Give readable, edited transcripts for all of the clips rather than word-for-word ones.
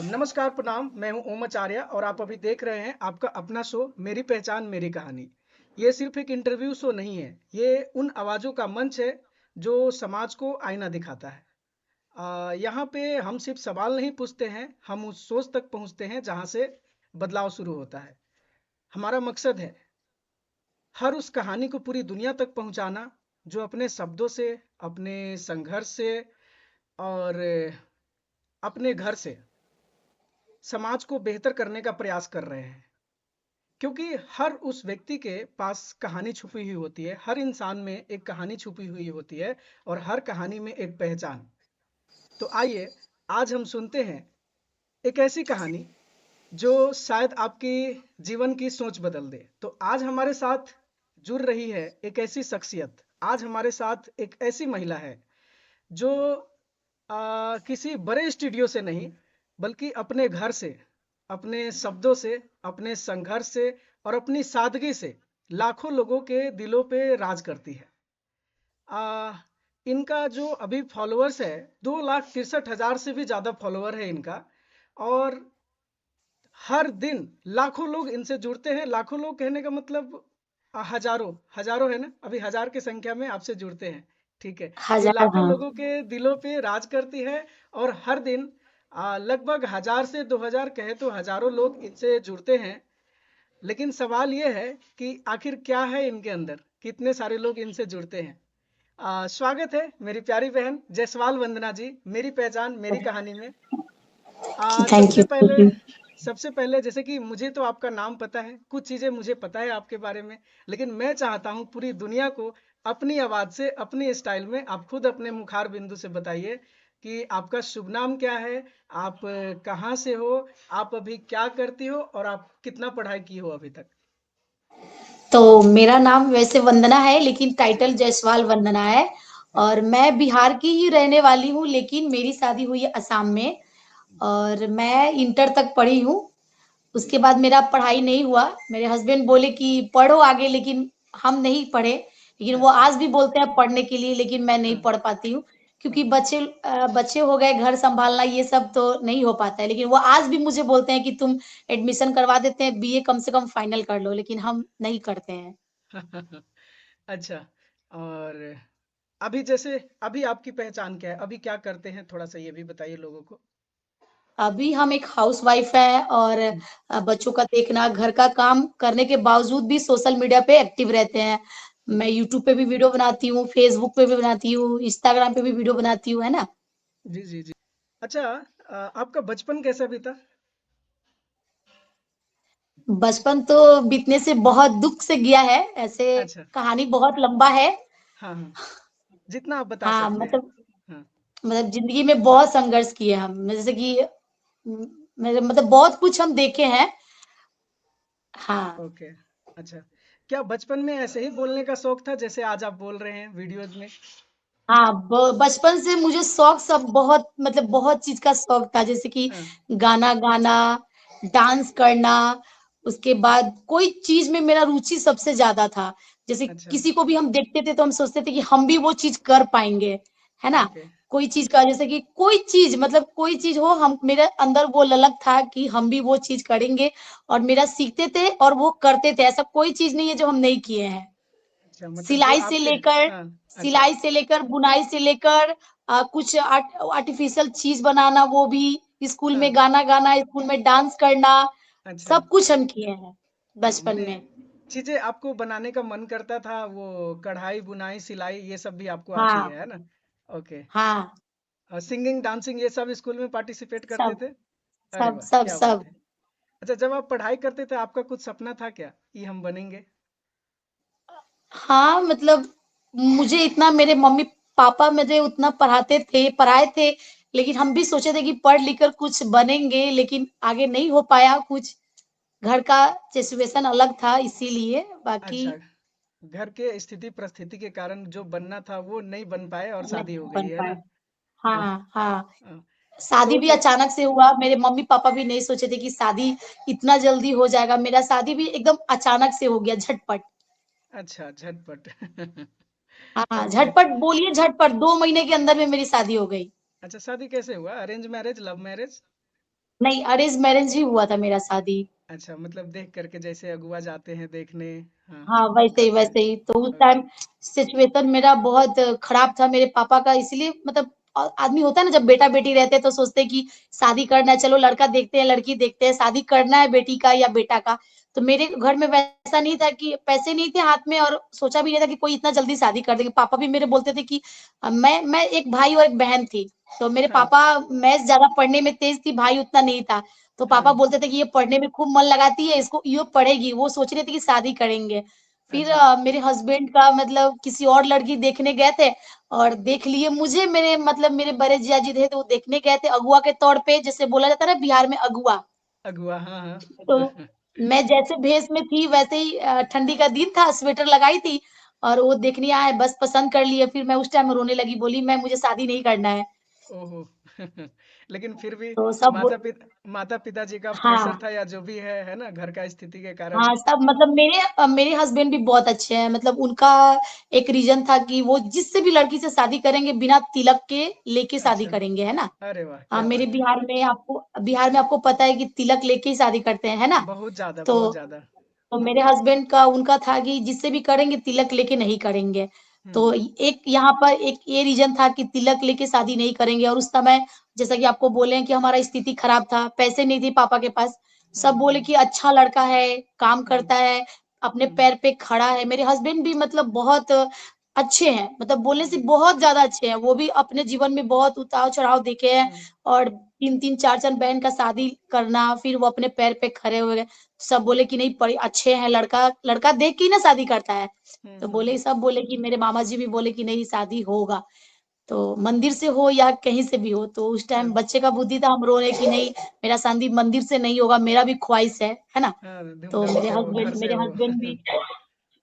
नमस्कार, प्रणाम। मैं हूं ओम आचार्य और आप अभी देख रहे हैं आपका अपना शो मेरी पहचान मेरी कहानी। ये सिर्फ एक इंटरव्यू शो नहीं है, ये उन आवाज़ों का मंच है जो समाज को आईना दिखाता है। यहाँ पे हम सिर्फ सवाल नहीं पूछते हैं, हम उस सोच तक पहुँचते हैं जहाँ से बदलाव शुरू होता है। हमारा मकसद है हर उस कहानी को पूरी दुनिया तक पहुँचाना जो अपने शब्दों से, अपने संघर्ष से और अपने घर से समाज को बेहतर करने का प्रयास कर रहे हैं। क्योंकि हर उस व्यक्ति के पास कहानी छुपी हुई होती है, हर इंसान में एक कहानी छुपी हुई होती है और हर कहानी में एक पहचान। तो आइए आज हम सुनते हैं एक ऐसी कहानी जो शायद आपकी जीवन की सोच बदल दे। तो आज हमारे साथ जुड़ रही है एक ऐसी शख्सियत, आज हमारे साथ एक ऐसी महिला है जो किसी बड़े स्टूडियो से नहीं बल्कि अपने घर से, अपने शब्दों से, अपने संघर्ष से और अपनी सादगी से लाखों लोगों के दिलों पे राज करती है। आ, इनका जो अभी फॉलोअर्स है 2,63,000 से भी ज़्यादा फॉलोअर है इनका। और हर दिन लाखों लोग इनसे जुड़ते हैं। लाखों लोग कहने का मतलब हजारों हजारों है ना, अभी हजार की संख्या में आपसे जुड़ते हैं। ठीक है, ये हजार। लाखों हाँ। लोगों के दिलों पे राज करती है। और हर दिन लगभग 1,000 से 2,000 कहे तो हजारों लोग इनसे जुड़ते हैं। लेकिन सवाल ये है कि आखिर क्या है इनके अंदर, कितने सारे लोग इनसे जुड़ते हैं। स्वागत है मेरी प्यारी बहन जयसवाल वंदना जी, मेरी पहचान मेरी कहानी में। थैंक सबसे यू, पहले थैंक यू। सबसे पहले जैसे कि मुझे तो आपका नाम पता है, कुछ चीज़ें मुझे पता है आपके बारे में, लेकिन मैं चाहता हूँ पूरी दुनिया को अपनी आवाज़ से, अपनी स्टाइल में आप खुद अपने मुखार बिंदु से बताइए कि आपका शुभ नाम क्या है, आप कहाँ से हो, आप अभी क्या करती हो और आप कितना पढ़ाई की हो अभी तक। तो मेरा नाम वैसे वंदना है, लेकिन जी। टाइटल जायसवाल वंदना है। अच्छा। और मैं बिहार की ही रहने वाली हूँ, लेकिन मेरी शादी हुई है असम में। और मैं इंटर तक पढ़ी हूँ। उसके बाद मेरा पढ़ाई नहीं हुआ। मेरे हस्बैंड बोले कि पढ़ो आगे, लेकिन हम नहीं पढ़े। लेकिन वो अच्छा। आज भी बोलते हैं पढ़ने के लिए, लेकिन मैं नहीं हाँ। पढ़ पाती हूँ। क्योंकि हाँ। बच्चे हो गए, घर संभालना ये सब तो नहीं हो पाता है। लेकिन वो आज भी मुझे बोलते हैं कि तुम एडमिशन करवा देते हैं, बीए कम से कम फाइनल कर लो, लेकिन हम नहीं करते हैं। अच्छा। और अभी जैसे अभी आपकी पहचान क्या है, अभी क्या करते हैं, थोड़ा सा ये भी बताइए लोगों को। अभी हम एक हाउसवाइफ है, और बच्चों का देखना, घर का काम करने के बावजूद भी सोशल मीडिया पे एक्टिव रहते हैं। मैं यूट्यूब पे भी वीडियो बनाती हूँ, फेसबुक पे भी बनाती हूँ, इंस्टाग्राम पे भी वीडियो बनाती हूँ, है ना। जी जी जी। अच्छा, आपका बचपन कैसा बीता। बचपन तो बीतने से बहुत दुख से गया है ऐसे। अच्छा। कहानी बहुत लंबा है। हाँ हाँ, जितना आप बता हाँ, सकते हैं। मतलब हाँ। जिंदगी में बहुत संघर्ष किए हम, जैसे कि मेरे मतलब बहुत कुछ हम देखे हैं। हाँ। ओके। अच्छा, क्या बचपन में ऐसे ही बोलने का शौक था जैसे आज आप बोल रहे हैं वीडियोज में। हाँ, बचपन से मुझे शौक सब बहुत, मतलब बहुत चीज का शौक था, जैसे कि हाँ। गाना गाना, डांस करना। उसके बाद कोई चीज में मेरा रुचि सबसे ज्यादा था। जैसे अच्छा। किसी को भी हम देखते थे तो हम सोचते थे कि हम भी वो चीज कर पाएंगे, है ना। ओके। कोई चीज का, जैसे कि कोई चीज, मतलब कोई चीज हो, हम मेरे अंदर वो ललक था कि हम भी वो चीज करेंगे। और मेरा सीखते थे और वो करते थे, ऐसा कोई चीज नहीं है जो हम नहीं किए हैं। अच्छा, मतलब जो सिलाई से आपके। लेकर हाँ। अच्छा। सिलाई से लेकर बुनाई से लेकर कुछ आर्टिफिशियल चीज बनाना, वो भी स्कूल हाँ। में गाना गाना, स्कूल में डांस करना, अच्छा। सब कुछ हम किए हैं हाँ, बचपन माने में। चीजें आपको बनाने का मन करता था, वो कढ़ाई बुनाई सिलाई ये सब भी आपको आती हाँ। है ना। ओके। हाँ। सिंगिंग डांसिंग ये सब स्कूल में पार्टिसिपेट करते सब थे। अरे सब वाह, सब क्या बात सब। है। अच्छा, जब आप पढ़ाई करते थे आपका कुछ सपना था क्या, ये हम बनेंगे। हाँ, मतलब मुझे इतना, मेरे मम्मी पापा मुझे उतना पढ़ाए थे। लेकिन हम भी सोचे थे कि पढ़ लिख कर कुछ बनेंगे, लेकिन आगे नहीं हो पाया कुछ। घर का सिचुएशन अलग था, इसीलिए बाकी अच्छा, घर के स्थिति परिस्थिति के कारण जो बनना था वो नहीं बन पाए और शादी नहीं हो गई बन है पाए। ना। हाँ। हाँ, हाँ। हाँ। शादी तो भी अचानक से हुआ। मेरे मम्मी-पापा भी नहीं सोचे थे कि शादी इतना जल्दी हो जाएगा। मेरा शादी भी एकदम अचानक से हो गया, झटपट। अच्छा, झटपट। हाँ, ओके। झटपट बोलिए, झटपट 2 महीने के अंदर में मेरी शादी हो गई। अच्छा, शादी कैसे हुआ, अरेंज मैरिज लव मैरिज। नहीं, अरेंज मैरिज ही हुआ था मेरा शादी। अच्छा, मतलब देख करके, जैसे अगुआ जाते हैं देखने, हाँ, हाँ, वो वैसे ही करते हैं। वैसे ही। तो उस टाइम ओके। सिचुएशन मेरा बहुत खराब था मेरे पापा का, इसलिए मतलब आदमी होता है ना, जब बेटा बेटी रहते हैं तो सोचते हैं कि शादी करना है, चलो लड़का देखते हैं लड़की देखते हैं, शादी करना है बेटी का या बेटा का। तो मेरे घर में वैसा नहीं था, कि पैसे नहीं थे हाथ में और सोचा भी नहीं था कि कोई इतना जल्दी शादी कर देगा। पापा भी मेरे बोलते थे कि मैं एक भाई और एक बहन थी, तो मेरे हाँ, पापा, मैं ज्यादा पढ़ने में तेज थी, भाई उतना नहीं था। तो पापा हाँ। बोलते थे कि ये पढ़ने में खूब मन लगाती है, इसको ये पढ़ेगी, वो सोच रहे थे कि शादी करेंगे। फिर अच्छा। मेरे हस्बैंड का मतलब किसी और लड़की देखने गए थे, और देख लिए मुझे, मेरे मतलब मेरे बड़े जिया जी थे, तो वो देखने गए थे अगुआ के तौर पे, जैसे बोला जाता है ना बिहार में अगुआ। अगुआ, हाँ, तो हाँ। मैं जैसे भेष में थी वैसे ही, ठंडी का दिन था, स्वेटर लगाई थी, और वो देखने आए, बस पसंद कर लिए। फिर मैं उस टाइम रोने लगी, बोली मैं, मुझे शादी नहीं करना है। ओहो! लेकिन फिर भी तो सब माता पिताजी का प्रेशर हाँ, था, या जो भी है ना, घर का स्थिति के कारण। हाँ, सब मतलब मेरे हस्बैंड भी बहुत अच्छे हैं, मतलब उनका एक रीजन था कि वो जिससे भी लड़की से शादी करेंगे बिना तिलक के लेके शादी अच्छा। करेंगे, है ना। अरे वाह, हाँ, क्या मेरे बात है। बिहार में आपको पता है कि तिलक लेके ही शादी करते हैं, है ना। बहुत ज्यादा, तो बहुत ज्यादा। मेरे हस्बैंड का उनका था कि जिससे भी करेंगे तिलक लेके नहीं करेंगे। तो हम्म। एक यहाँ पर एक ये रीजन था कि तिलक लेके शादी नहीं करेंगे। और उस समय, जैसा कि आपको बोले हैं कि हमारा स्थिति खराब था, पैसे नहीं थे पापा के पास। सब हम्म। बोले कि अच्छा लड़का है, काम हम्म। करता है, अपने हम्म। पैर पे खड़ा है। मेरे हस्बैंड भी मतलब बहुत अच्छे हैं, मतलब बोलने से हम्म। बहुत ज्यादा अच्छे हैं। वो भी अपने जीवन में बहुत उतार चढ़ाव देखे हैं, हम्म। और तीन तीन चार चार बहन का शादी करना, फिर वो अपने पैर पे खड़े हुए। सब बोले कि नहीं, पढ़े अच्छे हैं, लड़का लड़का देख के ही ना शादी करता है। हम्म। तो बोले, सब बोले कि मेरे मामा जी भी बोले कि नहीं, शादी होगा, तो मंदिर से हो या कहीं से भी हो। तो उस हाँ, टाइम बच्चे का बुद्धि था, हम रो रहे कि नहीं, मेरा शादी मंदिर से नहीं होगा, मेरा भी ख्वाहिश है ना। हाँ, तो धूमधाम से हो, घर से हो।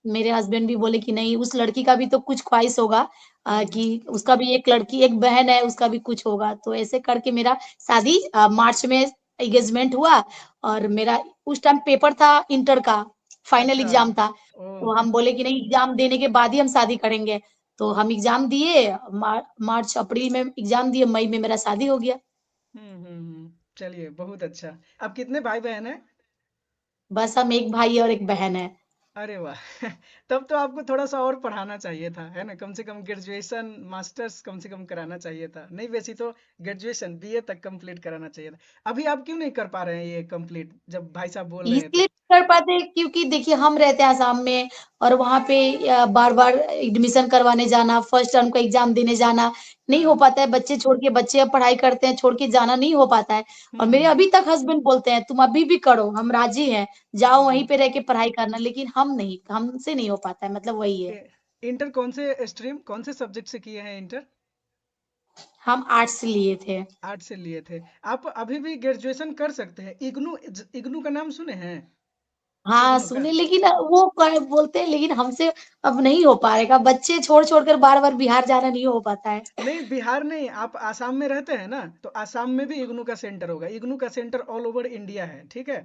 मेरे हस्बैंड भी बोले कि नहीं, उस लड़की का भी तो कुछ ख्वाहिश होगा, हम्म। कि उसका भी एक लड़की एक बहन है, उसका भी कुछ होगा। तो ऐसे करके मेरा शादी मार्च में एंगेजमेंट हुआ। और मेरा उस टाइम पेपर था इंटर का, फाइनल अच्छा। एग्जाम था। ओ। तो हम बोले कि नहीं, एग्जाम देने के बाद ही हम शादी करेंगे। तो हम एग्जाम दिए, मार्च अप्रैल में एग्जाम दिए, मई में मेरा शादी हो गया। चलिए, बहुत अच्छा। अब कितने भाई बहन हैं? बस हम एक भाई और एक बहन है। अरे वाह! तब तो आपको थोड़ा-सा और पढ़ाना चाहिए था, है ना? कम से कम ग्रेजुएशन, मास्टर्स कम से कम कराना चाहिए था। नहीं वैसी तो ग्रेजुएशन, बीए तक कंप्लीट कराना चाहिए था। अभी आप क्यों नहीं कर पा रहे हैं ये कंप्लीट, जब भाई साहब बोल रहे हैं इसलिए तो? नहीं कर पाते क्योंकि देखिए, हम रहते हैं आसाम में, और वहां पे बार बार एडमिशन करवाने जाना, फर्स्ट टर्म का एग्जाम देने जाना नहीं हो हाँ। पाता है। बच्चे छोड़ के, बच्चे अब पढ़ाई करते हैं, छोड़ के जाना नहीं हो पाता है। और मेरे हुँ, अभी तक हस्बैंड बोलते हैं तुम अभी भी करो, हम राजी हैं, जाओ हुँ। वहीं पे रह के पढ़ाई करना, लेकिन हम नहीं, हमसे नहीं हो पाता है, मतलब वही है। ए इंटर कौन से स्ट्रीम, कौन से सब्जेक्ट से किए हैं इंटर? हम आर्ट्स लिए थे। आर्ट्स से लिए थे। आप अभी भी ग्रेजुएशन कर सकते हैं। इग्नू का नाम सुने हैं? हाँ, इग्नू का? सुने, लेकिन वो बोलते हैं, लेकिन हमसे अब नहीं हो पाएगा, बच्चे छोड़ छोड़ कर बार बार बिहार जाना नहीं हो पाता है। नहीं, बिहार नहीं, आप आसाम में रहते हैं ना, तो आसाम में भी इग्नू का सेंटर होगा। इग्नू का सेंटर ऑल ओवर इंडिया है, ठीक है।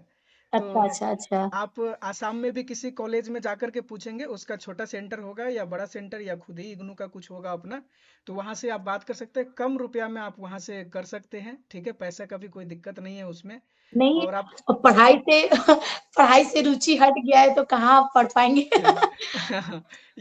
तो अच्छा अच्छा अच्छा। आप आसाम में भी किसी कॉलेज में जाकर के पूछेंगे, उसका छोटा सेंटर होगा या बड़ा सेंटर, या खुद ही इग्नू का कुछ होगा अपना। तो वहां से आप बात कर सकते हैं, कम रुपया में आप वहां से कर सकते हैं, ठीक है। पैसा का भी कोई दिक्कत नहीं है उसमें। नहीं, और आप अब पढ़ाई से पढ़ाई से रुचि हट गया है तो कहाँ आप पढ़ पाएंगे।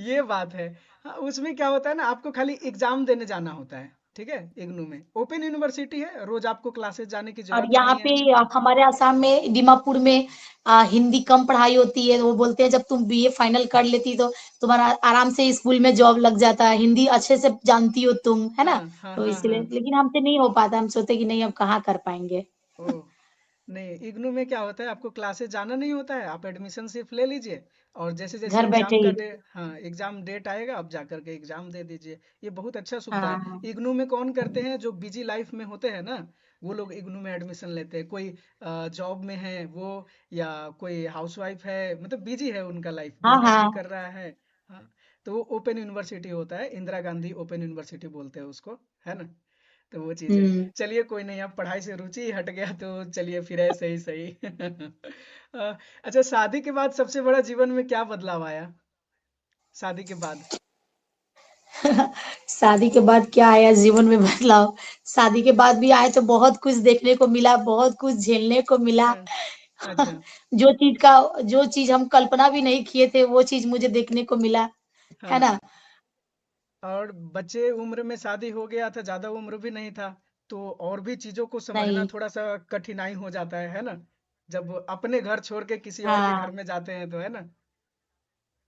ये बात है। हाँ, उसमें क्या होता है ना, आपको खाली एग्जाम देने जाना होता है, ठीक है। इग्नू में ओपन यूनिवर्सिटी है, रोज आपको क्लासेस जाने की और जरूरत यहाँ नहीं है। पे हमारे आसाम में दीमापुर में हिंदी कम पढ़ाई होती है, वो बोलते हैं जब तुम बीए फाइनल कर लेती तो तुम्हारा आराम से स्कूल में जॉब लग जाता है, हिंदी अच्छे से जानती हो तुम, है ना। हाँ, हाँ, तो हाँ, हाँ। इसलिए, लेकिन हमसे नहीं हो पाता, हम सोचते कि नहीं, अब कहाँ कर पाएंगे। ओह! नहीं, इग्नू में क्या होता है, आपको क्लासेस जाना नहीं होता है, आप एडमिशन सिर्फ ले लीजिए, और जैसे-जैसे घर बैठे एग्जाम का ही। डे, हाँ, एग्जाम डेट आएगा, आप जा कर के एग्जाम दे दीजिए। ये बहुत अच्छा सुविधा है। हाँ इग्नू में कौन करते हैं, जो बिजी लाइफ में होते हैं ना, वो लोग इग्नू में एडमिशन लेते हैं। कोई जॉब में है वो, या कोई हाउसवाइफ है, मतलब बिजी है उनका लाइफ, हाँ बिजनेस भी हाँ। कर रहा है। हाँ, तो वो ओपन यूनिवर्सिटी होता है, इंदिरा गांधी ओपन यूनिवर्सिटी बोलते हैं उसको, है ना। तो वो चीज़ है। हम्म। चलिए, कोई नहीं, अब पढ़ाई से रुचि ही हट गया तो चलिए, फिर ऐसे ही सही। अच्छा, शादी के बाद सबसे बड़ा जीवन में क्या बदलाव आया? शादी के बाद? शादी के बाद क्या आया जीवन में बदलाव? शादी के बाद भी आए तो बहुत कुछ देखने को मिला, बहुत कुछ झेलने को मिला। हाँ, अच्छा, जो चीज़ हम कल्पना भी नहीं किए थे, वो चीज़ मुझे देखने को मिला, है हाँ। ना? और बच्चे उम्र में शादी हो गया था, ज़्यादा उम्र भी नहीं था, तो और भी चीज़ों को समझना नहीं, थोड़ा-सा कठिनाई हो जाता है ना? जब अपने घर छोड़ के किसी और के घर हाँ, में जाते हैं तो, है ना?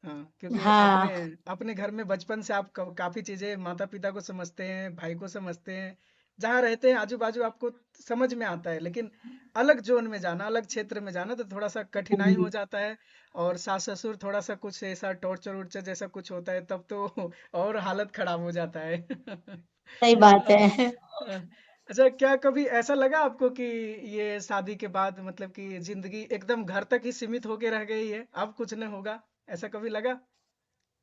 हाँ, क्योंकि अपने हाँ, अपने घर में बचपन से आप काफी चीजें माता पिता को समझते हैं, भाई को समझते हैं, जहाँ रहते हैं आजू बाजू आपको समझ में आता है, लेकिन अलग जोन में जाना, अलग क्षेत्र में जाना तो थोड़ा सा कठिनाई हो हुँ, जाता है। और सास ससुर थोड़ा सा कुछ ऐसा टॉर्चर उर्चर जैसा कुछ होता है तब तो और हालत खराब हो जाता है। सही बात है। अच्छा, क्या कभी ऐसा लगा आपको कि ये शादी के बाद मतलब कि जिंदगी एकदम घर तक ही सीमित होके रह गई है, अब कुछ नहीं होगा, ऐसा कभी लगा?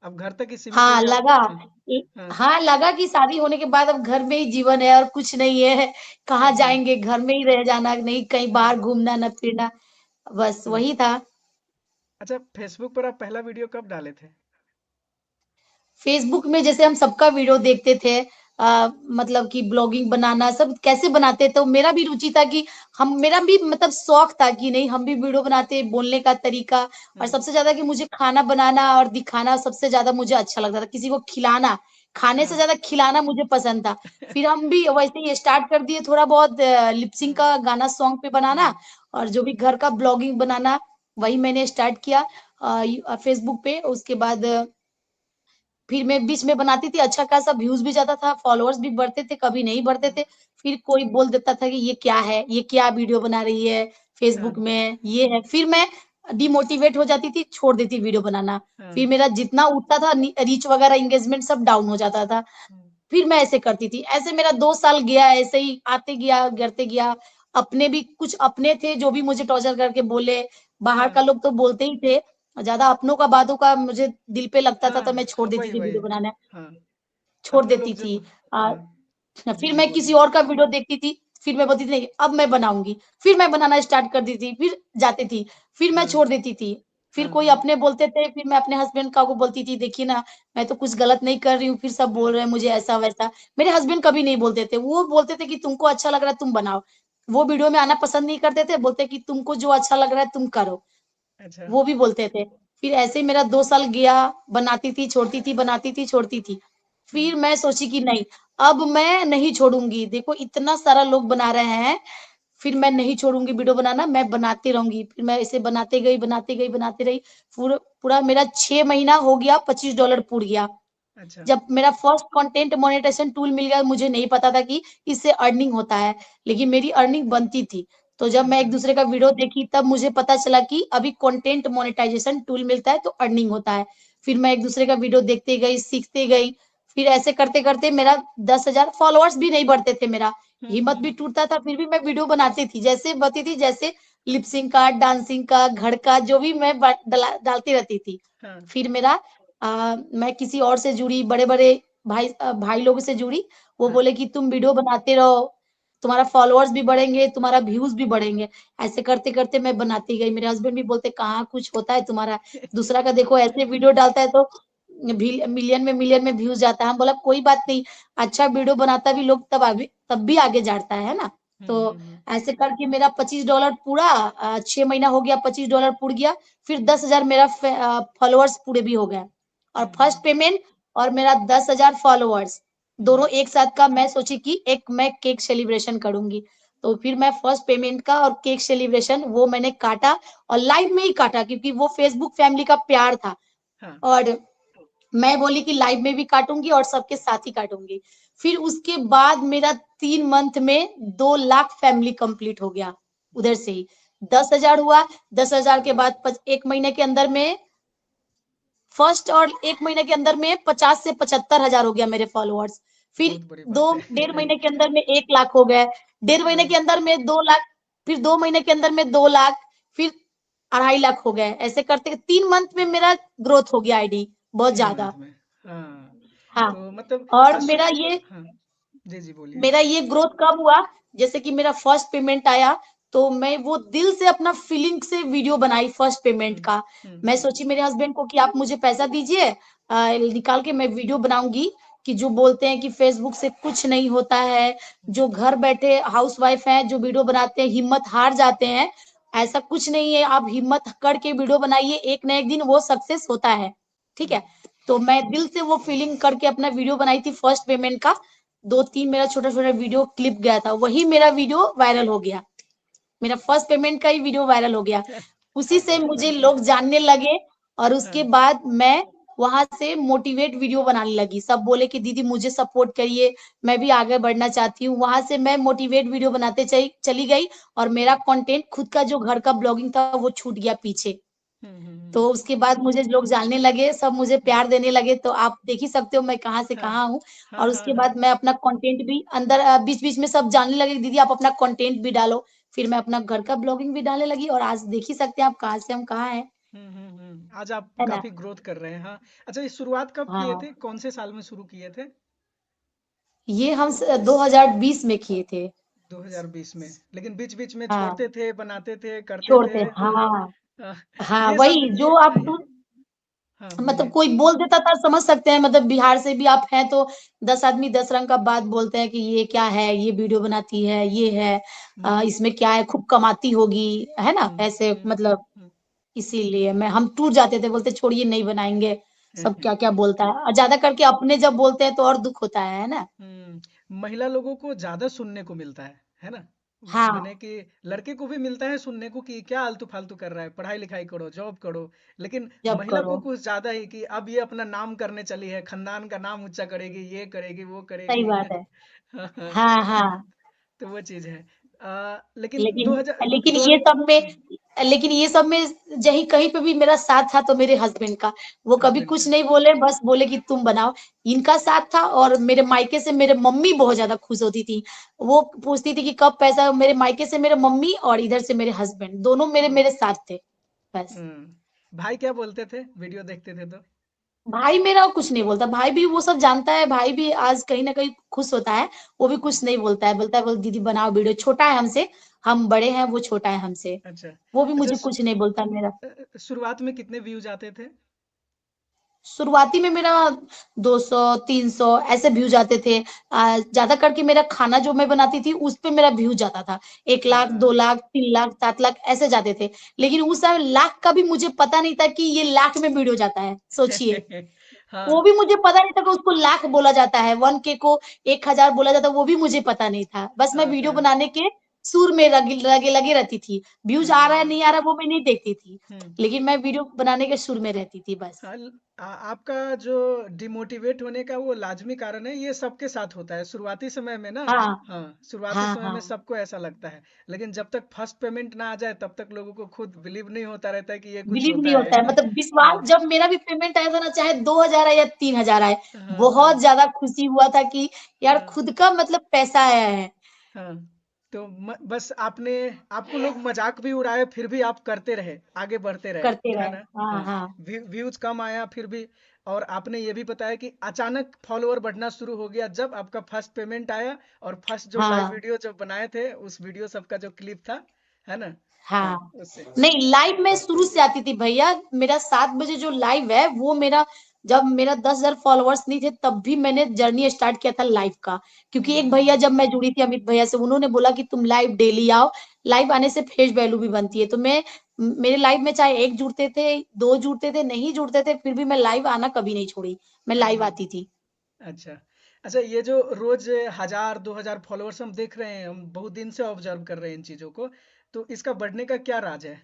अब घर तक ही सीमित हो हाँ, जा। लगा हाँ, इ हाँ, हाँ, लगा कि शादी होने के बाद अब घर में ही जीवन है और कुछ नहीं है, कहाँ अच्छा, जाएँगे, घर में ही रह जाना, नहीं कहीं हाँ, बाहर घूमना, ना फिरना, बस हाँ। वही था। अच्छा, फेसबुक पर आप पहला वीडियो कब डाले थे? फेसबुक में जैसे हम सबका वीडियो देखते थे, मतलब कि ब्लॉगिंग बनाना सब कैसे बनाते तो मेरा भी रुचि था कि हम मेरा भी मतलब शौक था कि नहीं हम भी वीडियो बनाते, बोलने का तरीका और हाँ, सबसे ज़्यादा कि मुझे खाना बनाना और दिखाना सबसे ज़्यादा मुझे अच्छा लगता था, किसी को खिलाना, खाने से हाँ, ज़्यादा खिलाना मुझे पसंद था। फिर हम भी वैसे ही स्टार्ट कर दिए थोड़ा बहुत लिप सिंक हाँ, का गाना सॉन्ग पे बनाना हाँ, और जो भी घर का ब्लॉगिंग बनाना, वही मैंने स्टार्ट किया फेसबुक पे। उसके बाद फिर मैं बीच में बनाती थी, अच्छा खासा व्यूज़ भी जाता था, फॉलोअर्स भी बढ़ते थे, कभी नहीं बढ़ते हाँ, थे। फिर कोई बोल देता था कि ये क्या है? ये क्या वीडियो बना रही है हाँ, फेसबुक में, ये है। फिर मैं डिमोटिवेट हो जाती थी, छोड़ देती वीडियो बनाना। हाँ, फिर मेरा जितना उठता था रीच वगैरह एंगेजमेंट सब डाउन हो जाता था। हाँ, फिर मैं ऐसे करती थी। ऐसे मेरा 2 साल गया, ऐसे ही आते गया, गिरते गया। अपने भी कुछ अपने थे जो भी मुझे टॉर्चर करके बोले, बाहर हाँ, का लोग तो बोलते ही थे। ज़्यादा अपनों का बातों का मुझे दिल पे लगता था हाँ, तो मैं छोड़ हाँ, देती वही थी वही, वीडियो बनाना, हाँ, छोड़ अपने लोग देती जो, थी। अ, हाँ, जी फिर जी मैं बोलिए। किसी और का वीडियो देखती थी, फिर मैं बोलती थी नहीं अब मैं बनाऊँगी, फिर मैं बनाना स्टार्ट कर देती थी, फिर जाती थी, फिर मैं हाँ, छोड़ देती थी। फिर हाँ, कोई हाँ, अपने बोलते थे, फिर मैं अपने हस्बैंड का को बोलती थी देखिए ना, मैं तो कुछ गलत नहीं कर रही हूँ, फिर सब बोल हाँ, रहे हैं मुझे ऐसा-वैसा। मेरे हस्बैंड कभी नहीं बोलते थे, वो बोलते थे कि तुमको अच्छा लग रहा है तुम बनाओ। वो वीडियो में आना पसंद नहीं करते थे, बोलते कि तुमको जो अच्छा लग रहा है तुम करो। अच्छा, वो भी बोलते थे। फिर ऐसे ही मेरा 2 साल गया, बनाती थी, छोड़ती थी, बनाती थी, छोड़ती थी। हाँ, फिर मैं सोची कि नहीं, अब मैं नहीं छोड़ूँगी। देखो इतना सारा लोग बना रहे हैं, फिर मैं नहीं छोड़ूँगी वीडियो बनाना, मैं बनाती रहूँगी। फिर मैं ऐसे बनाते गई, बनाती गई, बनाती रही। पूरा मेरा 6 महीना हो गया, $25 पुर गया। अच्छा, जब मेरा फर्स्ट कंटेंट मोनेटाइजेशन टूल मिल गया, मुझे नहीं पता था कि इससे अर्निंग होता है, लेकिन मेरी अर्निंग बनती थी। तो जब मैं अच्छा, एक दूसरे का वीडियो देखी तब मुझे पता चला कि अभी कंटेंट मोनेटाइजेशन टूल मिलता है तो अर्निंग होता है। फिर मैं एक दूसरे का वीडियो देखते गई, सीखते गई। फिर ऐसे करते-करते मेरा 10,000 फॉलोअर्स भी नहीं बढ़ते थे मेरा, हिम्मत भी हम्म, टूटता था फिर भी मैं वीडियो बनाती थी। जैसे बनती थी जैसे लिप सिंक का, डांसिंग का, घर का जो भी मैं ब डला डालती रहती थी। हाँ, फिर मेरा मैं किसी और से जुड़ी, बड़े-बड़े भाई लोगों से जुड़ी, वो हाँ, बोले कि तुम वीडियो बनाते रहो, तुम्हारा फॉलोअर्स भी बढ़ेंगे, तुम्हारा व्यूज़ भी बढ़ेंगे। ऐसे करते-करते मैं बनाती गई। मेरे हस्बैंड भी बोलते कहाँ कुछ होता है तुम्हारा, दूसरा का देखो ऐसे वीडियो डालता है तो मिलियन में व्यूज़ जाता है। हम बोला कोई बात नहीं, अच्छा वीडियो बनाता भी लोग तब भी आगे जाता है ना? तो ऐसे करके मेरा $25 पूरा 6 महीना हो गया $25 पुड़ गया, फिर 10,000 मेरा फॉलोअर्स पूरे भी हो गए। और फर्स्ट पेमेंट और मेरा 10,000 फॉलोअर्स, दोनों एक साथ का मैं सोची कि एक मैं केक सेलिब्रेशन करूँगी। तो फिर मैं फर्स्ट पेमेंट का और केक सेलिब्रेशन वो मैंने काटा और लाइव में ही काटा क्योंकि वो फेसबुक फैमिली का प्यार था हाँ, और मैं बोली कि लाइव में भी काटूँगी और सबके साथ ही काटूँगी। फिर उसके बाद मेरा 3 मंथ में 2 लाख फैमिली कंप्लीट हो गया, उधर से ही। 10,000 हुआ, 10,000 के बाद 1 महीने के अंदर में फर्स्ट और 1 महीने के अंदर में 50 से 75,000 हो गया मेरे फॉलोअर्स। फिर बहुत बड़ी 2 बात है। डेढ़ महीने के अंदर में 1 लाख हो गए, डेढ़ महीने हाँ, के अंदर में 2 लाख, फिर 2 महीने के अंदर में 2 लाख, फिर 2.5 लाख हो गए। ऐसे करते 3 मंथ में मेरा ग्रोथ हो गया आईडी बहुत 3 मंथ ज़्यादा। में, हाँ, हाँ, तो मतलब और सु हाँ, जी, जी बोलिए। मेरा ये ग्रोथ कब हुआ, जैसे कि मेरा फर्स्ट पेमेंट आया, तो मैं वो दिल से अपना फीलिंग से वीडियो बनाई फर्स्ट पेमेंट हुँ, का। हुँ, मैं हुँ, सोची मेरे हस्बैंड को कि आप मुझे पैसा दीजिए निकाल के मैं वीडियो बनाऊँगी कि जो बोलते हैं कि फेसबुक से कुछ नहीं होता है, जो घर बैठे हाउसवाइफ हैं, जो वीडियो बनाते हैं, हिम्मत हार जाते हैं, ऐसा कुछ नहीं है। आप हिम्मत करके वीडियो बनाइए, एक ना एक दिन वो सक्सेस होता है, ठीक है? तो मैं दिल से वो फीलिंग करके अपना वीडियो बनाई थी फर्स्ट पेमेंट का। 2-3 मेरा छोटा-छोटा वीडियो क्लिप गया था, वही मेरा वीडियो वायरल हो गया। मेरा फर्स्ट पेमेंट का ही वीडियो वायरल हो गया। उसी से मुझे लोग जानने लगे और उसके हाँ, बाद मैं वहाँ से मोटिवेट वीडियो बनाने लगी। सब बोले कि दीदी मुझे सपोर्ट करिए, मैं भी आगे बढ़ना चाहती हूँ। वहाँ से मैं मोटिवेट वीडियो बनाते चली गई और मेरा कंटेंट खुद का जो घर का ब्लॉगिंग था वो छूट गया पीछे। हुँ, हुँ, हुँ, तो उसके बाद मुझे लोग जानने लगे, सब मुझे हुँ, प्यार देने लगे, तो आप देख ही सकते हो मैं कहाँ से हाँ, कहाँ हूँ। हाँ, और हाँ, उसके हाँ, बाद मैं अपना कंटेंट भी अंदर बीच-बीच में सब जानने लगे, दीदी आप अपना कंटेंट भी डालो। फिर मैं अपना घर का ब्लॉगिंग भी डालने लगी और आज देख ही सकते हैं आप कहाँ से हम कहाँ हैं, हुँ, हुँ, हुँ, आज आप है ना? काफ़ी ग्रोथ कर रहे हैं, हाँ। अच्छा, ये शुरुआत कब किए हाँ, थे? कौन से साल में शुरू किए थे? ये हम 2020 में किए थे। 2020 में, लेकिन बीच-बीच में हाँ, छोड़ते थे, बनाते थे, करते थे, छोड़ते है ना? हाँ, अ, हाँ, ये सब वही जो आप हाँ, मतलब बोलिए। कोई बोल देता था समझ सकते हैं मतलब बिहार से भी आप हैं तो 10 आदमी 10 रंग का बात बोलते हैं कि ये क्या है, ये वीडियो बनाती है, ये है हुँ, इसमें क्या है खूब कमाती होगी, है ना? हुँ, ऐसे हुँ, मतलब हुँ, इसीलिए हम टूट जाते थे बोलते छोड़िए नहीं बनाएँगे, हुँ, सब क्या-क्या बोलता है और ज़्यादा करके अपने जब बोलते हैं तो और दुःख होता है ना? हुँ, महिला लोगों को ज़्यादा सुनने को मिलता है ना? हाँ, माने कि लड़के को भी मिलता है सुनने को कि क्या आलतू-फालतू कर रहा है, पढ़ाई-लिखाई करो, जॉब करो, लेकिन जब महिला करो, को कुछ ज़्यादा ही कि अब ये अपना नाम करने चली है, खानदान का नाम ऊँचा करेगी, ये करेगी, वो सही करेगी। बात है। हाँ, हाँ, हाँ, हाँ। तो वो चीज़ है। लेकिन लेकिन 2000 लेकिन दो ये सब में हुँ, लेकिन ये सब में यही कहीं पे भी मेरा साथ था तो मेरे हस्बैंड का। वो कभी हस्बैंड कुछ का। नहीं बोले, बस बोले कि तुम बनाओ। इनका साथ था और मेरे मायके से मेरे मम्मी बहुत ज़्यादा खुश होती थी। वो पूछती थी कि कब पैसा मेरे मायके से मेरे मम्मी और इधर से मेरे हस्बैंड, दोनों मेरे हुँ, मेरे साथ थे, बस। भाई क्या बोलते थे वीडियो देखते थे तो? भाई मेरा कुछ नहीं बोलता, भाई भी वो सब जानता है, भाई भी आज कहीं न कहीं खुश होता है, वो भी हुँ, कुछ नहीं बोलता है, बोलता है बोल दीदी बनाओ वीडियो, छोटा है हमसे, हम बड़े हैं, वो छोटा है हमसे। अच्छा। वो भी अच्छा मुझे कुछ नहीं बोलता मेरा शुरुआत में कितने व्यूज़ आते थे? शुरुआती में मेरा 200 300 ऐसे व्यूज आते थे ज्यादा करके मेरा खाना जो मैं बनाती थी उस पे मेरा व्यूज जाता था 1 लाख हाँ। 2 लाख 3 लाख 7 लाख ऐसे जाते थे लेकिन उस समय लाख का भी मुझे पता नहीं था कि ये लाख में वीडियो जाता है सोचिए वो हाँ, भी मुझे पता नहीं था कि उसको लाख बोला जाता है 1K को 1000 बोला जाता है वो भी मुझे पता नहीं था बस मैं हाँ, वीडियो हाँ, बनाने के सुर में लगे रहती थी व्यूज आ रहा है हाँ, नहीं आ रहा है वो मैं नहीं देखती थी हुँ। लेकिन मैं वीडियो बनाने के सुर में रहती थी बस आपका जो डिमोटिवेट होने का वो लाज़मी कारण है, ये सबके साथ होता है। शुरुआती समय में ना हाँ हाँ, शुरुआती हाँ, समय में हाँ, सबको ऐसा लगता है। लेकिन जब तक फर्स्ट पेमेंट ना आ जाए, तब तक लोगों को खुद बिलीव नहीं होता रहता है कि ये कुछ बिलीव होता नहीं है। होता है मतलब विश्वास हाँ, जब मेरा भी पेमेंट आया था ना चाहे 2000 आए या 3000 आए, हाँ, बहुत हाँ, ज़्यादा खुशी हुआ था कि यार हाँ। खुद का मतलब पैसा आया है, हाँ, तो बस आपने आपको लोग मजाक भी उड़ाए फिर भी आप करते रहे आगे बढ़ते रहे करते है रहे। ना हाँ, हाँ हाँ, व्यूज कम आया फिर भी और आपने ये भी बताया कि अचानक फॉलोअर बढ़ना शुरू हो गया जब आपका फर्स्ट पेमेंट आया और फर्स्ट जो लाइव हाँ, वीडियो जब बनाए थे उस वीडियो सबका जो क्लिप था है ना हाँ हाँ। उससे नहीं लाइव में शुरू से आती थी भैया मेरा 7 बजे जो लाइव है वो मेरा जब मेरा 10,000 फॉलोवर्स नहीं थे तब भी मैंने जर्नी स्टार्ट किया था लाइव का क्योंकि एक भैया हम्म जब मैं जुड़ी थी अमित भैया से उन्होंने बोला कि तुम लाइव डेली आओ लाइव आने से फेस वैल्यू भी बनती है तो मैं मेरे लाइव में चाहे एक जुड़ते थे दो जुड़ते थे नहीं जुड़ते थे फिर भी मैं लाइव आना कभी नहीं छोड़ी मैं लाइव हम्म, आती थी अच्छा अच्छा ये जो रोज 1000 2000 फॉलोअर्स हम देख रहे हैं हम बहुत दिन से ऑब्जर्व कर रहे हैं इन चीजों को तो इसका बढ़ने का क्या राज है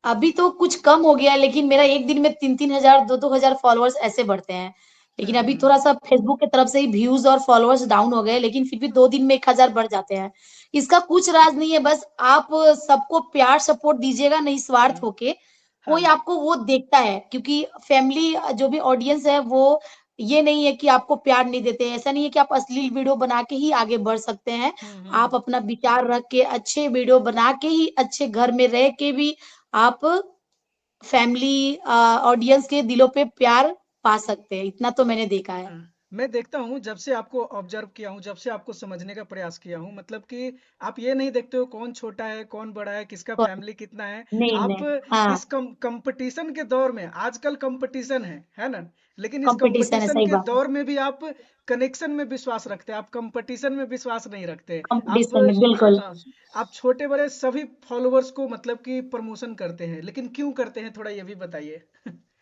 अभी तो कुछ कम हो गया है लेकिन मेरा एक दिन में 3-3 हजार 2-2 हजार फॉलोअर्स ऐसे बढ़ते हैं लेकिन अभी हम्म थोड़ा सा फेसबुक की तरफ से ही व्यूज और फॉलोअर्स डाउन हो गए लेकिन फिर भी 2 दिन में 1 हजार बढ़ जाते हैं इसका कुछ राज नहीं है बस आप सबको प्यार सपोर्ट दीजिएगा निस्वार्थ हाँ होके हाँ कोई आपको वो देखता है क्योंकि फैमिली जो भी ऑडियंस है वो ये नहीं है कि आपको प्यार नहीं देते ऐसा नहीं है कि आप अश्लील वीडियो बना के ही आगे बढ़ सकते हैं हम्म आप अपना विचार रख के अच्छे वीडियो बना के ही अच्छे घर में रह के भी आप फैमिली ऑडियंस के दिलों पे प्यार पा सकते हैं इतना तो मैंने देखा है मैं देखता हूँ जब से आपको ऑब्जर्व किया हूँ, जब से आपको समझने का प्रयास किया हूँ, मतलब कि आप ये नहीं देखते हो कौन छोटा है, कौन बड़ा है, किसका कौन- फैमिली कितना है। नहीं आप नहीं। हाँ। इस कंपटीशन के दौर में, आजकल कंपटीशन है ना, लेकिन इस कंपटीशन है, कंपटीशन सही के बात है। दौर में भी आप कनेक्शन में विश्वास रखते हैं, आप कंपटीशन में विश्वास नहीं रखते। आप कंपटीशन में बिल्कुल। हाँ, आप छोटे बड़े सभी फॉलोअर्स को मतलब कि प्रमोशन करते हैं, लेकिन क्यों करते हैं, थोड़ा ये भी बताइए।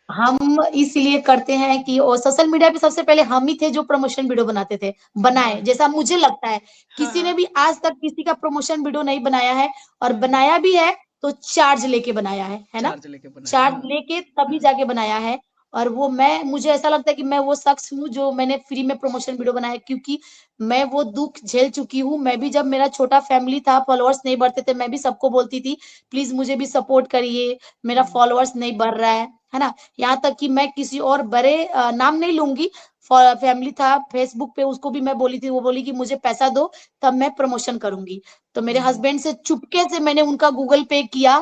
हम इसलिए करते हैं कि और सोशल मीडिया पे सबसे पहले हम ही थे जो प्रमोशन वीडियो बनाते थे, बनाए, हाँ जैसा मुझे लगता है। हाँ किसी ने हाँ। भी आज तक किसी का प्रमोशन वीडियो नहीं बनाया है, और हम्म। बनाया भी है तो चार्ज लेके बनाया है ना। चार्ज लेके बनाया, चार्ज हाँ। लेके तभी हाँ। जाके बनाया है। और वो मैं मुझे ऐसा लगता है कि मैं वो शख्स हूँ जो मैंने फ्री में प्रमोशन वीडियो बनाया है, क्योंकि मैं वो दुख झेल चुकी हूँ। मैं भी जब मेरा छोटा फैमिली था, फॉलोअर्स नहीं बढ़ते थे, मैं भी सबको बोलती थी प्लीज मुझे भी सपोर्ट करिए, मेरा हम्म। फॉलोअर्स नहीं बढ़ रहा है ना। यहाँ तक कि मैं किसी और बड़े नाम नहीं लूंगी, फैमिली था फेसबुक पे, उसको भी मैं बोली थी, वो बोली कि मुझे पैसा दो तब मैं प्रमोशन करूंगी। तो मेरे हम्म। हस्बैंड से चुपके से मैंने उनका गूगल पे किया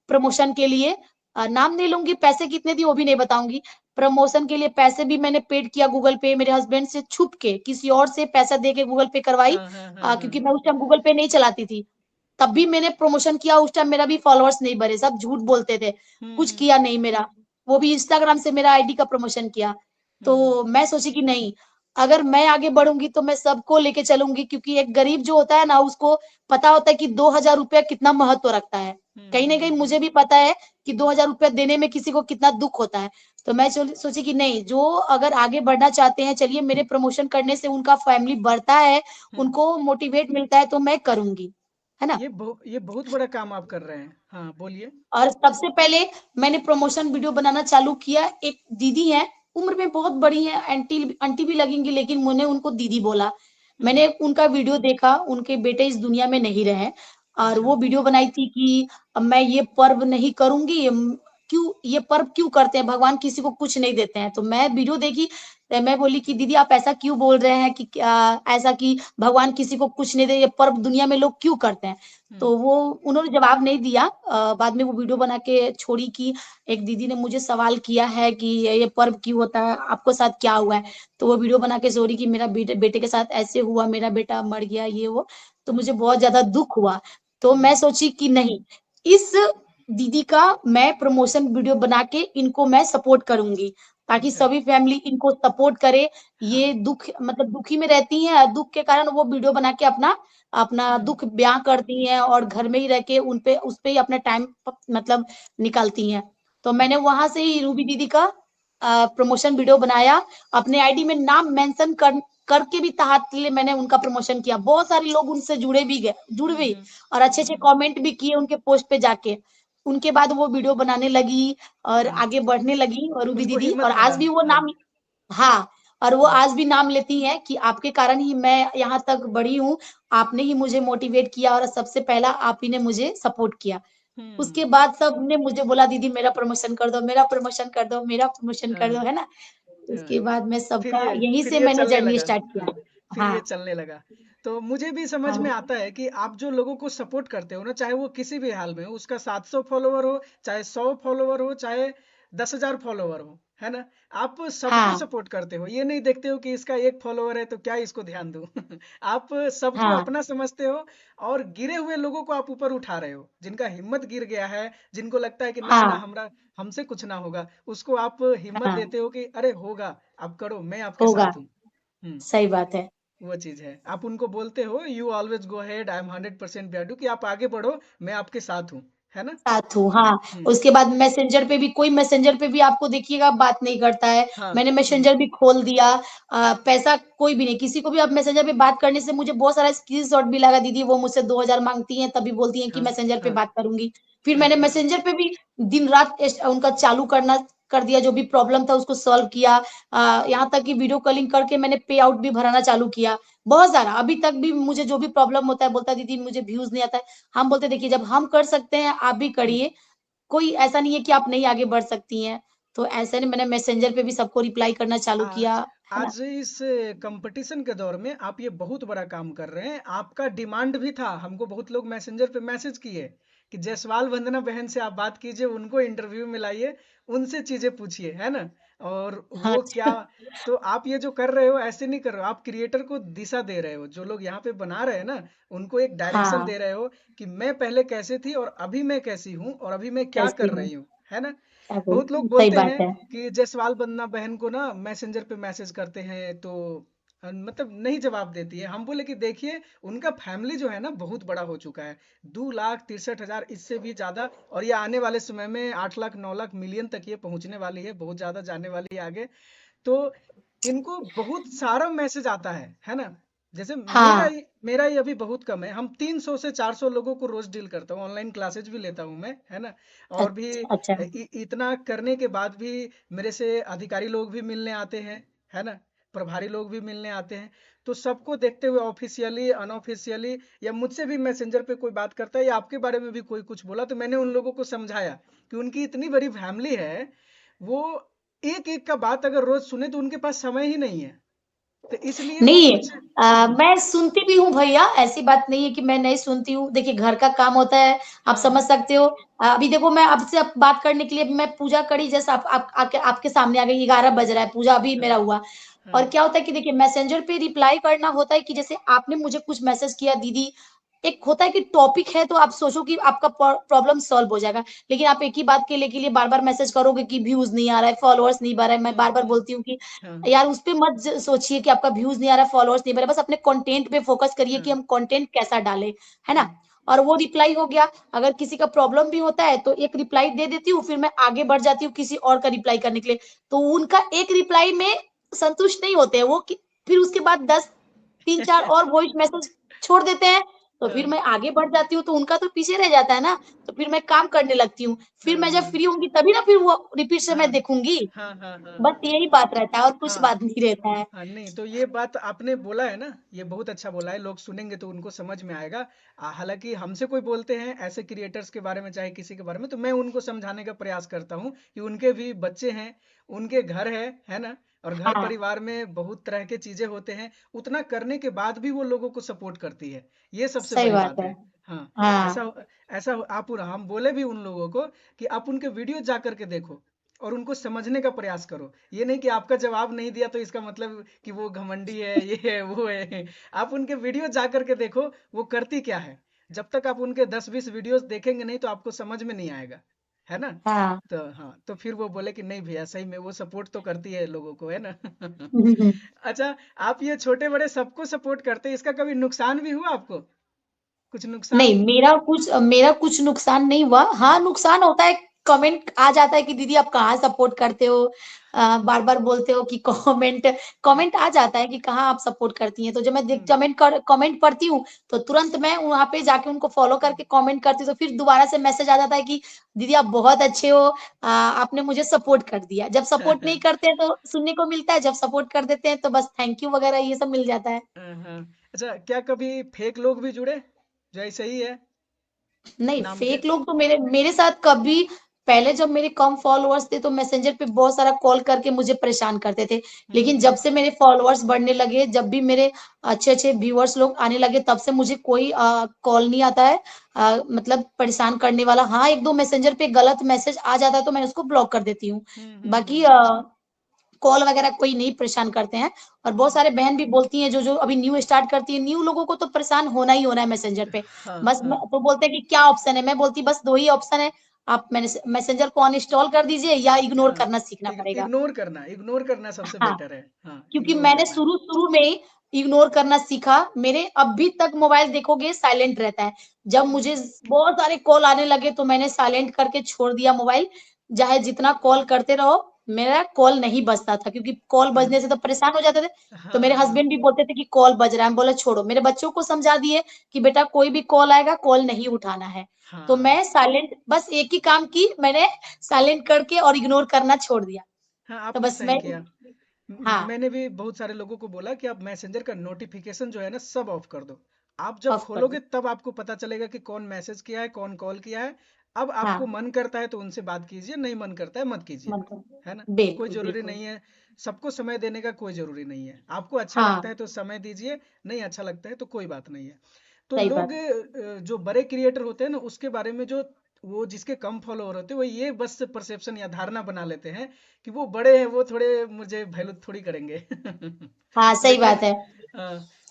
प्रमोशन के लिए। नाम नहीं लूंगी, पैसे कितने दिए वो भी नहीं बताऊंगी। प्रमोशन के लिए पैसे भी मैंने पेड किया गूगल पे, मेरे हस्बैंड से छुप के किसी और से पैसा दे के गूगल पे करवाई। हाँ हाँ हाँ हाँ क्योंकि हाँ। मैं उस टाइम गूगल पे नहीं चलाती थी। तब भी मैंने प्रमोशन किया, उस टाइम मेरा भी फॉलोअर्स नहीं बढ़े, सब झूठ बोलते थे, कुछ हम्म। किया नहीं मेरा। वो भी इंस्टाग्राम से मेरा आईडी का प्रमोशन किया। हम्म। तो मैं सोची कि नहीं, अगर मैं आगे बढ़ूंगी तो मैं सबको लेके चलूंगी, क्योंकि एक गरीब जो होता है ना, उसको पता होता है कि 2,000 रुपया कितना महत्व रखता है। कहीं ना कहीं हम्म। मुझे भी पता है कि 2,000 रुपया देने में किसी को कितना दुख होता है। तो मैं सोची कि नहीं, जो अगर आगे बढ़ना चाहते हैं, चलिए मेरे प्रमोशन करने से उनका फैमिली बढ़ता है, हम्म। उनको मोटिवेट मिलता है, तो मैं करूंगी, है ना। ये बहुत बड़ा काम आप कर रहे हैं, हाँ बोलिए। और सबसे पहले मैंने प्रमोशन वीडियो बनाना चालू किया। एक दीदी है, उम्र में बहुत बड़ी है, आंटी आंटी भी लगेंगी, लेकिन मैंने उनको दीदी बोला। हम्म। मैंने उनका वीडियो देखा, उनके बेटे इस दुनिया में नहीं रहे, और अच्छा। वो वीडियो बनाई थी कि मैं ये पर्व नहीं करूंगी। क्यों ये पर्व क्यों करते हैं, भगवान किसी को कुछ नहीं देते हैं। तो मैं वीडियो देखी, तो मैं बोली कि दीदी आप ऐसा क्यों बोल रहे हैं, कि क्या ऐसा कि भगवान किसी को कुछ नहीं दे, ये पर्व दुनिया में लोग क्यों करते हैं। हम्म। तो वो उन्होंने जवाब नहीं दिया। बाद में वो वीडियो बना के छोड़ी कि एक दीदी ने मुझे सवाल किया है कि ये पर्व क्यों होता है, आपको साथ क्या हुआ है। तो वो वीडियो बना के छोड़ी कि मेरा बेटे के साथ ऐसे हुआ, मेरा बेटा मर गया, ये वो। तो हम्म। मुझे बहुत ज्यादा दुख हुआ। तो मैं हम्म। सोची कि नहीं, इस दीदी का मैं प्रमोशन वीडियो बना के इनको मैं सपोर्ट करूंगी, ताकि अच्छा। सभी फैमिली इनको सपोर्ट करे। हाँ। ये दुख मतलब दुखी में रहती हैं, दुख के कारण वो वीडियो बना के अपना अपना हम्म। दुख बयां करती हैं, और घर में ही रह के उस पे ही अपना टाइम मतलब निकालती हैं। तो मैंने वहां से ही रूबी दीदी का प्रमोशन वीडियो बनाया। अपने आईडी में नाम मेंशन करके भी तहातले मैंने उनका प्रमोशन किया। बहुत सारे लोग उनसे जुड़ हम्म। भी, हम्म। और अच्छे अच्छे हम्म। कमेंट भी किए उनके पोस्ट पे जाके। उनके बाद वो वीडियो बनाने लगी और हम्म। आगे बढ़ने लगी, और रूबी उनको दीदी, हिम्मत और मिला, आज भी वो हाँ। नाम, हाँ, और वो हम्म। आज भी नाम लेती हैं कि आपके कारण ही मैं यहाँ तक बढ़ी हूँ, आपने ही मुझे मोटिवेट किया, और सबसे पहला आप ही ने मुझे सपोर्ट किया। हम्म। उसके बाद सबने मुझे बोला दीदी मेरा प्रमोशन कर दो, मेरा प्रमोशन कर दो, मेरा प्रमोशन कर दो, हाँ है ना। हाँ। उसके बाद मैं फिर सबका ये यहीं फिर से ये मैंने चलने जर्नी लगा, स्टार्ट हाँ। किया। फिर ये हाँ। चलने लगा। तो मुझे भी समझ में हाँ। आता है कि आप जो लोगों को सपोर्ट करते हो ना, चाहे वो किसी भी हाल में हो, उसका 700 फॉलोवर हो, चाहे 100 फॉलोवर हो, चाहे 10,000 फॉलोवर हो, है ना, आप सबको हाँ। सपोर्ट करते हो, ये नहीं देखते हो कि इसका एक फॉलोवर है तो क्या इसको ध्यान दूं। आप सबको हाँ। अपना समझते हो, और गिरे हुए लोगों को आप ऊपर उठा रहे हो, जिनका हिम्मत गिर गया है, जिनको लगता है कि ना ना हाँ। हमरा हमसे कुछ ना होगा, उसको आप हिम्मत हाँ। देते हो कि अरे होगा, आप करो, मैं आपके होगा। साथ हूँ। हम्म। सही बात है। वो चीज है, आप उनको बोलते हो you always go head, I am 100% बेडू, कि आप आगे बढ़ो, मैं आपके साथ हूँ, है ना। साथ हूँ, हाँ। हम्म। उसके बाद मैसेंजर पे भी, कोई मैसेंजर पे भी आपको देखिएगा बात नहीं करता है। हाँ। मैंने हम्म। मैसेंजर भी खोल दिया। पैसा कोई भी नहीं, किसी को भी आप मैसेंजर पे बात करने से मुझे बहुत सारा स्क्रीनशॉट भी लगा, दीदी वो मुझसे 2,000 मांगती हैं तभी बोलती हैं कि हाँ मैसेंजर पे हाँ बात करूंगी। फिर हाँ मैंने हाँ। मैसेंजर पे भी दिन रात उनका चालू करना कर दिया, जो भी प्रॉब्लम था उसको सॉल्व किया। यहाँ तक कि वीडियो कॉलिंग करके मैंने पे आउट भी भराना चालू किया। बहुत सारा, अभी तक भी मुझे जो भी प्रॉब्लम होता है, बोलता है दीदी मुझे व्यूज नहीं आता है। हम बोलते देखिए, जब हम कर सकते हैं आप भी हम्म। करिए। कोई ऐसा नहीं है कि आप नहीं आगे बढ़ सकती हैं। तो ऐसे नहीं, मैंने मैसेंजर पे भी सबको रिप्लाई करना चालू किया, आज है ना। आज इस कंपटीशन के दौर में आप ये बहुत बड़ा काम कर रहे हैं, आपका डिमांड भी था, हमको बहुत लोग मैसेंजर पे मैसेज किए कि जायसवाल वंदना बहन से आप बात कीजिए, उनको इंटरव्यू में लाइए, उनसे चीजें पूछिए, है ना। हाँ, और वो क्या, अच्छा। तो आप ये जो कर रहे हो ऐसे नहीं कर रहे हो, आप क्रिएटर को दिशा दे रहे हो, जो लोग यहाँ पे बना रहे हैं ना उनको एक डायरेक्शन हाँ, दे रहे हो कि मैं पहले कैसे थी और अभी मैं कैसी हूँ और अभी मैं क्या कैसी कर हूँ, रही हूँ, है ना। क्या बहुत लोग बोल सही बोलते बात हैं है। कि जयसवाल बंदना बहन को ना मैसेंजर पे मैसेज करते हैं तो मतलब नहीं जवाब देती है। हम बोले कि देखिए उनका फैमिली जो है ना बहुत बड़ा हो चुका है, 2,63,000 इससे भी ज्यादा, और ये आने वाले समय में 8 लाख 9 लाख मिलियन तक ये पहुंचने वाली है, बहुत ज्यादा जाने वाली है आगे। तो इनको बहुत सारा मैसेज आता है ना। जैसे हाँ, मेरा ही अभी बहुत कम है, हम 300 से 400 लोगों को रोज डील करता हूँ, ऑनलाइन क्लासेज भी लेता हूँ मैं, है ना। और भी अच्छा, अच्छा। इतना करने के बाद भी मेरे से अधिकारी लोग भी मिलने आते हैं, है ना, प्रभारी लोग भी मिलने आते हैं। तो सबको देखते हुए ऑफिशियली अनऑफिशियली या मुझसे भी मैसेंजर पे कोई बात करता है या आपके बारे में भी कोई कुछ बोला तो मैंने उन लोगों को समझाया कि उनकी इतनी बड़ी फैमिली है, वो एक एक का बात अगर रोज सुने तो उनके पास समय ही नहीं है, तो इसलिए वो नहीं, कुछ मैं सुनती भी हूँ भैया, ऐसी बात नहीं है कि मैं नहीं सुनती हूँ। देखिए घर का काम होता है, आप हाँ समझ हाँ सकते हो। अभी देखो मैं आपसे अब बात करने के लिए मैं पूजा करी, जैसे आप आपके सामने आ गई, 11 बज रहा है, पूजा अभी हाँ मेरा हुआ। हाँ और क्या होता है कि देखिए मैसेंजर पे रिप्लाई करना होता है कि जैसे आपने मुझे कुछ मैसेज किया दीदी, एक होता है कि टॉपिक है तो आप सोचो कि आपका प्रॉब्लम सॉल्व हो जाएगा। लेकिन आप एक ही बात के लिए बार बार मैसेज करोगे कि व्यूज नहीं आ रहा है, फॉलोअर्स नहीं बढ़ रहा है। मैं बार बार हम्म, बोलती हूँ कि हाँ यार उस पे मत सोचिए कि आपका व्यूज नहीं आ रहा है, फॉलोअर्स नहीं बढ़ रहा है, बस अपने कंटेंट पे फोकस करिए हाँ कि हम कंटेंट कैसा डालें, है ना। हम्म, और वो रिप्लाई हो गया। अगर किसी का प्रॉब्लम भी होता है तो एक रिप्लाई दे देती हूँ, फिर मैं आगे बढ़ जाती हूँ किसी और का रिप्लाई करने के लिए। तो उनका एक रिप्लाई में संतुष्ट नहीं होते हैं वो कि फिर उसके बाद 10 3-4 और वॉइस मैसेज छोड़ देते हैं। तो फिर हाँ मैं आगे बढ़ जाती हूँ, तो उनका तो पीछे रह जाता है ना। तो फिर मैं काम करने लगती हूँ। फिर हाँ मैं जब हाँ फ्री होंगी तभी ना फिर वो रिपीट से मैं हाँ देखूंगी। हाँ हाँ हाँ बस यही बात रहता है और कुछ हाँ बात नहीं रहता है। हाँ, नहीं तो ये बात आपने बोला है ना, ये बहुत अच्छा बोला है, लोग सुनेंगे तो उनको समझ में आएगा। हालांकि हमसे कोई बोलते हैं ऐसे क्रिएटर्स के बारे में चाहे किसी के बारे में, तो मैं उनको समझाने का प्रयास करता हूँ कि उनके भी बच्चे हैं, उनके घर है ना, और घर हाँ, परिवार में बहुत तरह के चीजें होते हैं, उतना करने के बाद भी वो लोगों को सपोर्ट करती है, ये सबसे सही बड़ी बात बात है। है। हाँ, हाँ, ऐसा ऐसा आप, हम बोले भी उन लोगों को कि आप उनके वीडियो जा करके देखो और उनको समझने का प्रयास करो। ये नहीं कि आपका जवाब नहीं दिया तो इसका मतलब कि वो घमंडी है, ये है वो है। आप उनके वीडियो जा करके देखो वो करती क्या है। जब तक आप उनके 10-20 वीडियोस देखेंगे नहीं तो आपको समझ में नहीं आएगा, है ना। हाँ। तो हाँ, तो फिर वो बोले कि नहीं भैया सही में वो सपोर्ट तो करती है लोगों को, है ना। अच्छा, आप ये छोटे बड़े सबको सपोर्ट करते हैं, इसका कभी नुकसान भी हुआ आपको, कुछ नुकसान? नहीं, मेरा कुछ नुकसान नहीं हुआ। हाँ, नुकसान होता है, कमेंट आ जाता है कि दीदी आप कहाँ सपोर्ट करते हो, बार बार बोलते हो कि कमेंट कमेंट आ जाता है कि कहाँ आप सपोर्ट करती हैं। तो जब मैं देख हम्म, कमेंट पढ़ती हूँ तो तुरंत मैं वहां पे जाके उनको फॉलो हम्म, करके कमेंट करती हूँ। तो फिर दोबारा से मैसेज आ जाता है कि दीदी आप बहुत अच्छे हो, आपने मुझे सपोर्ट कर दिया। जब सपोर्ट नहीं करते हैं तो सुनने को मिलता है, जब सपोर्ट कर देते हैं तो बस थैंक यू वगैरह ये सब मिल जाता है। हाँ। अच्छा, क्या कभी फेक लोग भी जुड़े जो ऐसे ही है नहीं, नाम के? फेक लोग तो मेरे मेरे साथ कभी, पहले जब मेरे कम फॉलोअर्स थे तो मैसेंजर पे बहुत सारा कॉल करके मुझे परेशान करते थे। लेकिन जब हम्म, से मेरे फॉलोअर्स बढ़ने लगे, जब भी मेरे अच्छे अच्छे व्यूअर्स लोग आने लगे, तब से मुझे कोई कॉल नहीं आता है, मतलब परेशान करने वाला। हाँ, एक दो मैसेंजर पे गलत मैसेज आ जाता है तो मैं उसको ब्लॉक कर देती हूँ। बाकी हम्म, कॉल वगैरह कोई नहीं परेशान करते हैं। और बहुत हम्म, सारे बहन भी बोलती हैं जो जो अभी न्यू स्टार्ट करती है, न्यू लोगों को तो परेशान होना ही होना है मैसेंजर पे। हाँ बस हाँ तो बोलते हैं कि क्या ऑप्शन है, मैं बोलती बस दो ही ऑप्शन है, आप मैसेंजर को अनइंस्टॉल कर दीजिए या इग्नोर हाँ, करना सीखना पड़ेगा। इग्नोर करना सबसे हाँ, बेटर है, हाँ क्योंकि इग्नोर मैंने करना है। शुरू शुरू में ही इग्नोर करना सीखा। मेरे अभी तक मोबाइल देखोगे साइलेंट रहता है। जब हम्म, मुझे बहुत सारे कॉल आने लगे तो मैंने साइलेंट करके छोड़ दिया मोबाइल। चाहे जितना कॉल करते रहो, मेरा कॉल नहीं बजता था, क्योंकि कॉल हाँ बजने से तो परेशान हो जाते थे। तो हाँ मेरे हाँ हस्बैंड भी बोलते थे कि कॉल बज रहा है, हम बोले छोड़ो। मेरे बच्चों को समझा दिए कि बेटा कोई भी कॉल आएगा कॉल नहीं उठाना है। तो हाँ मैं साइलेंट, बस एक ही काम की मैंने, साइलेंट करके और इग्नोर करना छोड़ दिया। हाँ, तो आपने बस सही मैं, किया। हाँ, मैंने भी बहुत सारे लोगों को बोला कि आप मैसेंजर का नोटिफिकेशन जो है ना सब ऑफ कर दो। आप जब ऑफ कर खोलोगे दी। तब आपको पता चलेगा कि कौन मैसेज किया है, कौन कॉल किया है। अब आपको हाँ, मन करता है तो उनसे बात कीजिए, नहीं मन करता है मत कीजिए, मतलब है ना। कोई बिल्कुल, जरूरी बिल्कुल। नहीं है, सबको समय देने का कोई जरूरी नहीं है। आपको अच्छा लगता हाँ, है तो समय दीजिए, नहीं अच्छा लगता है तो कोई बात नहीं है। तो सही लोग बात। जो बड़े क्रिएटर होते हैं ना उसके बारे में जो वो जिसके कम फॉलोअर होते हैं वो ये बस परसेप्शन या धारणा बना लेते हैं कि वो बड़े हैं, वो थोड़े मुझे वैल्यू थोड़ी करेंगे। हाँ, सही लेकिन बात है।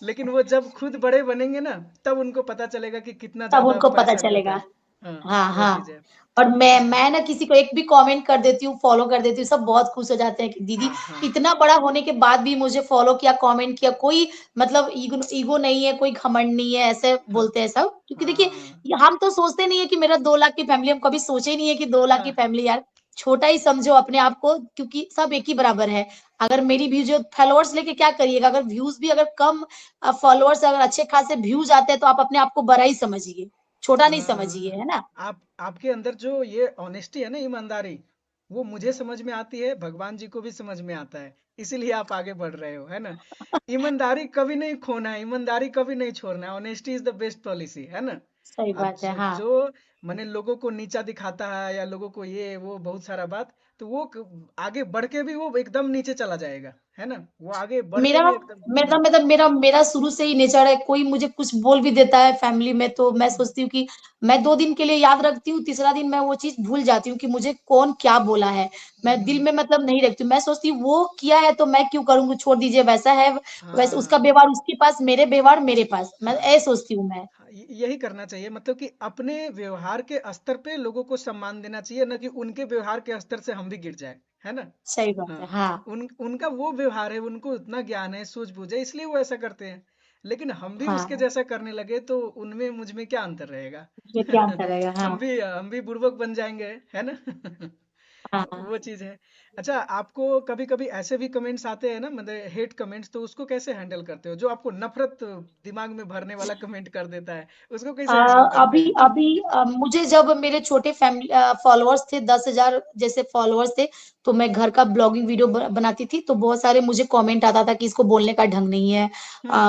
लेकिन वो जब खुद बड़े बनेंगे ना, तब उनको पता चलेगा कि कितना तब ज्यादा उनको पता पैसा भी होता चलेगा। है। हाँ, हाँ, वो चीज हाँ। है। और मैं अच्छा। मैं ना किसी को एक भी कमेंट कर देती हूँ, फॉलो कर देती हूँ, सब बहुत खुश हो जाते हैं कि दीदी हाँ, हाँ, इतना बड़ा होने के बाद भी मुझे फॉलो किया, कमेंट किया। कोई मतलब ईगो ईगो नहीं है, कोई घमंड नहीं है, ऐसे हाँ, बोलते हैं सब। क्योंकि देखिए, हाँ, हम तो सोचते नहीं है कि मेरा 2 लाख की फैमिली, हम कभी सोचे ही नहीं है कि 2 लाख की हाँ, फैमिली यार, छोटा ही समझो अपने आप को, क्योंकि सब एक ही बराबर है। अगर मेरी व्यू जो फॉलोअर्स लेके क्या करिएगा? अगर व्यूज़ भी अगर कम फॉलोअर्स अगर अच्छे खासे व्यूज़ आते हैं तो आप अपने आप को बड़ा ही समझिए, छोटा नहीं समझिए, हाँ। है ना? आप आपके अंदर जो ये ऑनेस्टी है ना, ईमानदारी, वो मुझे समझ में आती है, भगवान जी को भी समझ में आता है, इसीलिए आप आगे बढ़ रहे हो, है ना। ईमानदारी कभी नहीं खोना है, ईमानदारी कभी नहीं छोड़ना है। Honesty is the best policy, है ना। सही अब बात है, हाँ। जो माने लोगों को नीचा दिखाता है या लोगों को ये वो बहुत सारा बात, तो वो आगे बढ़ के भी वो एकदम नीचे चला जाएगा, है ना। वो आगे बढ़ के मेरा भी एकदम मेरा शुरू से ही नेचर है, कोई मुझे कुछ बोल भी देता है फैमिली में तो मैं हम्म, सोचती हूँ कि मैं 2 दिन के लिए याद रखती हूँ, तीसरा दिन मैं वो चीज़ भूल जाती हूँ कि मुझे कौन क्या बोला है। मैं दिल हम्म, में मतलब नहीं रखती हूँ। मैं सोचती हूँ वो किया है तो मैं क्यों करूँगी, छोड़ दीजिए, वैसा है, वैसे उसका हाँ, व्यवहार उसके पास, मेरे व्यवहार मेरे पास। मैं हाँ, ये सोचती हूँ मैं। हाँ, यही करना चाहिए, मतलब कि अपने व्यवहार के स्तर पे लोगों को सम्मान देना चाहिए, ना कि उनके व्यवहार के स्तर से हम भी गिर जाए, है ना। सही बात है, हाँ, हाँ, उनका वो व्यवहार है, उनको इतना ज्ञान है, सूझबूझ है, इसलिए वो ऐसा करते हैं। लेकिन हम भी उसके हाँ। जैसा करने लगे तो उनमें मुझ में क्या अंतर रहेगा। ये क्या अंतर रहेगा? हाँ, हम भी बुर्बक बन जाएंगे, है ना। हाँ। वो चीज है। अच्छा, आपको कभी कभी ऐसे भी कमेंट्स आते हैं ना, मतलब हेट कमेंट्स, तो उसको कैसे हैंडल करते हो? जो आपको नफरत दिमाग में भरने वाला कमेंट कर देता है, उसको अ, कैसे हैंडल करते अभी हैं? अभी मुझे जब मेरे छोटे फैमिली फॉलोअर्स थे, 10,000 जैसे फॉलोअर्स थे, तो मैं घर का ब्लॉगिंग वीडियो बनाती थी, तो बहुत सारे मुझे कमेंट आता था कि इसको बोलने का ढंग नहीं है,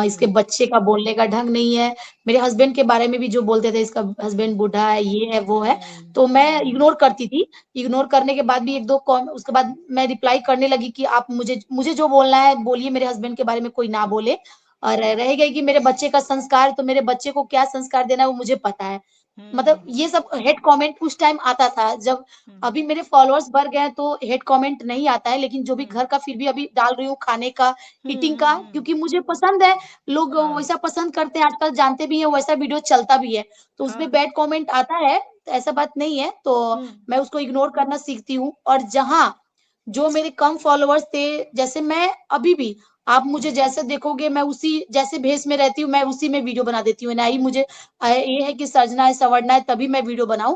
इसके हम्म, बच्चे का बोलने का ढंग नहीं है। मेरे हस्बैंड के बारे में भी जो बोलते थे, इसका हस्बैंड बूढ़ा है, ये है, वो है। हम्म, तो मैं हम्म, इग्नोर करती थी। इग्नोर करने के बाद भी एक दो कॉम उसके बाद मैं रिप्लाई करने लगी कि आप मुझे मुझे जो बोलना है बोलिए, मेरे हस्बैंड के बारे में कोई ना बोले। और रह गई कि मेरे बच्चे का संस्कार, तो मेरे बच्चे को क्या संस्कार देना है वो मुझे पता है। मतलब हम्म, ये सब हेट कमेंट उस टाइम आता था जब, हम्म, अभी मेरे फॉलोअर्स बढ़ गए हैं तो हेट कमेंट नहीं आता है, लेकिन जो भी हम्म, घर का फिर भी अभी डाल रही हूँ, खाने का, हम्म, ईटिंग का, क्योंकि मुझे पसंद है। लोग हाँ, वैसा पसंद करते हैं, आजकल जानते भी हैं, वैसा वीडियो चलता भी है। तो उसमें हाँ, बैड कमेंट आता है, तो ऐसा बात नहीं है, तो हम्म, मैं उसको इग्नोर करना सीखती हूँ। और जहाँ जो मेरे कम फॉलोअर्स थे, जैसे मैं अभी भी, आप मुझे जैसे देखोगे मैं उसी जैसे भेष में रहती हूँ, मैं उसी में वीडियो बना देती हूँ। ना ही मुझे ये है कि सजना है संवरना है तभी मैं वीडियो बनाऊं।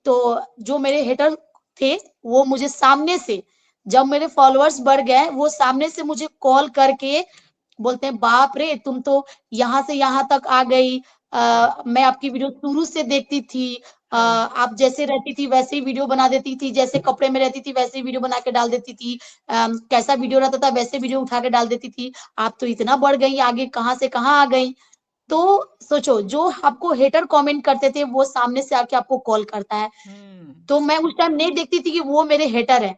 तो जो मेरे हेटर थे, वो मुझे सामने से, जब मेरे फॉलोअर्स बढ़ गए, वो सामने से मुझे कॉल करके बोलते हैं, बाप रे तुम तो यहाँ से यहाँ तक आ गई। मैं आपकी वीडियो शुरू से देखती थी। हाँ, आप जैसे रहती थी वैसे ही वीडियो बना देती थी, जैसे कपड़े में रहती थी वैसे ही वीडियो बना के डाल देती थी। कैसा वीडियो रहता था वैसे वीडियो उठा के डाल देती थी। आप तो इतना बढ़ गई, आगे कहाँ से कहाँ आ गई। तो सोचो, जो आपको हेटर कमेंट करते थे वो सामने से आके आपको कॉल करता है। हम्म, तो मैं उस टाइम नहीं देखती थी कि वो मेरे हेटर है।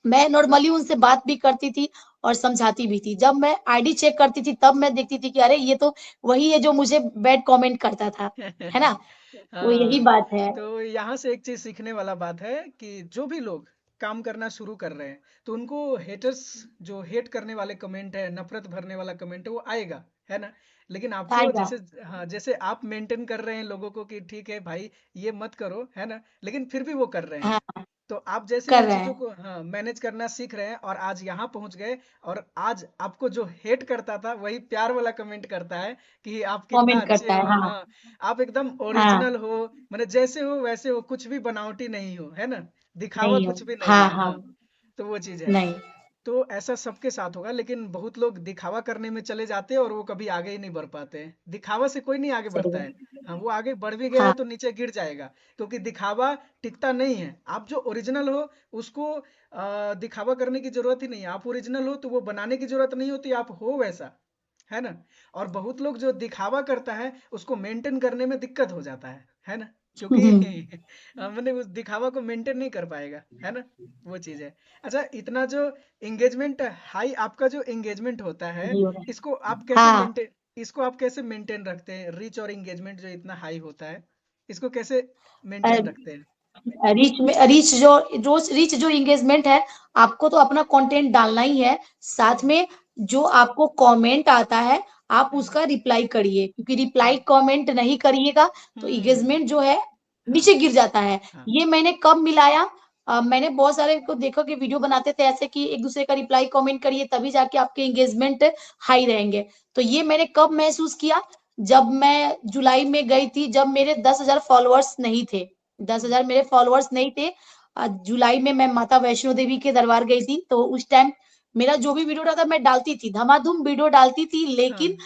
मैं नॉर्मली उनसे बात भी करती थी और समझाती भी थी। जब मैं आईडी चेक करती थी तब मैं देखती थी कि अरे ये तो वही है जो मुझे बैड कमेंट करता था, है ना? तो यही हाँ। बात है। तो यहाँ से एक चीज सीखने वाला बात है कि जो भी लोग काम करना शुरू कर रहे हैं, तो उनको हेटर्स, जो हेट करने वाले कमेंट है, नफरत भरने वाला कमेंट है, वो आएगा, है ना। लेकिन आपको आएगा। जैसे, हाँ, जैसे आप मेंटेन कर रहे हैं लोगों को कि ठीक है भाई, ये मत करो, है ना, लेकिन फिर भी वो कर रहे हैं। हाँ, तो आप जैसे कर इन रहे चीजों हैं। को, हाँ, मैनेज करना सीख रहे हैं और आज यहाँ पहुंच गए। और आज आपको जो हेट करता था वही प्यार वाला कमेंट करता है कि आप कितना कमेंट अच्छे करता है, हो, हाँ। हाँ, आप एकदम हाँ, ओरिजिनल हो, मतलब जैसे हो वैसे हो, कुछ भी बनावटी नहीं हो, है ना, दिखावा नहीं हो। कुछ भी नहीं हाँ, है, हाँ। हाँ। तो वो चीज है। नहीं। तो ऐसा सबके साथ होगा, लेकिन बहुत लोग दिखावा करने में चले जाते हैं और वो कभी आगे ही नहीं बढ़ पाते हैं। दिखावा से कोई नहीं आगे सही बढ़ता है। बात। हाँ, वो आगे बढ़ भी गया है हाँ, तो नीचे गिर जाएगा, क्योंकि दिखावा टिकता नहीं है। आप जो ओरिजिनल हो उसको दिखावा करने की जरूरत ही नहीं है। आप ओरिजिनल हो तो वो बनाने की जरूरत नहीं होती, आप हो वैसा, है ना। और बहुत लोग जो दिखावा करता है उसको मेंटेन करने में दिक्कत हो जाता है ना, क्योंकि मैंने उस दिखावा को मेंटेन नहीं कर पाएगा, है ना। वो चीज है। अच्छा, इतना जो एंगेजमेंट हाई, आपका जो एंगेजमेंट होता है, जी हो रहा है। इसको आप कैसे हाँ। मेंटेन इसको आप कैसे मेंटेन रखते हैं, रीच और एंगेजमेंट जो इतना हाई होता है? इसको कैसे मेंटेन रखते हैं? रीच जो एंगेजमेंट है, आपको तो अपना कंटेंट डालना ही है। साथ हम्म में जो आपको कमेंट आता है, आप हम्म उसका रिप्लाई करिए, क्योंकि रिप्लाई हम्म कमेंट नहीं करिएगा तो हम्म, एंगेजमेंट जो है हाँ नीचे गिर जाता है। हाँ। ये मैंने कब मिलाया, मैंने बहुत सारे को देखा कि वीडियो बनाते थे ऐसे कि एक दूसरे का रिप्लाई कमेंट करिए तभी जाके आपके एंगेजमेंट हाई रहेंगे। तो ये मैंने कब महसूस किया, जब मैं जुलाई में गई थी, जब मेरे 10,000 फॉलोअर्स नहीं थे। दस हम्म हजार मेरे फॉलोअर्स नहीं थे। जुलाई में मैं माता वैष्णो देवी के दरबार गई थी, तो उस टाइम मेरा जो भी वीडियो था मैं डालती थी, धमाधूम वीडियो डालती थी, हाँ, लेकिन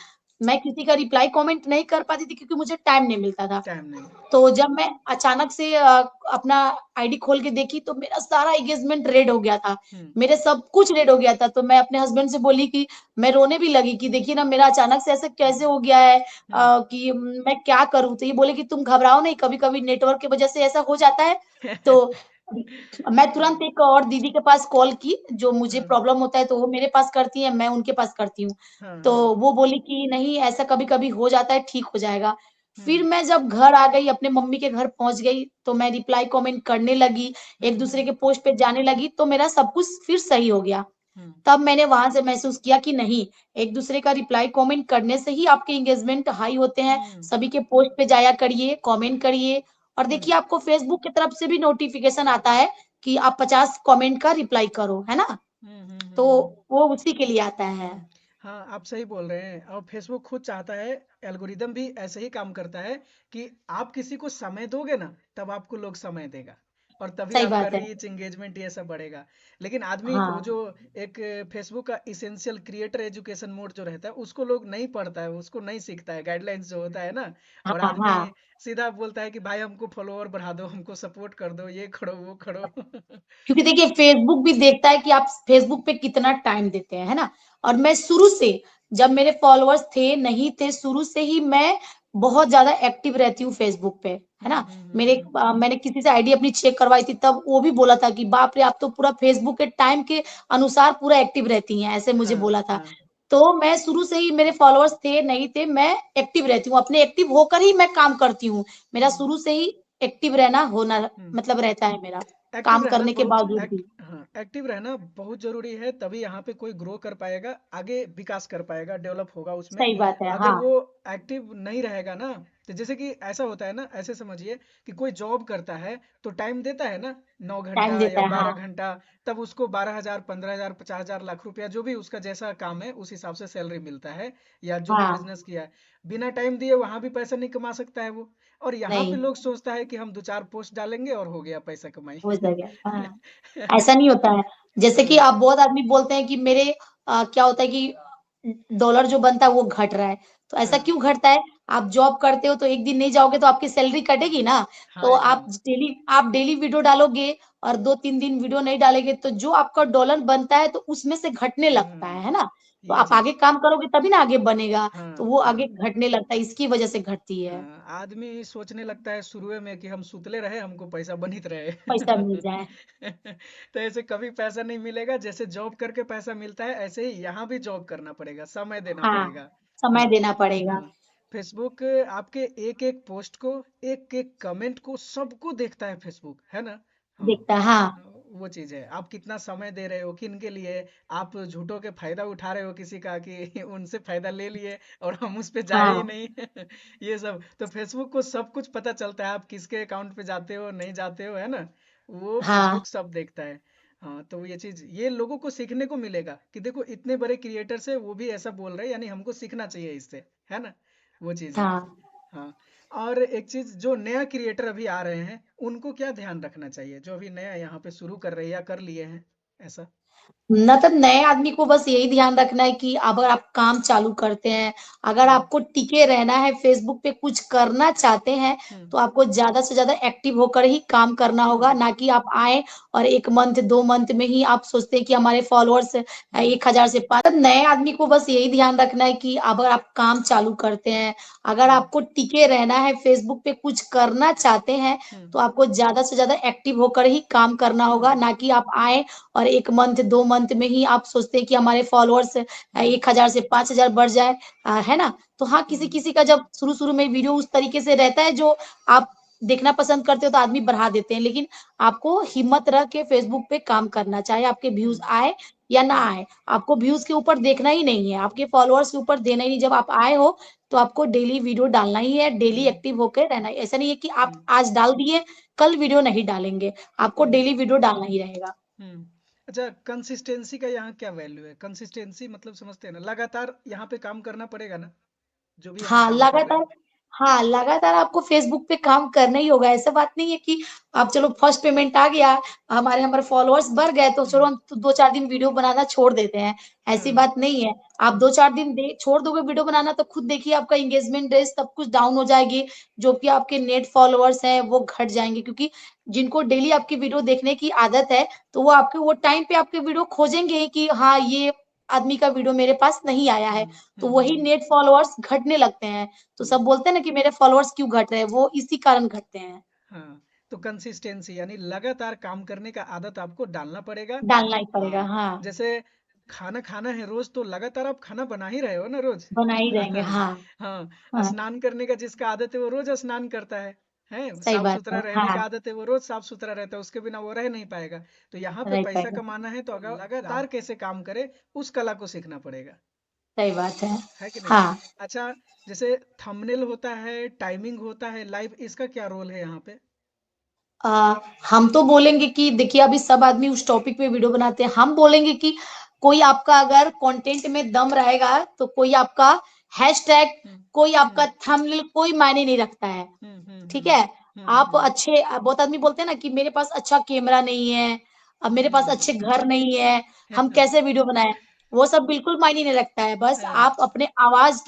मैं किसी का रिप्लाई कमेंट नहीं कर पाती थी क्योंकि मुझे टाइम नहीं मिलता था। टाइम नहीं। तो जब मैं अचानक से अपना आईडी खोल के देखी तो मेरा सारा एंगेजमेंट रेड हो गया था। हम्म मेरे सब कुछ रेड हो गया था। तो मैं अपने हस्बैंड से बोली कि मैं रोने भी लगी कि देखिए ना मेरा अचानक से ऐसे कैसे हो गया है, हम्म कि मैं क्या करूं। तो ये बोले कि तुम घबराओ नहीं, कभी कभी नेटवर्क की वजह से ऐसा हो जाता है। तो मैं तुरंत एक और दीदी के पास कॉल की, जो मुझे हाँ प्रॉब्लम होता है तो वो मेरे पास करती है, मैं उनके पास करती हूँ। हाँ तो हाँ वो बोली कि नहीं ऐसा कभी कभी हो जाता है, ठीक हो जाएगा। फिर हम्म मैं जब घर आ गई, अपने मम्मी के घर पहुंच गई, तो मैं रिप्लाई कमेंट करने लगी, एक दूसरे हम्म के पोस्ट पे जाने लगी, तो मेरा सब कुछ फिर सही हो गया। हम्म तब मैंने वहां से महसूस किया कि नहीं, एक दूसरे का रिप्लाई कमेंट करने से ही आपके एंगेजमेंट हाई होते हैं। हम्म सभी के पोस्ट पे जाया करिए, कमेंट करिए, और हम्म देखिए आपको फेसबुक की तरफ से भी नोटिफिकेशन आता है कि आप 50 कमेंट का रिप्लाई करो, है ना? तो हम्म। वो उसी के लिए आता है। हुँ। हाँ, आप सही बोल रहे हैं और फ़ेसबुक खुद चाहता है, एल्गोरिदम भी ऐसे ही काम करता है कि आप किसी को समय दोगे ना, तब आपको लोग समय देगा और तभी सही आपका बात है। रीच, एंगेजमेंट ये सब बढ़ेगा। लेकिन आदमी वो जो हाँ। एक फ़ेसबुक का एसेंशियल क्रिएटर एजुकेशन मोड जो रहता है, उसको लोग नहीं पढ़ता है, उसको नहीं सीखता है, गाइडलाइंस जो होता है ना हाँ, और आदमी हाँ। सीधा बोलता है कि भाई हमको फॉलोवर बढ़ा दो, हमको सपोर्ट कर दो, ये करो, वो करो। क्योंकि देखिए फेसबुक भी देखता है कि आप फेसबुक पे कितना टाइम देते हैं, है ना? और मैं शुरू से, जब मेरे फॉलोअर्स थे नहीं थे, शुरू से ही मैं बहुत ज्यादा एक्टिव रहती हूँ फेसबुक पे, है ना? हुँ। मैंने किसी से आईडी अपनी चेक करवाई थी, तब वो भी बोला था कि बाप रे, आप तो पूरा फेसबुक के टाइम के अनुसार पूरा एक्टिव रहती हैं, ऐसे मुझे हाँ, बोला था। हाँ। तो मैं शुरू से ही, मेरे फॉलोअर्स थे नहीं थे, मैं एक्टिव रहती हूँ, अपने एक्टिव होकर ही मैं काम करती हूँ। मेरा हुँ, शुरू से ही एक्टिव रहना होना हुँ। मतलब रहता है मेरा, एक्टिव काम रहना करने के बहुत बावजूद भी। हाँ, एक्टिव रहना बहुत ज़रूरी है, तभी यहाँ पे कोई ग्रो कर पाएगा, आगे विकास कर पाएगा, डेवलप होगा उसमें। सही बात है, अगर हाँ। वो एक्टिव नहीं रहेगा ना, तो जैसे कि ऐसा होता है ना, ऐसे समझिए कि कोई जॉब करता है तो टाइम देता है ना, 9 टाइम घंटा या देता है, 12 हाँ। घंटा, तब उसको 12,000, 15,000, 50,000, लाख रुपया जो भी उसका जैसा काम है उस हिसाब से सैलरी मिलता है, या जो भी हाँ, बिजनेस किया है। बिना टाइम दिए वहां भी पैसा नहीं कमा सकता है वो। और यहाँ पे नहीं, लोग सोचता है कि हम दो चार पोस्ट डालेंगे और हो गया पैसा कमाई। हो जाएगा, हाँ। ऐसा नहीं होता है। जैसे कि हाँ, आप, बहुत आदमी बोलते हैं कि मेरे क्या होता है कि डॉलर जो बनता है वो घट रहा है। तो ऐसा हाँ, क्यों घटता है? आप जॉब करते हो तो एक दिन नहीं जाओगे तो आपकी सैलरी कटेगी ना। तो हाँ, एकदम। आप डेली वीडियो डालोगे और 2-3 दिन वीडियो नहीं डालेंगे तो जो आपका डॉलर बनता है तो उसमें से घटने लगता है ना? तो ये आप चीज। आगे काम करोगे तभी ना आगे बनेगा। तो हाँ, वो हाँ, आगे घटने लगता है, इसकी वजह से घटती है। हाँ। आदमी सोचने लगता है शुरुए में कि हम सुतले रहे, हमको पैसा बनित रहे। पैसा मिल जाए। तो ऐसे कभी पैसा नहीं मिलेगा, जैसे जॉब करके पैसा मिलता है ऐसे ही यहाँ भी जॉब करना पड़ेगा, समय देना हाँ, पड़ेगा। समय हाँ, देना पड़ेगा। हाँ। फेसबुक आपके एक एक पोस्ट को, एक एक कमेंट को, सबको देखता है फेसबुक, है ना? हाँ। दिखता है, हाँ। वो चीज है, आप कितना समय दे रहे हो, किन के लिए। आप झूठों के फायदा उठा रहे हो किसी का कि उनसे फायदा ले लिए और हम उस पे जाए ही हाँ, नहीं। ये सब तो फेसबुक को सब कुछ पता चलता है, आप किसके अकाउंट पे जाते हो नहीं जाते हो, है ना? वो हाँ, फेसबुक सब देखता है। हाँ, तो ये चीज, ये लोगों को सीखने को मिलेगा कि देखो इतने बड़े क्रिएटर से वो भी ऐसा बोल रहे हैं, यानी हमको सीखना चाहिए इससे, है ना? वो चीज है। हाँ। हाँ। और एक चीज, जो नया क्रिएटर अभी आ रहे हैं उनको क्या ध्यान रखना चाहिए, जो अभी नया यहाँ पे शुरू कर रहे हैं या कर लिए हैं ऐसा? मतलब नए आदमी को बस यही ध्यान रखना है कि अगर आप काम चालू करते हैं, अगर हम्म आपको टिके रहना है, फेसबुक पे कुछ करना चाहते हैं, हम्म तो आपको ज़्यादा से ज़्यादा एक्टिव होकर ही काम करना होगा, हम्म ना कि आप आएँ और 1 मंथ, 2 मंथ में ही आप सोचते हैं कि हमारे फॉलोअर्स हम्म 1000 से 5, तब नए आदमी को बस यही ध्यान रखना है कि अगर आप काम चालू करते हैं, अगर हम्म आपको टिके रहना है, फेसबुक पे कुछ करना चाहते हैं, हम्म तो आपको ज़्यादा से ज़्यादा एक्टिव होकर ही काम करना होगा, हम्म ना कि आप आएँ और 1 मंथ, 2 मंथ में ही आप सोचते हैं कि हमारे फॉलोअर्स हम्म 1000 से 5000 बढ़ जाए, है ना? तो हाँ, हम्म किसी-किसी का जब शुरू-शुरू में वीडियो उस तरीके से रहता है जो आप देखना पसंद करते हो तो आदमी बढ़ा देते हैं, लेकिन आपको हिम्मत रख के फेसबुक पे काम करना, चाहे आपके व्यूज हुँ, आए या ना हुँ, आए। आपको व्यूज के ऊपर देखना ही नहीं है, आपके फॉलोअर्स के ऊपर देना ही नहीं। जब आप आए हो तो आपको डेली वीडियो डालना ही है, डेली हुँ, एक्टिव होकर रहना है। ऐसा नहीं है कि आप हुँ, आज डाल दिए, कल वीडियो नहीं डालेंगे, आपको हुँ, डेली वीडियो डालना ही रहेगा। हुँ। अच्छा, कंसिस्टेंसी का यहाँ क्या वैल्यू है? कंसिस्टेंसी मतलब समझते हैं ना, लगातार यहाँ पे काम करना पड़ेगा ना, जो भी यहाँ हाँ, काम कर रहे लगातार हैं। हाँ, लगातार आपको फेसबुक पे काम करना ही होगा। ऐसा बात नहीं है कि आप चलो फर्स्ट पेमेंट आ गया, हमारे हमारे फॉलोअर्स बढ़ गए तो चलो हुँ, हम तो 2-4 दिन वीडियो बनाना छोड़ देते हैं। ऐसी हाँ, बात नहीं है। आप हुँ, 2-4 दिन दे छोड़ दोगे वीडियो बनाना तो खुद देखिए आपका एंगेजमेंट रेट सब कुछ डाउन हो जाएगी। जो कि आपके नेट फॉलोअर्स हैं वो घट जाएँगे, क्योंकि जिनको डेली आपकी वीडियो देखने की आदत है, तो वो आपके वो टाइम पे आपके वीडियो खोजेंगे ही कि हाँ, ये आदमी का वीडियो मेरे पास नहीं आया है। हुँ, तो हुँ, वही हुँ, नेट फॉलोअर्स घटने लगते हैं। तो हुँ, सब बोलते हैं ना कि मेरे फॉलोअर्स क्यों घट रहे हैं, वो इसी कारण घटते हैं। हाँ। तो कंसिस्टेंसी यानी लगातार काम करने का आदत आपको डालना पड़ेगा। डालना ही पड़ेगा, हाँ, हाँ, जैसे खाना खाना है रोज, तो लगातार आप खाना बना ही रहे हो ना रोज। बना ही रहेंगे, हाँ, हाँ, हाँ, स्नान करने का जिसका आदत है वो रोज स्नान करता है, सही साफ बात सुथरा है, रहने हाँ, का आदत है वो रोज साफ सुथरा रहता है, उसके बिना वो रह नहीं पाएगा। तो यहाँ पे नहीं पैसा पाएगा, कमाना है तो अगर लगातार कैसे काम करे, उस कला को सीखना पड़ेगा, सही बात है कि नहीं? हाँ। अच्छा, जैसे थंबनेल होता है, टाइमिंग होता है, लाइव, इसका क्या रोल है यहाँ पे? अ, हम तो बोलेंगे कि देखिए अभी सब आदमी उस टॉपिक पे वीडियो बनाते हैं। हम बोलेंगे कि कोई आपका अगर कंटेंट में दम रहेगा तो कोई आपका हैशटैग, हम्म, कोई आपका हम्म, थंबनेल कोई मायने नहीं रखता है। ठीक है? आप हम्म, अच्छे बहुत आदमी बोलते हैं ना कि मेरे पास अच्छा कैमरा नहीं है, अब मेरे पास हम्म, अच्छे घर नहीं है, हम हम्म, कैसे वीडियो बनाएँ? वो सब बिल्कुल मायने नहीं रखता है। बस हाँ, आप अपने आवाज़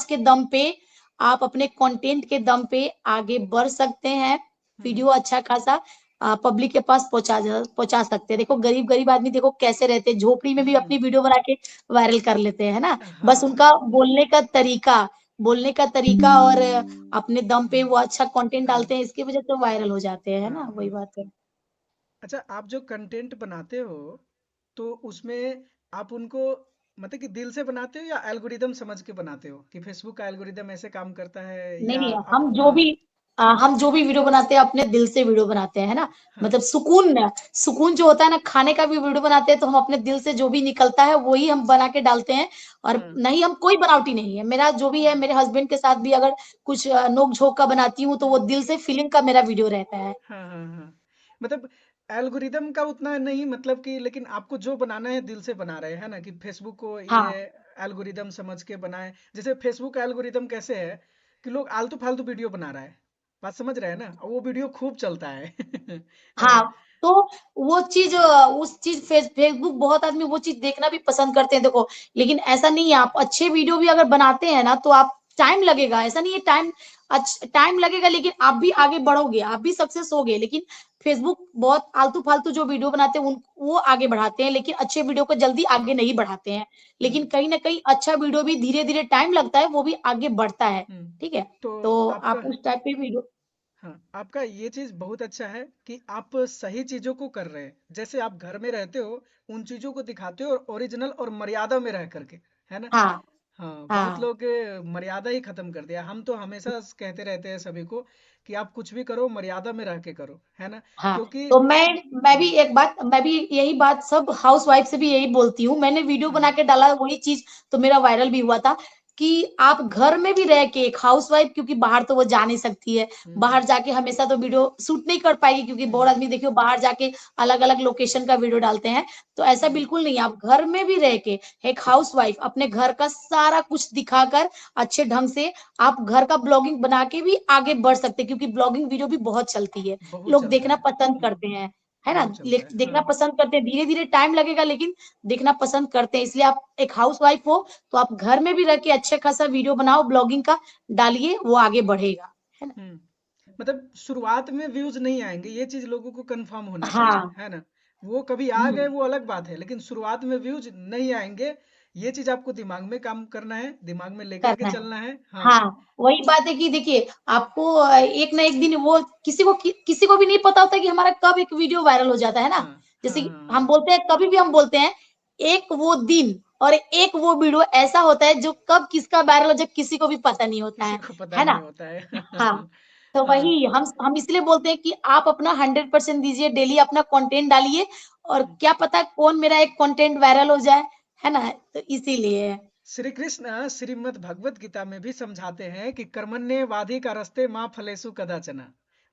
के दम पे, आप अपने कंटेंट के दम पे आगे बढ़ सकते हैं। हम्म, वीडियो अच्छा खासा पब्लिक के पास पहुँचा सकते हैं। देखो गरीब-गरीब आदमी देखो कैसे रहते हैं, झोपड़ी में भी हम्म, अपनी वीडियो बना के वायरल कर लेते हैं, है ना? बस हाँ, उनका बोलने का तरीका और अपने दम पे हम्म, वो अच्छा कंटेंट हाँ, डालते हैं, इसकी वजह से वायरल हो जाते हैं, है हाँ, ना? वही हाँ। बात है। अच्छा, आप जो कंटेंट बनाते हो, तो उसमें आप उनको मतलब कि दिल से बनाते हो या एल्गोरिदम समझ के बनाते हो कि फेसबुक का एल्गोरिदम ऐसे काम करता है, नहीं, या नहीं, आप? हाँ, हम जो भी वीडियो बनाते हैं अपने दिल से वीडियो बनाते हैं, है ना? हाँ, मतलब सुकून जो होता है ना, खाने का भी वीडियो बनाते हैं तो हम अपने दिल से जो भी निकलता है वही हम बना के डालते हैं। और हाँ, नहीं, हम कोई बनावटी नहीं है। मेरा जो भी है, हाँ, मेरे हस्बैंड के साथ भी अगर कुछ नोक-झोंक का बनाती हूँ तो वो दिल से फीलिंग का मेरा वीडियो रहता है। हाँ, हाँ, हाँ। मतलब एल्गोरिदम का उतना नहीं, मतलब कि लेकिन आपको जो बनाना है दिल से बना रहे हैं ना, कि फेसबुक को ये हाँ, एल्गोरिदम समझ के बनाए। जैसे फेसबुक का एल्गोरिदम कैसे है कि लोग आलतू फालतू वीडियो बना रहा है, बात समझ रहे हैं ना, और वो वीडियो खूब चलता है। हाँ, तो उस चीज़ फेसबुक बहुत आदमी वो चीज़ देखना भी पसंद करते हैं देखो, लेकिन ऐसा नहीं है, आप अच्छे वीडियो भी अगर बनाते हैं ना तो आप टाइम लगेगा, ऐसा नहीं है टाइम लगेगा लेकिन आप भी आगे बढ़ोगे, आप भी सक्सेस होगे। लेकिन फेसबुक बहुत आलतू-फालतू जो वीडियो बनाते हैं उन वो आगे बढ़ाते हैं, लेकिन अच्छे वीडियो को जल्दी आगे नहीं बढ़ाते हैं। लेकिन हम्म, कहीं न कहीं अच्छा वीडियो भी धीरे-धीरे टाइम लगता है, वो भी आगे बढ़ता है, हम्म। ठीक है? तो तो आपका, आप उस टाइप पे वीडियो हाँ, आपका ये चीज बहुत अच्छा है कि आप सही चीजों को कर रहे हैं। जैसे आप घर में रहते हो, उन चीजों को दिखाते हो, और ओरिजिनल और मर्यादा में रह करके, है ना? हाँ, हाँ, बहुत हाँ। लोग मर्यादा ही खत्म कर दिया। हम तो हमेशा कहते रहते हैं सभी को कि आप कुछ भी करो मर्यादा में रह के करो, है ना? हाँ, क्योंकि तो मैं भी यही बात सब हाउसवाइफ से भी यही बोलती हूँ। मैंने वीडियो हाँ, बना के डाला वही चीज़ तो मेरा वायरल भी हुआ था कि आप घर में भी रह के एक हाउसवाइफ, क्योंकि बाहर तो वो जा नहीं सकती है। हम्म, बाहर जाके हमेशा तो वीडियो शूट नहीं कर पाएगी, क्योंकि बहुत हम्म, आदमी देखिए बाहर जाके अलग-अलग लोकेशन का वीडियो डालते हैं। तो ऐसा हम्म, बिल्कुल नहीं है, आप घर में भी रह के एक हाउसवाइफ अपने घर का सारा कुछ दिखाकर अच्छे ढंग से आप घर का ब्लॉगिंग बना के भी आगे बढ़ सकते हैं, क्योंकि ब्लॉगिंग वीडियो भी बहुत चलती है। बहुत लोग चलता देखना है। पसंद करते हैं, है ना? बहुत चलता है, देखना हाँ। पसंद करते हैं, धीरे-धीरे टाइम लगेगा लेकिन देखना पसंद करते हैं। इसलिए आप एक हाउसवाइफ हो, तो आप घर में भी रह के अच्छे खासा वीडियो बनाओ ब्लॉगिंग का, डालिए, वो आगे बढ़ेगा, है ना? मतलब शुरुआत में व्यूज नहीं आएंगे, ये चीज लोगों को कंफर्म होना चाहिए, हाँ, है ना? वो कभी आ हुँ। गए वो अलग बात है, लेकिन शुरुआत में व्यूज नहीं आएंगे। ये चीज आपको दिमाग में काम करना है, दिमाग में लेकर के करना है। चलना है, हाँ। हाँ, वही बात है कि देखिए आपको एक ना एक दिन वो किसी को भी नहीं पता होता कि हमारा कब एक वीडियो वायरल हो जाता है ना? हाँ, जैसे हाँ, कि हाँ, हम हाँ। बोलते हैं कभी भी हम बोलते हैं, एक वो दिन और एक वो वीडियो ऐसा होता है जो कब किसका वायरल हो जाए किसी को भी पता नहीं होता किसी को पता है नहीं ना? होता है। हाँ, तो हाँ। वही हम इसलिए बोलते हैं कि आप अपना 100% दीजिए, डेली अपना कंटेंट डालिए और हम्म। क्या पता कौन मेरा एक कंटेंट वायरल हो जाए, है ना? तो इसीलिए। श्री कृष्ण श्रीमद् भगवत गीता में भी समझाते हैं कि कर्मण्येवाधिकारस्ते माँ फलेषु कदाचन।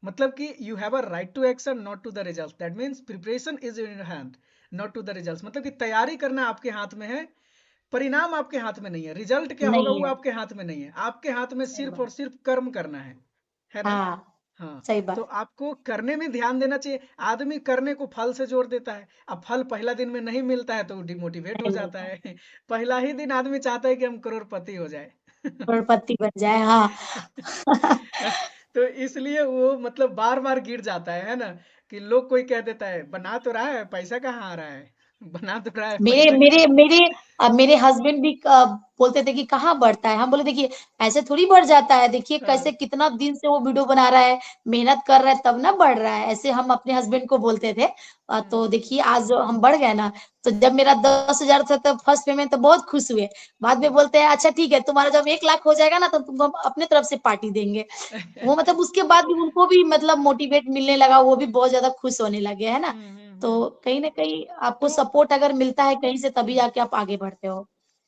मतलब कि you have a right to action not to the result. That means preparation is in your hand not to the result. मतलब कि तैयारी करना आपके हाथ में है, परिणाम आपके हाथ में नहीं है। रिजल्ट क्या होगा नहीं वो है। आपके हाथ में नहीं है। आपके हाथ में सही सिर्फ और बात। सिर्फ कर्म करना है ना? हाँ, हाँ। सही तो बात। आपको करने में ध्यान देना चाहिए। आदमी करने को फल से जोड़ देता है। अब फल पहला दिन में नहीं मिलता है तो वो डिमोटिवेट हो नहीं जाता मिलता है। है। पहला ही दिन आदमी चाहता है कि हम करोड़पति हो जाए। करोड़पति बन जाए, हाँ। तो इसलिए वो मतलब बार बार गिर जाता है ना? कि लोग कोई कह देता है बना तो रहा है, पैसा कहाँ आ रहा है? बना तो रहा है, मेरे पैसा कहाँ? मेरे मेरे मेरे हस्बैंड भी बोलते थे कि कहाँ बढ़ता है। हम बोले देखिए ऐसे थोड़ी बढ़ जाता है, देखिए कैसे हाँ। कितना दिन से वो वीडियो बना रहा है, मेहनत कर रहा है तब ना बढ़ रहा है। ऐसे हम अपने हस्बैंड को बोलते थे। तो हम्म। देखिए आज जो हम बढ़ गए ना, तो जब मेरा 10,000 था तब फर्स्ट पेमेंट तो बहुत खुश हुए। बाद में बोलते हैं अच्छा ठीक है, तुम्हारा जब 1 लाख हो जाएगा ना तो तुमको हम अपने तरफ से पार्टी देंगे। वो मतलब उसके बाद भी उनको भी मतलब मोटिवेट मिलने लगा, वो भी बहुत ज्यादा खुश होने लगे, है ना? तो हम्म। कहीं ना कहीं आपको तो सपोर्ट अगर मिलता है कहीं से तभी हम्म, जाके आप आगे बढ़ते हो।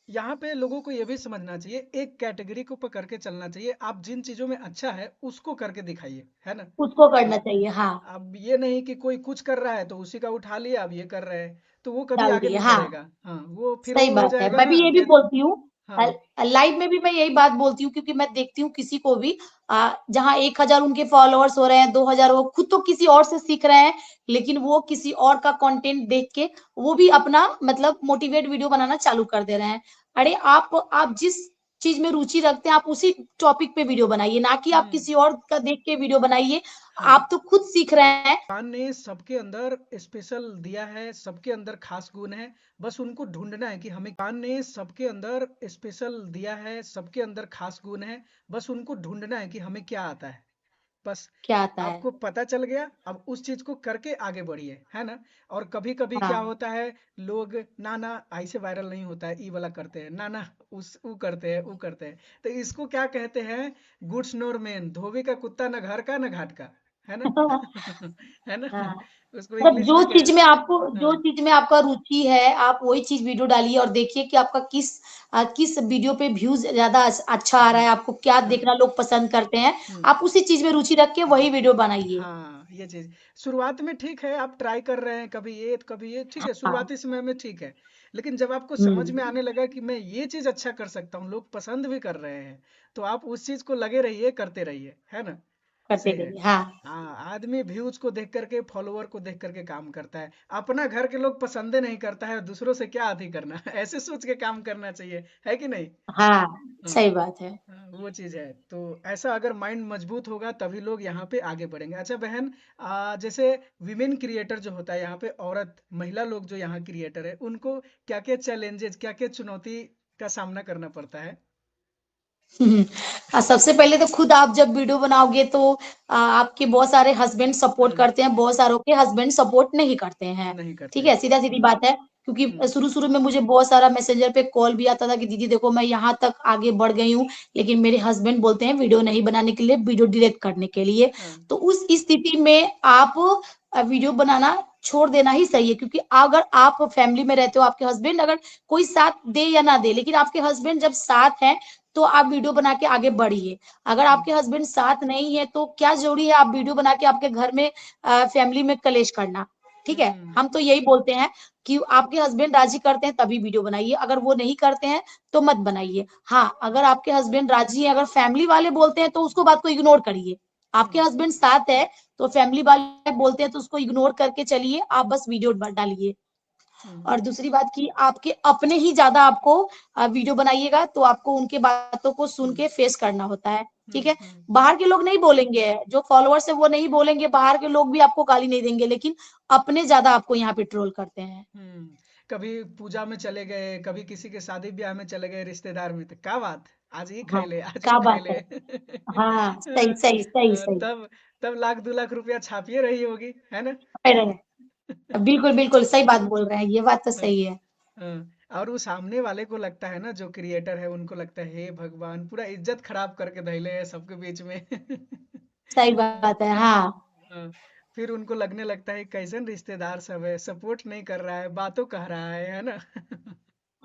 यहाँ पे लोगों को ये भी समझना चाहिए, एक कैटेगरी को पकड़ के चलना चाहिए। आप जिन चीजों में अच्छा है उसको करके दिखाइए, है ना? उसको करना चाहिए, हाँ। अब ये नहीं कि कोई कुछ कर रहा है तो उसी का उठा लिया, अब ये कर रहे हैं तो वो कभी डाल आगे दिए, नहीं हाँ। बढ़ेगा। हाँ, वो फिर सही वो हो बात है, जाएगा मैं ना भी ये भी जैसे। बोलती हूँ। हाँ। लाइव में भी मैं यही बात बोलती हूँ क्योंकि मैं देखती हूँ किसी को भी जहाँ 1,000 उनके फॉलोअर्स हो रहे हैं, 2,000, वो खुद तो किसी और से सीख रहे हैं, लेकिन वो किसी और का कंटेंट देख के वो भी अपना मतलब मोटिवेट वीडियो बनाना चालू कर दे रहे हैं। अरे आप जिस चीज में रुचि रखते हैं आप उसी टॉपिक पे वीडियो बनाइए, ना कि आप हम्म। किसी और का देख के वीडियो बनाइए। हाँ। आप तो खुद सीख रहे हैं। भगवान ने सबके अंदर स्पेशल दिया है, सबके अंदर खास गुण है। बस उनको ढूंढना है कि हमें। भगवान ने सबके अंदर स्पेशल दिया है, सबके अंदर खास गुण है। बस उनको ढूंढना है कि हमें क्या आता है। बस क्या आता है? आपको पता चल गया, अब उस चीज को करके आगे बढ़िए, है ना? और कभी कभी क्या हाँ। होता है, लोग ना ना ऐसे वायरल नहीं होता है, ई वाला करते हैं, ना ना उस वो करते हैं, वो करते हैं। तो इसको क्या कहते हैं? गुड्स नोर मैन, धोबी का कुत्ता ना घर का ना घाट का, है ना? है ना? हाँ। उसको मतलब इंग्लिश में कह। जो हाँ। चीज में आपका रुचि है आप वही चीज वीडियो डालिए और देखिए कि आपका किस वीडियो पे व्यूज ज्यादा अच्छा आ रहा हाँ। है, आपको क्या हाँ। देखना लोग पसंद करते हैं। हम्म। आप उसी चीज में रुचि रख के वही वीडियो बनाइए। हाँ, ये चीज शुरुआत में ठीक है, आप ट्राई कर रहे हैं, कभी ये तो कभी ये, ठीक है, हाँ। शुरुआती समय में ठीक है। लेकिन जब आपको समझ में हम्म। आने लगा कि मैं ये चीज अच्छा कर सकता हूँ, लोग पसंद भी कर रहे हैं, तो आप उस चीज को लगे रहिए, करते रहिए, है ना? करते सही है। रहिए, हाँ। हाँ, आदमी व्यूज को देख करके, फॉलोअर को देख करके काम करता है। अपना घर के लोग पसंदे नहीं करता है, दूसरों से क्या आदि करना। ऐसे सोच के काम करना चाहिए, है कि नहीं? हाँ, हाँ। सही बात है। हाँ, वो चीज है। तो ऐसा अगर माइंड मजबूत होगा तभी लोग यहाँ पे आगे बढ़ेंगे। अच्छा बहन, जैसे विमेन क्रिएटर जो होता है, यहाँ पे औरत महिला लोग जो यहाँ क्रिएटर है, उनको क्या क्या चैलेंजेस, क्या क्या चुनौती का सामना करना पड़ता है? हम्म। सबसे पहले तो खुद आप जब वीडियो बनाओगे तो आपके बहुत सारे हस्बैंड सपोर्ट हम्म। करते हैं, बहुत सारों के हस्बैंड सपोर्ट नहीं करते हैं। नहीं करते ठीक है, हैं। सीधा सीधी बात है। क्योंकि हम्म। शुरू शुरू में मुझे बहुत सारा मैसेंजर पे कॉल भी आता था कि दीदी देखो मैं यहाँ तक आगे बढ़ गई हूँ, लेकिन मेरे हस्बैंड बोलते हैं वीडियो नहीं बनाने के लिए, वीडियो डिलीट करने के लिए। हाँ। तो उस स्थिति में आप वीडियो बनाना छोड़ देना ही सही है, क्योंकि अगर आप फैमिली में रहते हो, आपके हस्बैंड अगर कोई साथ दे या ना दे, लेकिन आपके हस्बैंड जब साथ हैं तो आप वीडियो बना के आगे बढ़िए। अगर हम्म। आपके हस्बैंड साथ नहीं है तो क्या जरूरी है आप वीडियो बना के आपके घर में फैमिली में कलेश करना। ठीक है, हम्म। हम तो यही बोलते हैं कि आपके हस्बैंड राजी करते हैं तभी वीडियो बनाइए, अगर वो नहीं करते हैं तो मत बनाइए। हाँ, अगर आपके हस्बैंड राजी है, अगर फैमिली वाले बोलते हैं तो उसको बात को इग्नोर करिए। आपके हम्म। हस्बैंड साथ है तो फैमिली वाले बोलते हैं तो उसको इग्नोर करके चलिए, आप बस वीडियो डालिए। हम्म। और दूसरी बात की आपके अपने ही ज्यादा आपको वीडियो बनाइएगा तो आपको उनके बातों को सुन हम्म। के फेस करना होता है। ठीक हम्म। है, हम्म। बाहर के लोग नहीं बोलेंगे, जो फॉलोअर्स है वो नहीं बोलेंगे, बाहर के लोग भी आपको गाली नहीं देंगे, लेकिन अपने ज्यादा आपको यहाँ पे ट्रोल करते हैं। कभी पूजा में चले गए, कभी किसी के शादी ब्याह में चले गए, रिश्तेदार में, तो क्या बात, आज ये हाँ, खैले, आज वो क्या बात खैले। है। हाँ, सही सही सही सही। तब तब लाख 2 लाख रुपया छापिए रही होगी, है ना? बिल्कुल बिल्कुल सही बात बोल रहे हैं, ये बात तो हाँ। सही है। और वो सामने वाले को लगता है ना, जो क्रिएटर है, उनको लगता है हे भगवान, पूरा इज्जत खराब करके धैले है सबके बीच में। सही बात है, हाँ। हाँ, फिर उनको लगने लगता है कैसन रिश्तेदार सब है, सपोर्ट नहीं कर रहा है, बातों कह रहा है ना।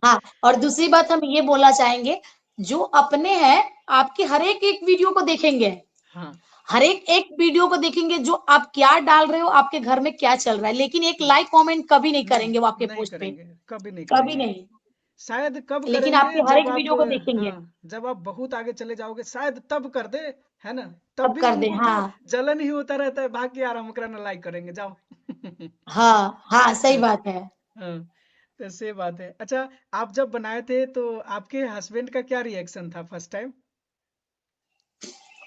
हाँ, और दूसरी बात हम ये बोलना चाहेंगे, जो अपने हैं, आपके हर एक वीडियो को देखेंगे। हाँ। हर एक वीडियो को देखेंगे, जो आप क्या डाल रहे हो, आपके घर में क्या चल रहा है, लेकिन एक हम्म, लाइक कमेंट कभी नहीं नहीं करेंगे वो आपके नहीं पोस्ट पे, करेंगे, कभी नहीं कभी करेंगे। नहीं। शायद कब लेकिन करेंगे आपके हर जब एक आप, वीडियो को देखेंगे, हाँ, जब आप बहुत आगे चले जाओगे शायद तब कर दे, है ना। तब तब भी कर दे, उनको तो हाँ। जलन ही होता रहता है, भाग के यार हम एकरा ना लाइक करेंगे जाओ। हाँ, हाँ, सही बात है। हाँ, तो सही बात है। अच्छा, आप जब बनाए थे तो आपके हस्बैंड का क्या रिएक्शन था फर्स्ट टाइम?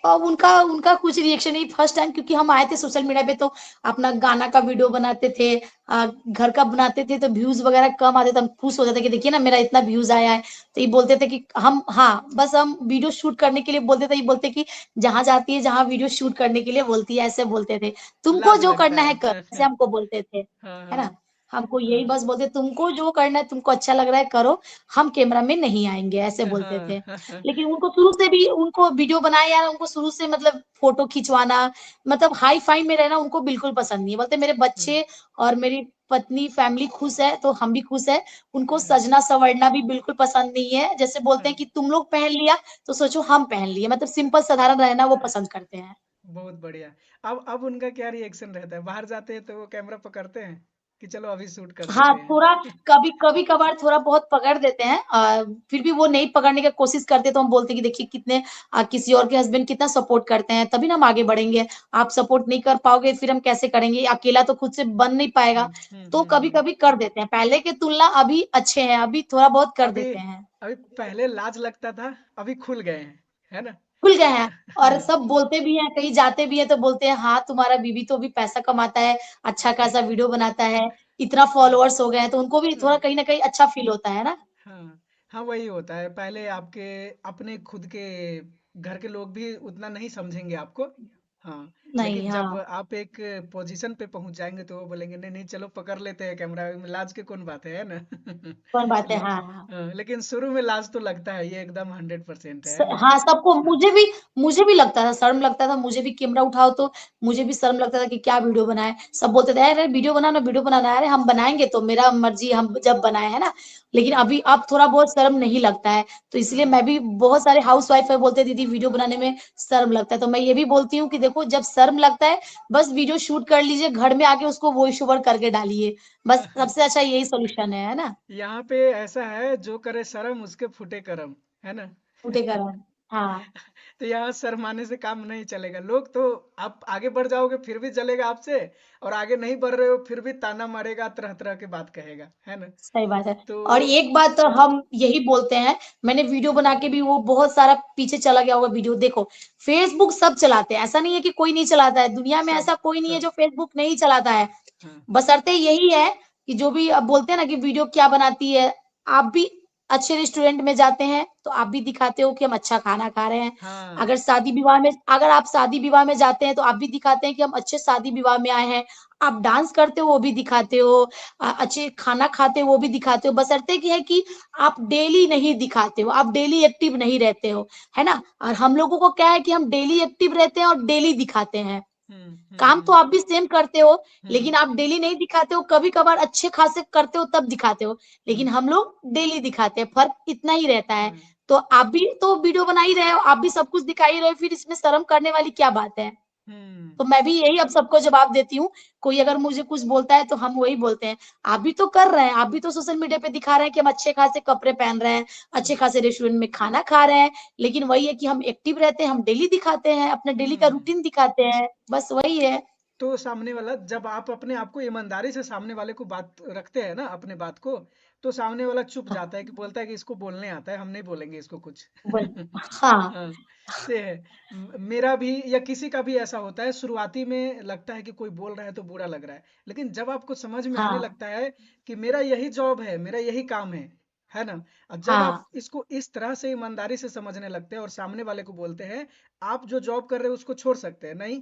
और उनका उनका कुछ रिएक्शन नहीं फर्स्ट टाइम, क्योंकि हम आए थे सोशल मीडिया पे, तो अपना गाना का वीडियो बनाते थे, घर का बनाते थे, तो व्यूज वगैरह कम आते थे, हम खुश हो जाते कि देखिए ना मेरा इतना व्यूज आया है। तो ये बोलते थे कि हम, हाँ, बस हम वीडियो शूट करने के लिए बोलते थे, ये बोलते कि जहां जाती है, जहां वीडियो शूट करने के लिए बोलती है, ऐसे बोलते थे। तुमको लाज जो लगता करना है करो, है। ऐसे हमको बोलते थे, हाँ है ना। हाँ हमको यही हाँ बस बोलते, तुमको जो करना है, तुमको अच्छा लग रहा है करो, हम कैमरा में नहीं आएंगे, ऐसे बोलते हाँ थे। हाँ। लेकिन उनको शुरू से भी, उनको वीडियो बनाए यार, उनको शुरू से मतलब फोटो खिंचवाना, मतलब हाई फाई में रहना उनको बिल्कुल पसंद नहीं है। बोलते मेरे हम्म, बच्चे और मेरी पत्नी फैमिली खुश है तो हम भी खुश है। उनको हाँ, सजना संवरना भी बिल्कुल पसंद नहीं है। जैसे बोलते हाँ, हैं कि तुम लोग पहन लिया तो सोचो हम पहन लिए, मतलब सिंपल साधारण रहना वो पसंद करते हैं। बहुत बढ़िया। अब उनका क्या रिएक्शन रहता है, बाहर जाते हैं तो वो कैमरा पकड़ते हैं कि चलो अभी शूट कर हाँ, देते हैं? थोड़ा कभी कभी कभार थोड़ा बहुत पकड़ देते हैं, फिर भी वो नहीं पकड़ने की कोशिश करते, तो हम बोलते हैं कि देखिए कितने, किसी और के हस्बैंड कितना सपोर्ट करते हैं, तभी ना हम आगे बढ़ेंगे। आप सपोर्ट नहीं कर पाओगे फिर हम कैसे करेंगे, अकेला तो खुद से बन नहीं पाएगा। तो कभी हम्म। कभी कर देते हैं, पहले के तुलना अभी अच्छे हैं, अभी थोड़ा बहुत कर अभी देते हैं। अभी पहले लाज लगता था, अभी खुल गए हैं, है ना। खुल गए हैं। और सब बोलते भी हैं, कहीं जाते भी हैं तो बोलते हैं हाँ तुम्हारा बीवी तो भी पैसा कमाता है, अच्छा खासा वीडियो बनाता है, इतना फॉलोअर्स हो गए हैं, तो उनको भी थोड़ा कहीं ना कहीं अच्छा फील होता है ना। हाँ हाँ, वही होता है। पहले आपके अपने खुद के घर के लोग भी उतना नहीं समझेंगे आपको। हाँ, नहीं, लेकिन जब हाँ, आप एक पोजीशन पे पहुंच जाएंगे तो वो बोलेंगे नहीं नहीं चलो पकड़ लेते हैं कैमरा में, लाज की कौन बात है ना। कौन बात है, ले, हाँ, हाँ। लेकिन शुरू में लाज तो लगता है, ये एकदम 100% है ना। हाँ, सबको, हाँ मुझे भी लगता था, शर्म लगता था, मुझे भी कैमरा उठाओ तो मुझे भी शर्म लगता था कि क्या वीडियो बनाए। सब बोलते थे अरे वीडियो बनाना, वीडियो बनाना है, अरे हम बनाएंगे तो मेरा मर्जी, हम जब बनाए, है ना। लेकिन हाँ अभी अब थोड़ा बहुत शर्म नहीं लगता है, तो इसलिए हाँ मैं भी, बहुत सारे हाउस वाइफ है बोलते हैं, दीदी वीडियो बनाने में शर्म लगता है, तो मैं ये भी बोलती हूँ कि देखो जब शर्म लगता है, बस वीडियो शूट कर लीजिए, घर में आके उसको वॉइस ओवर करके डालिए, बस हाँ। सबसे अच्छा यही सोल्यूशन है ना। यहाँ पे ऐसा है, जो करे शर्म उसके फूटे करम, है ना। उठेगा रहा। हाँ, तो यहाँ शर्माने से काम नहीं चलेगा। लोग तो, आप आगे बढ़ जाओगे फिर भी चलेगा आपसे, और आगे नहीं बढ़ रहे हो फिर भी ताना मारेगा, तरह तरह की बात कहेगा, है ना। सही बात है। तो और एक बात तो हम यही बोलते हैं, मैंने वीडियो बना के भी वो बहुत सारा पीछे चला गया होगा वीडियो, देखो फेसबुक सब चलाते हैं, ऐसा नहीं है कि कोई नहीं चलाता है, दुनिया में सब ऐसा कोई नहीं है सब जो फेसबुक नहीं चलाता है। हाँ बशर्ते यही है कि जो भी अब बोलते हैं ना कि वीडियो क्या बनाती है, आप भी अच्छे रेस्टोरेंट में जाते हैं तो आप भी दिखाते हो कि हम अच्छा खाना खा रहे हैं। हाँ अगर आप शादी विवाह में जाते हैं तो आप भी दिखाते हैं कि हम अच्छे शादी विवाह में आए हैं। आप डांस करते हो वो भी दिखाते हो, अच्छे खाना खाते हो वो भी दिखाते हो, बशर्ते कि है कि आप डेली नहीं दिखाते हो, आप डेली एक्टिव नहीं रहते हो, है ना। और हम लोगों को क्या है कि हम डेली एक्टिव रहते हैं और डेली दिखाते हैं। काम तो हम्म। आप भी सेम करते हो, हम्म लेकिन आप डेली नहीं दिखाते हो, कभी कभार अच्छे खासे करते हो तब दिखाते हो, हम्म लेकिन हम लोग डेली दिखाते हैं, फर्क इतना ही रहता है। हम्म तो आप भी तो वीडियो बना ही रहे हो, आप भी सब कुछ दिखा ही रहे हो, फिर इसमें शर्म करने वाली क्या बात है। हम्म तो मैं भी यही अब सबको जवाब देती हूँ, कोई अगर मुझे कुछ बोलता है तो हम वही बोलते हैं, आप भी तो कर रहे हैं, आप भी तो सोशल मीडिया पे दिखा रहे हैं कि हम अच्छे खासे कपड़े पहन रहे हैं, अच्छे खासे रेस्टोरेंट में खाना खा रहे हैं, लेकिन वही है कि हम एक्टिव रहते हैं, हम डेली दिखाते हैं, अपने डेली का हम्म। रूटीन दिखाते हैं, बस वही है। तो सामने वाला, जब आप अपने आप को ईमानदारी से सामने वाले को बात रखते हैं ना, अपने बात को, तो सामने वाला चुप जाता है, कि बोलता है कि इसको बोलने आता है, हम नहीं बोलेंगे इसको कुछ। बोल, हाँ, हाँ, से है। मेरा भी या किसी का भी ऐसा होता है, शुरुआती में लगता है कि कोई बोल रहा है तो बुरा लग रहा है, लेकिन जब आपको समझ में आने हाँ, लगता है कि मेरा यही जॉब है, मेरा यही काम है ना। और जब आप हाँ, इसको इस तरह से ईमानदारी से समझने लगते हैं और सामने वाले को बोलते हैं, आप जो जॉब कर रहे हो उसको छोड़ सकते हैं नहीं।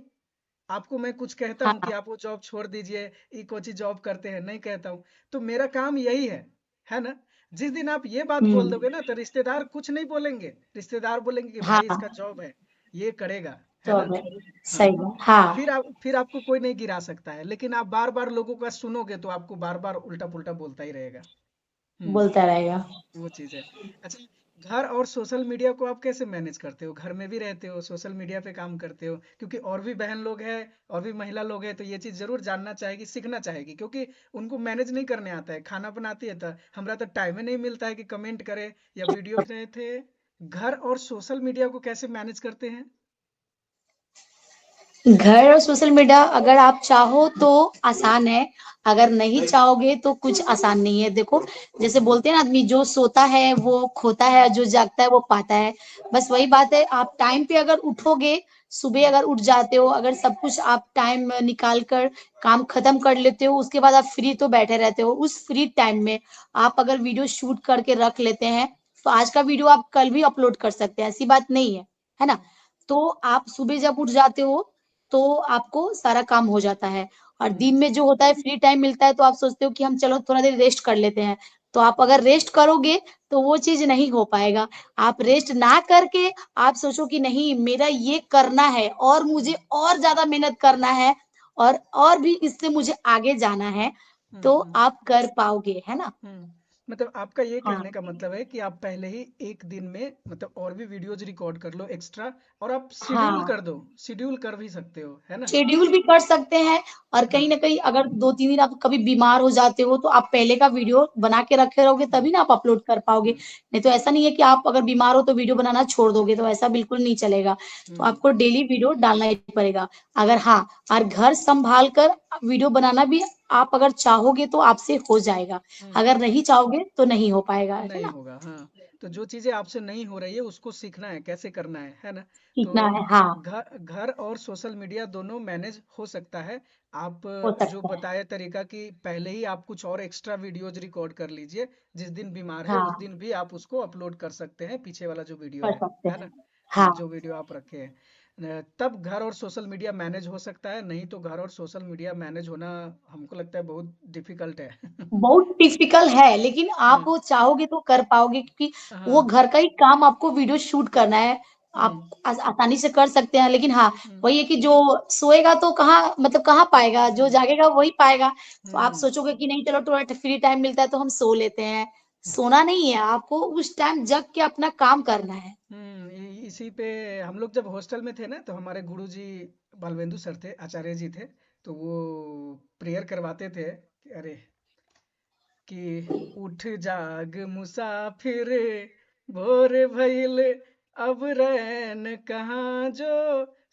आपको मैं कुछ कहता हूँ कि हाँ, आप वो जॉब छोड़ दीजिए, ये कोची जॉब करते हैं, नहीं कहता हूँ। तो मेरा काम यही है ना। जिस दिन आप ये बात बोल हम्म, दोगे ना, तो रिश्तेदार कुछ नहीं बोलेंगे, रिश्तेदार बोलेंगे कि भाई इसका हाँ, जॉब है, ये करेगा। है तो ना? मैं हाँ, सही है। हाँ, फिर आपको कोई नहीं गिरा सकता है, लेकिन आप बार-बार लोगों का सुनोगे तो आपको बार-बार उल्टा-पुल्टा बोलता ही रहेगा। हुँ। बोलता रहेगा। वो चीज़ है। अच्छा, घर और सोशल मीडिया को आप कैसे मैनेज करते हो? घर में भी रहते हो, सोशल मीडिया पे काम करते हो, क्योंकि और भी बहन लोग हैं और भी महिला लोग हैं, तो ये चीज़ ज़रूर जानना चाहेगी, सीखना चाहेगी, क्योंकि उनको मैनेज नहीं करने आता है। खाना बनाती है तो हमरा तो टाइम ही नहीं मिलता है कि कमेंट करे या वीडियो रहे थे। घर और सोशल मीडिया को कैसे मैनेज करते हैं? घर और सोशल मीडिया अगर आप चाहो तो आसान है, अगर नहीं चाहोगे तो कुछ आसान नहीं है। देखो, जैसे बोलते हैं ना आदमी जो सोता है वो खोता है, जो जागता है वो पाता है। बस वही बात है, आप टाइम पे अगर उठोगे, सुबह अगर उठ जाते हो, अगर सब कुछ आप टाइम निकाल कर काम खत्म कर लेते हो, उसके बाद आप फ्री तो बैठे रहते हो। उस फ्री टाइम में आप अगर वीडियो शूट करके रख लेते हैं, तो आज का वीडियो आप कल भी अपलोड कर सकते हैं, ऐसी बात नहीं है ना? तो आप सुबह जब उठ जाते हो तो आपको सारा काम हो जाता है। और हुँ, दिन में जो होता है फ्री टाइम मिलता है तो आप सोचते हो कि हम चलो थोड़ा देर रेस्ट कर लेते हैं। तो आप अगर रेस्ट करोगे तो वो चीज़ नहीं हो पाएगा। आप रेस्ट ना करके आप सोचो कि नहीं मेरा ये करना है और मुझे और ज़्यादा मेहनत करना है और भी इससे मुझे आगे जाना है, हुँ, तो हुँ। आप कर पाओगे, है ना? हुँ। मतलब आपका ये हाँ। कहने का मतलब है कि आप पहले ही 1 दिन में मतलब और भी वीडियोज़ रिकॉर्ड कर लो एक्स्ट्रा, और आप शेड्यूल हाँ। कर दो, शेड्यूल कर भी सकते हो, है ना? शेड्यूल भी कर सकते हैं और हाँ। कहीं न कहीं अगर 2-3 दिन आप कभी बीमार हो जाते हो, तो आप पहले का वीडियो बना के रखे रहोगे हुँ, तभी ना आप अपलोड कर पाओगे। हुँ, नहीं तो ऐसा नहीं है कि आप अगर बीमार हो तो वीडियो बनाना छोड़ दोगे, तो ऐसा बिल्कुल नहीं चलेगा। तो हुँ, आपको डेली वीडियो डालना ही पड़ेगा। अगर हाँ, और घर सँभाल कर वीडियो बनाना भी आप अगर चाहोगे तो आपसे हो जाएगा। हुँ। अगर नहीं चाहोगे तो नहीं हो पाएगा, है नहीं ना? होगा, हाँ। तो जो चीज़ें आपसे नहीं हो रही है उसको सीखना है, कैसे करना है ना? सीखना तो है, हाँ, घर घर और सोशल मीडिया दोनों मैनेज हो सकता है। आप हो जो सकता है। बताए तरीका कि पहले ही आप कुछ और एक्स्ट्रा वीडियोज़ रिकॉर्ड कर लीजिए, जिस दिन बीमार है उस हाँ, दिन भी आप उसको अपलोड कर सकते हैं, पीछे वाला जो वीडियो कर सकते है हैं। ना? हाँ, हाँ। जो वीडियो आप रखे हैं। तब घर और सोशल मीडिया मैनेज हो सकता है, नहीं तो घर और सोशल मीडिया मैनेज होना हमको लगता है बहुत डिफ़िकल्ट है। बहुत टिपिकल है, लेकिन आप हाँ, वो चाहोगे तो कर पाओगे क्योंकि वो हाँ। घर का ही काम आपको वीडियो शूट करना है। हुँ, आप आसानी से कर सकते हैं, लेकिन हाँ, हुँ, वही है कि जो सोएगा तो कहाँ मतलब कहाँ पाएगा, जो हुँ, जागेगा वही पाएगा। तो आप हुँ, सोचोगे कि नहीं चलो थोड़ा फ्री टाइम मिलता है तो हम सो लेते हैं। सोना नहीं है, आपको उस टाइम जग के अपना काम करना है। इसी पे हम लोग जब हॉस्टल में थे ना, तो हमारे गुरुजी बालवेंदु सर थे, आचार्य जी थे, तो वो प्रेयर करवाते थे कि अरे कि उठ जाग मुसाफिर, भोर भइल अब रैन कहाँ, जो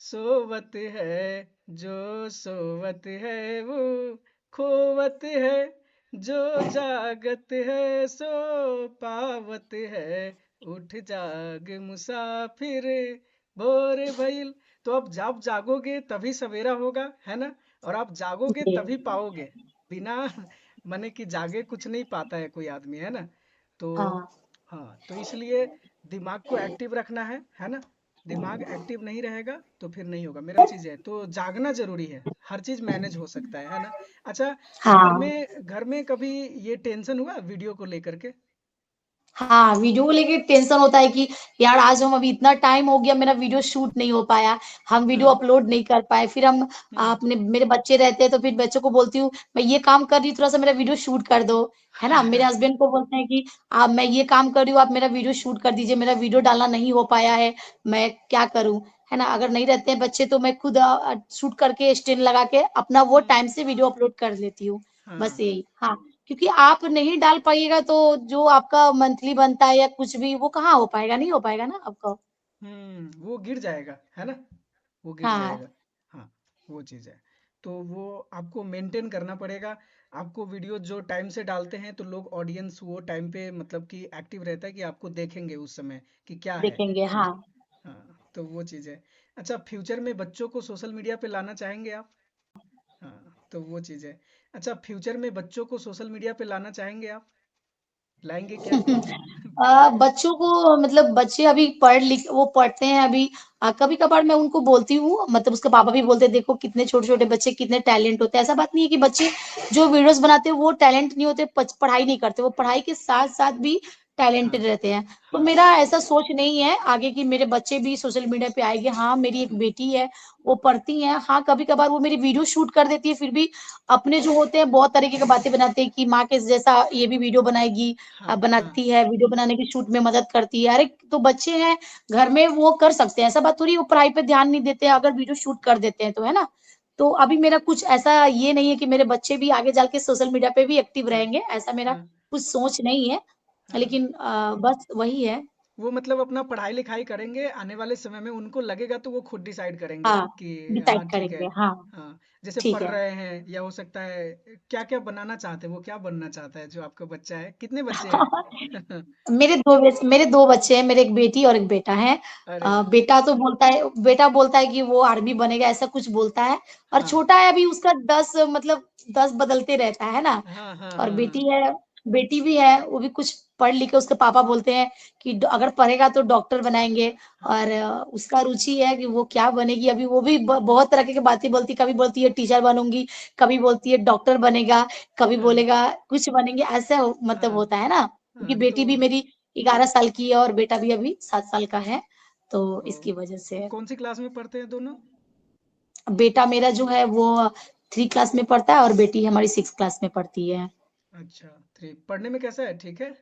सोवत है, जो सोवत है वो खोवत है, जो जागत है सो पावत है, उठ जाग मुसाफिर, भोर भइल। तो अब जब जागोगे तभी सवेरा होगा, है ना? और आप जागोगे जी। तभी पाओगे, बिना माने कि जागे कुछ नहीं पाता है कोई आदमी, है ना? तो हाँ। हाँ, तो इसलिए दिमाग को एक्टिव रखना है ना? दिमाग एक्टिव नहीं रहेगा तो फिर नहीं होगा, मेरा चीज है तो जागना जरूरी है, हर चीज मैनेज हो सकता है ना? अच्छा, हाँ। घर में कभी ये टेंशन हुआ वीडियो को लेकर के? हाँ, वीडियो को लेके टेंशन होता है कि यार आज हम अभी इतना टाइम हो गया मेरा वीडियो शूट नहीं हो पाया, हम वीडियो हाँ। अपलोड नहीं कर पाए। फिर हम हम्म। अपने मेरे बच्चे रहते हैं तो फिर बच्चों को बोलती हूँ, मैं ये काम कर रही हूँ थोड़ा-सा मेरा वीडियो शूट कर दो, है ना? मेरे हस्बैंड को बोलते हैं कि मैं ये काम कर रही हूँ आप मेरा वीडियो शूट कर दीजिए, मेरा वीडियो डालना नहीं हो पाया है, मैं क्या करूँ? है ना? अगर नहीं रहते हैं बच्चे तो मैं खुद शूट करके स्टैंड लगा के अपना वो हम्म। टाइम से वीडियो अपलोड कर लेती हूँ। बस हाँ। यही। हाँ। क्योंकि आप नहीं डाल पाइएगा तो जो आपका मंथली बनता है या कुछ भी वो कहाँ हो पाएगा, नहीं हो पाएगा ना आपका। वो गिर जाएगा, है ना? वो गिर हाँ, जाएगा। हाँ, वो चीज़ है। तो वो आपको मेंटेन करना पड़ेगा। आपको वीडियो जो टाइम से डालते हैं तो लोग ऑडियंस वो टाइम पे मतलब कि एक्टिव रहता है कि आपको देखेंगे उस समय कि क्या देखेंगे है ना? हाँ। हाँ, तो वो चीज़ है। अच्छा, फ्यूचर में बच्चों को सोशल मीडिया पे लाना चाहेंगे आप? हाँ, तो वो चीज़ है। अच्छा, फ्यूचर में बच्चों को सोशल मीडिया पे लाना चाहेंगे आप? लाएंगे क्या? बच्चों को मतलब बच्चे अभी पढ़ लिख वो पढ़ते हैं अभी कभी-कभार मैं उनको बोलती हूँ मतलब उसके पापा भी बोलते हैं देखो कितने छोटे-छोटे बच्चे कितने टैलेंट होते हैं। ऐसा बात नहीं है कि बच्चे जो वीडियोज़ बनाते हैं वो टैलेंट नहीं होते, पढ़ाई नहीं करते। वो पढ़ाई के साथ-साथ भी हाँ टैलेंटेड रहते हैं। तो हाँ मेरा ऐसा सोच नहीं है आगे कि मेरे बच्चे भी सोशल मीडिया पे आएंगे। हाँ, मेरी एक बेटी है, वो पढ़ती है। हाँ, कभी कभार वो मेरी वीडियो शूट कर देती है, फिर भी अपने जो होते हैं बहुत तरीके की बातें बनाते हैं कि माँ के जैसा ये भी वीडियो बनाएगी। हाँ हाँ बनाती है, वीडियो बनाने की शूट में मदद करती है। अरे तो बच्चे हैं घर में, वो कर सकते हैं, ऐसा बात थोड़ी वो पढ़ाई पे ध्यान नहीं देते हैं अगर वीडियो शूट कर देते हैं तो, है ना। तो अभी मेरा कुछ ऐसा ये नहीं है कि मेरे बच्चे भी आगे जाके सोशल मीडिया पे भी एक्टिव हाँ रहेंगे, ऐसा मेरा हाँ कुछ सोच नहीं है। हाँ। लेकिन बस वही है। वो मतलब अपना पढ़ाई लिखाई करेंगे, आने वाले समय में उनको लगेगा तो वो खुद डिसाइड करेंगे हाँ, कि हाँ डिसाइड ठीक है। करेंगे, हाँ। हाँ, जैसे ठीक पढ़ है। रहे हैं या हो सकता है क्या क्या बनाना चाहते हैं, वो क्या बनना चाहता है जो आपका बच्चा है, कितने बच्चे हैं? मेरे दो बच्चे हैं, मेरे एक बेटी और एक बेटा है। अरे वाह। बेटा बोलता है कि वो आर्मी बनेगा, ऐसा कुछ बोलता है। और हाँ छोटा है अभी, उसका 10 मतलब 10 बदलते रहता है ना। हाँ हाँ और हाँ हाँ बेटी भी है, वो भी कुछ पढ़ लिख के, उसके पापा बोलते हैं कि अगर पढ़ेगा तो डॉक्टर बनाएंगे। हाँ और उसका रुचि है कि वो क्या बनेगी। अभी वो भी बहुत तरह की बातें बोलती, कभी बोलती है टीचर बनूंगी, कभी बोलती है डॉक्टर बनेगा, कभी हाँ बोलेगा कुछ बनेंगे, ऐसा मतलब हाँ होता है ना। क्योंकि हाँ। तो बेटी भी मेरी 11 साल की है और बेटा भी अभी 7 साल का है, तो ओ, इसकी वजह तो से। कौन सी क्लास में पढ़ते हैं दोनों? बेटा मेरा जो है वो 3 क्लास में पढ़ता है और बेटी हमारी 6 क्लास में पढ़ती है। अच्छा, थ्री। पढ़ने में कैसा है, ठीक है?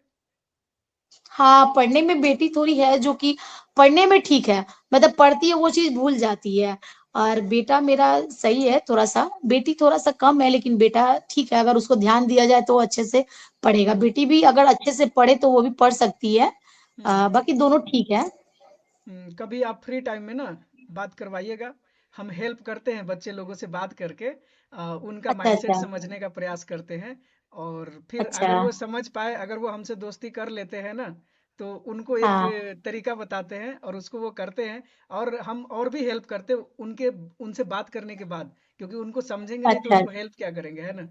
हाँ, पढ़ने में बेटी थोड़ी है जो कि पढ़ने में ठीक है, मतलब पढ़ती है वो चीज भूल जाती है। और बेटा मेरा सही है थोड़ा सा, बेटी थोड़ा सा कम है, लेकिन बेटा ठीक है, अगर उसको ध्यान दिया जाए तो वो अच्छे से पढ़ेगा। बेटी भी अगर अच्छे से पढ़े तो वो भी पढ़ सकती है। हम्म। बाकी दोनों ठीक है। कभी आप फ्री टाइम में ना बात करवाइएगा। हम हेल्प करते हैं बच्चे लोगों से बात करके, उनका अच्छा माइंडसेट अच्छा। समझने का प्रयास करते हैं। और फिर अच्छा। अगर वो समझ पाए, अगर वो हमसे दोस्ती कर लेते हैं ना, तो उनको एक हाँ। तरीका बताते हैं और उसको वो करते हैं। और हम और भी हेल्प करते हैं उनके, उनसे बात करने के बाद, क्योंकि उनको समझेंगे नहीं तो अच्छा। उनको हेल्प क्या करेंगे, है ना।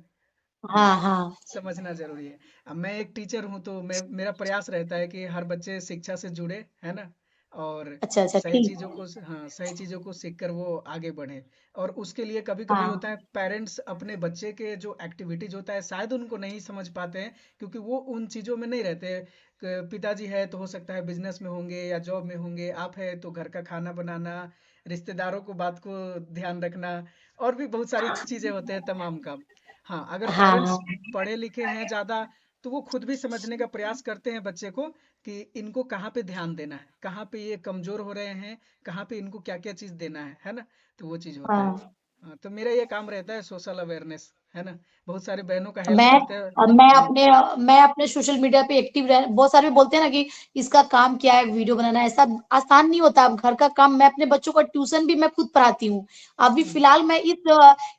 हाँ हाँ। समझना जरूरी है। अब मैं एक टीचर हूँ तो मैं, मेरा प्रयास रहता है कि हर बच्चे शिक्षा से जुड़े, है ना। और अच्छा अच्छा, सही ठीक। चीजों को, हाँ, सही चीजों को सीख कर वो आगे बढ़े। और उसके लिए कभी कभी हाँ। होता है पेरेंट्स अपने बच्चे के जो एक्टिविटीज होता है शायद उनको नहीं समझ पाते हैं, क्योंकि वो उन चीजों में नहीं रहते। पिताजी है तो हो सकता है बिजनेस में होंगे या जॉब में होंगे, आप है तो घर का खाना बनाना, रिश्तेदारों को बात को ध्यान रखना, और भी बहुत सारी चीजें होते हैं, तमाम काम। हाँ, अगर हाँ पेरेंट्स हाँ। पढ़े लिखे हैं ज्यादा, तो वो खुद भी समझने का प्रयास करते हैं बच्चे को कि इनको कहाँ पे ध्यान देना है, कहाँ पे ये कमजोर हो रहे हैं, कहाँ पे इनको क्या क्या चीज देना है ना। तो वो चीज होता है। हाँ। हाँ, तो मेरा ये काम रहता है सोशल अवेयरनेस, है ना। बहुत सारे बहनों का हेल्प मैं करते हैं। मैं हम्म, अपने मैं अपने सोशल मीडिया पे एक्टिव रह, बहुत सारे बोलते हैं ना कि इसका काम क्या है, वीडियो बनाना। ऐसा आसान नहीं होता। अब घर का काम, मैं अपने बच्चों का ट्यूशन भी मैं खुद पढ़ाती हूँ। अभी हम्म। फिलहाल मैं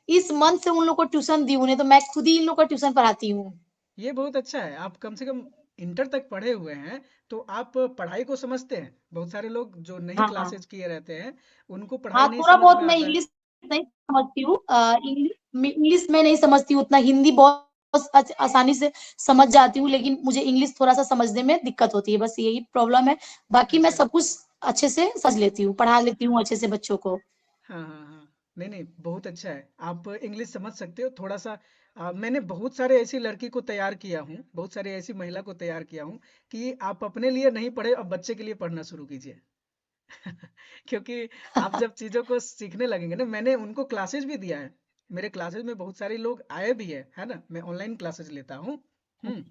इस मंथ से उन लोग को ट्यूशन दी हूँ, नहीं तो मैं खुद ही इन लोग का ट्यूशन पढ़ाती हूँ। ये बहुत अच्छा है, आप कम से कम इंटर तक पढ़े हुए हैं, तो आप पढ़ाई को समझते हैं। बहुत सारे लोग जो नहीं हाँ हाँ। क्लासेज किए रहते हैं, उनको हाँ, पढ़ाई नहीं थोड़ा समझ बहुत में मैं आता है। इंग्लिश नहीं समझती हूँ। इंग्लिश में नहीं समझती हूँ उतना, हिंदी बहुत आसानी से समझ जाती हूँ, लेकिन मुझे इंग्लिश थोड़ा सा समझने में दिक्कत होती है, बस यही प्रॉब्लम है। बाकी मैं अच्छा। सब कुछ अच्छे से समझ लेती हूँ, पढ़ा लेती हूँ अच्छे से बच्चों को। हाँ हाँ हाँ। नहीं नहीं, बहुत अच्छा है, आप इंग्लिश समझ सकते हो थोड़ा सा। मैंने बहुत सारे ऐसी लड़की को तैयार किया हूँ, बहुत सारे ऐसी महिला को तैयार किया हूँ कि आप अपने लिए नहीं पढ़े, अब बच्चे के लिए पढ़ना शुरू कीजिए। क्योंकि आप जब चीजों को सीखने लगेंगे ना, मैंने उनको क्लासेस भी दिया है। मेरे क्लासेस में बहुत सारे लोग आए भी है ना। मैं ऑनलाइन क्लासेस लेता हूँ। हम्म।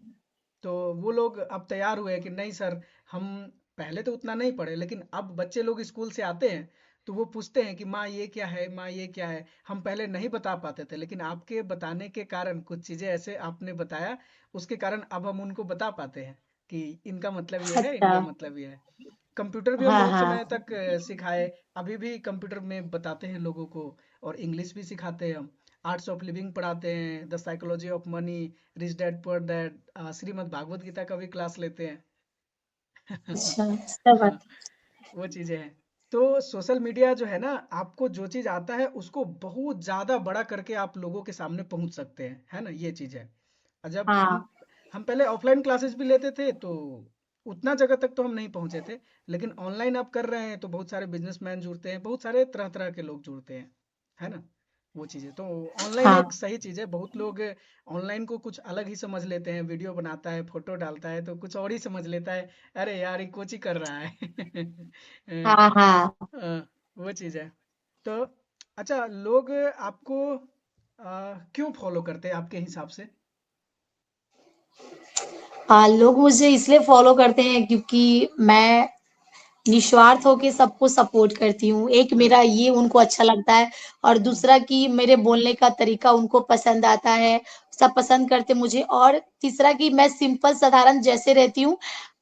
तो वो लोग अब तैयार हुए कि नहीं सर, हम पहले तो उतना नहीं पढ़े, लेकिन अब बच्चे लोग स्कूल से आते हैं तो वो पूछते हैं कि माँ ये क्या है, माँ ये क्या है। हम पहले नहीं बता पाते थे, लेकिन आपके बताने के कारण, कुछ चीजें ऐसे आपने बताया, उसके कारण अब हम उनको बता पाते हैं कि इनका मतलब ये है, अच्छा। इनका मतलब ये है। कंप्यूटर भी हम हाँ बहुत हाँ। समय तक सिखाए। अभी भी कंप्यूटर में बताते हैं लोगों को। और इंग्लिश भी सिखाते हैं हम। आर्ट्स ऑफ लिविंग पढ़ाते हैं, the psychology of money, rich dad poor dad, Shrimad Bhagavad Gita का भी क्लास लेते हैं। अच्छा, सब हाँ, बात। वो चीजें हैं। तो सोशल मीडिया जो है ना, आपको जो चीज आता है उसको बहुत ज्यादा बड़ा करके आप लोगों के सामने पहुंच सकते हैं, है ना, ये चीज है। और जब हाँ हम पहले ऑफलाइन क्लासेस भी लेते थे तो उतना जगह तक तो हम नहीं पहुंचे थे। लेकिन ऑनलाइन आप कर रहे हैं तो बहुत सारे बिजनेसमैन जुड़ते हैं, बहुत सारे तरह तरह के लोग जुड़ते हैं, है ना। वो चीज़ें तो ऑनलाइन हाँ एक सही चीज़ है। बहुत लोग ऑनलाइन को कुछ अलग ही समझ लेते हैं, वीडियो बनाता है, फोटो डालता है तो कुछ और ही समझ लेता है। अरे यार ये कोची कर रहा है। हाँ हाँ। वो चीज़ है। तो अच्छा, लोग आपको क्यों फॉलो करते हैं आपके हिसाब से? लोग मुझे इसलिए फॉलो करते हैं क्योंकि मैं निस्वार्थ होके सबको सपोर्ट करती हूँ। एक हाँ। मेरा ये उनको अच्छा लगता है और हम्म। दूसरा कि मेरे बोलने का तरीका उनको पसंद आता है, सब पसंद करते मुझे और तीसरा कि मैं सिंपल साधारण जैसे रहती हूँ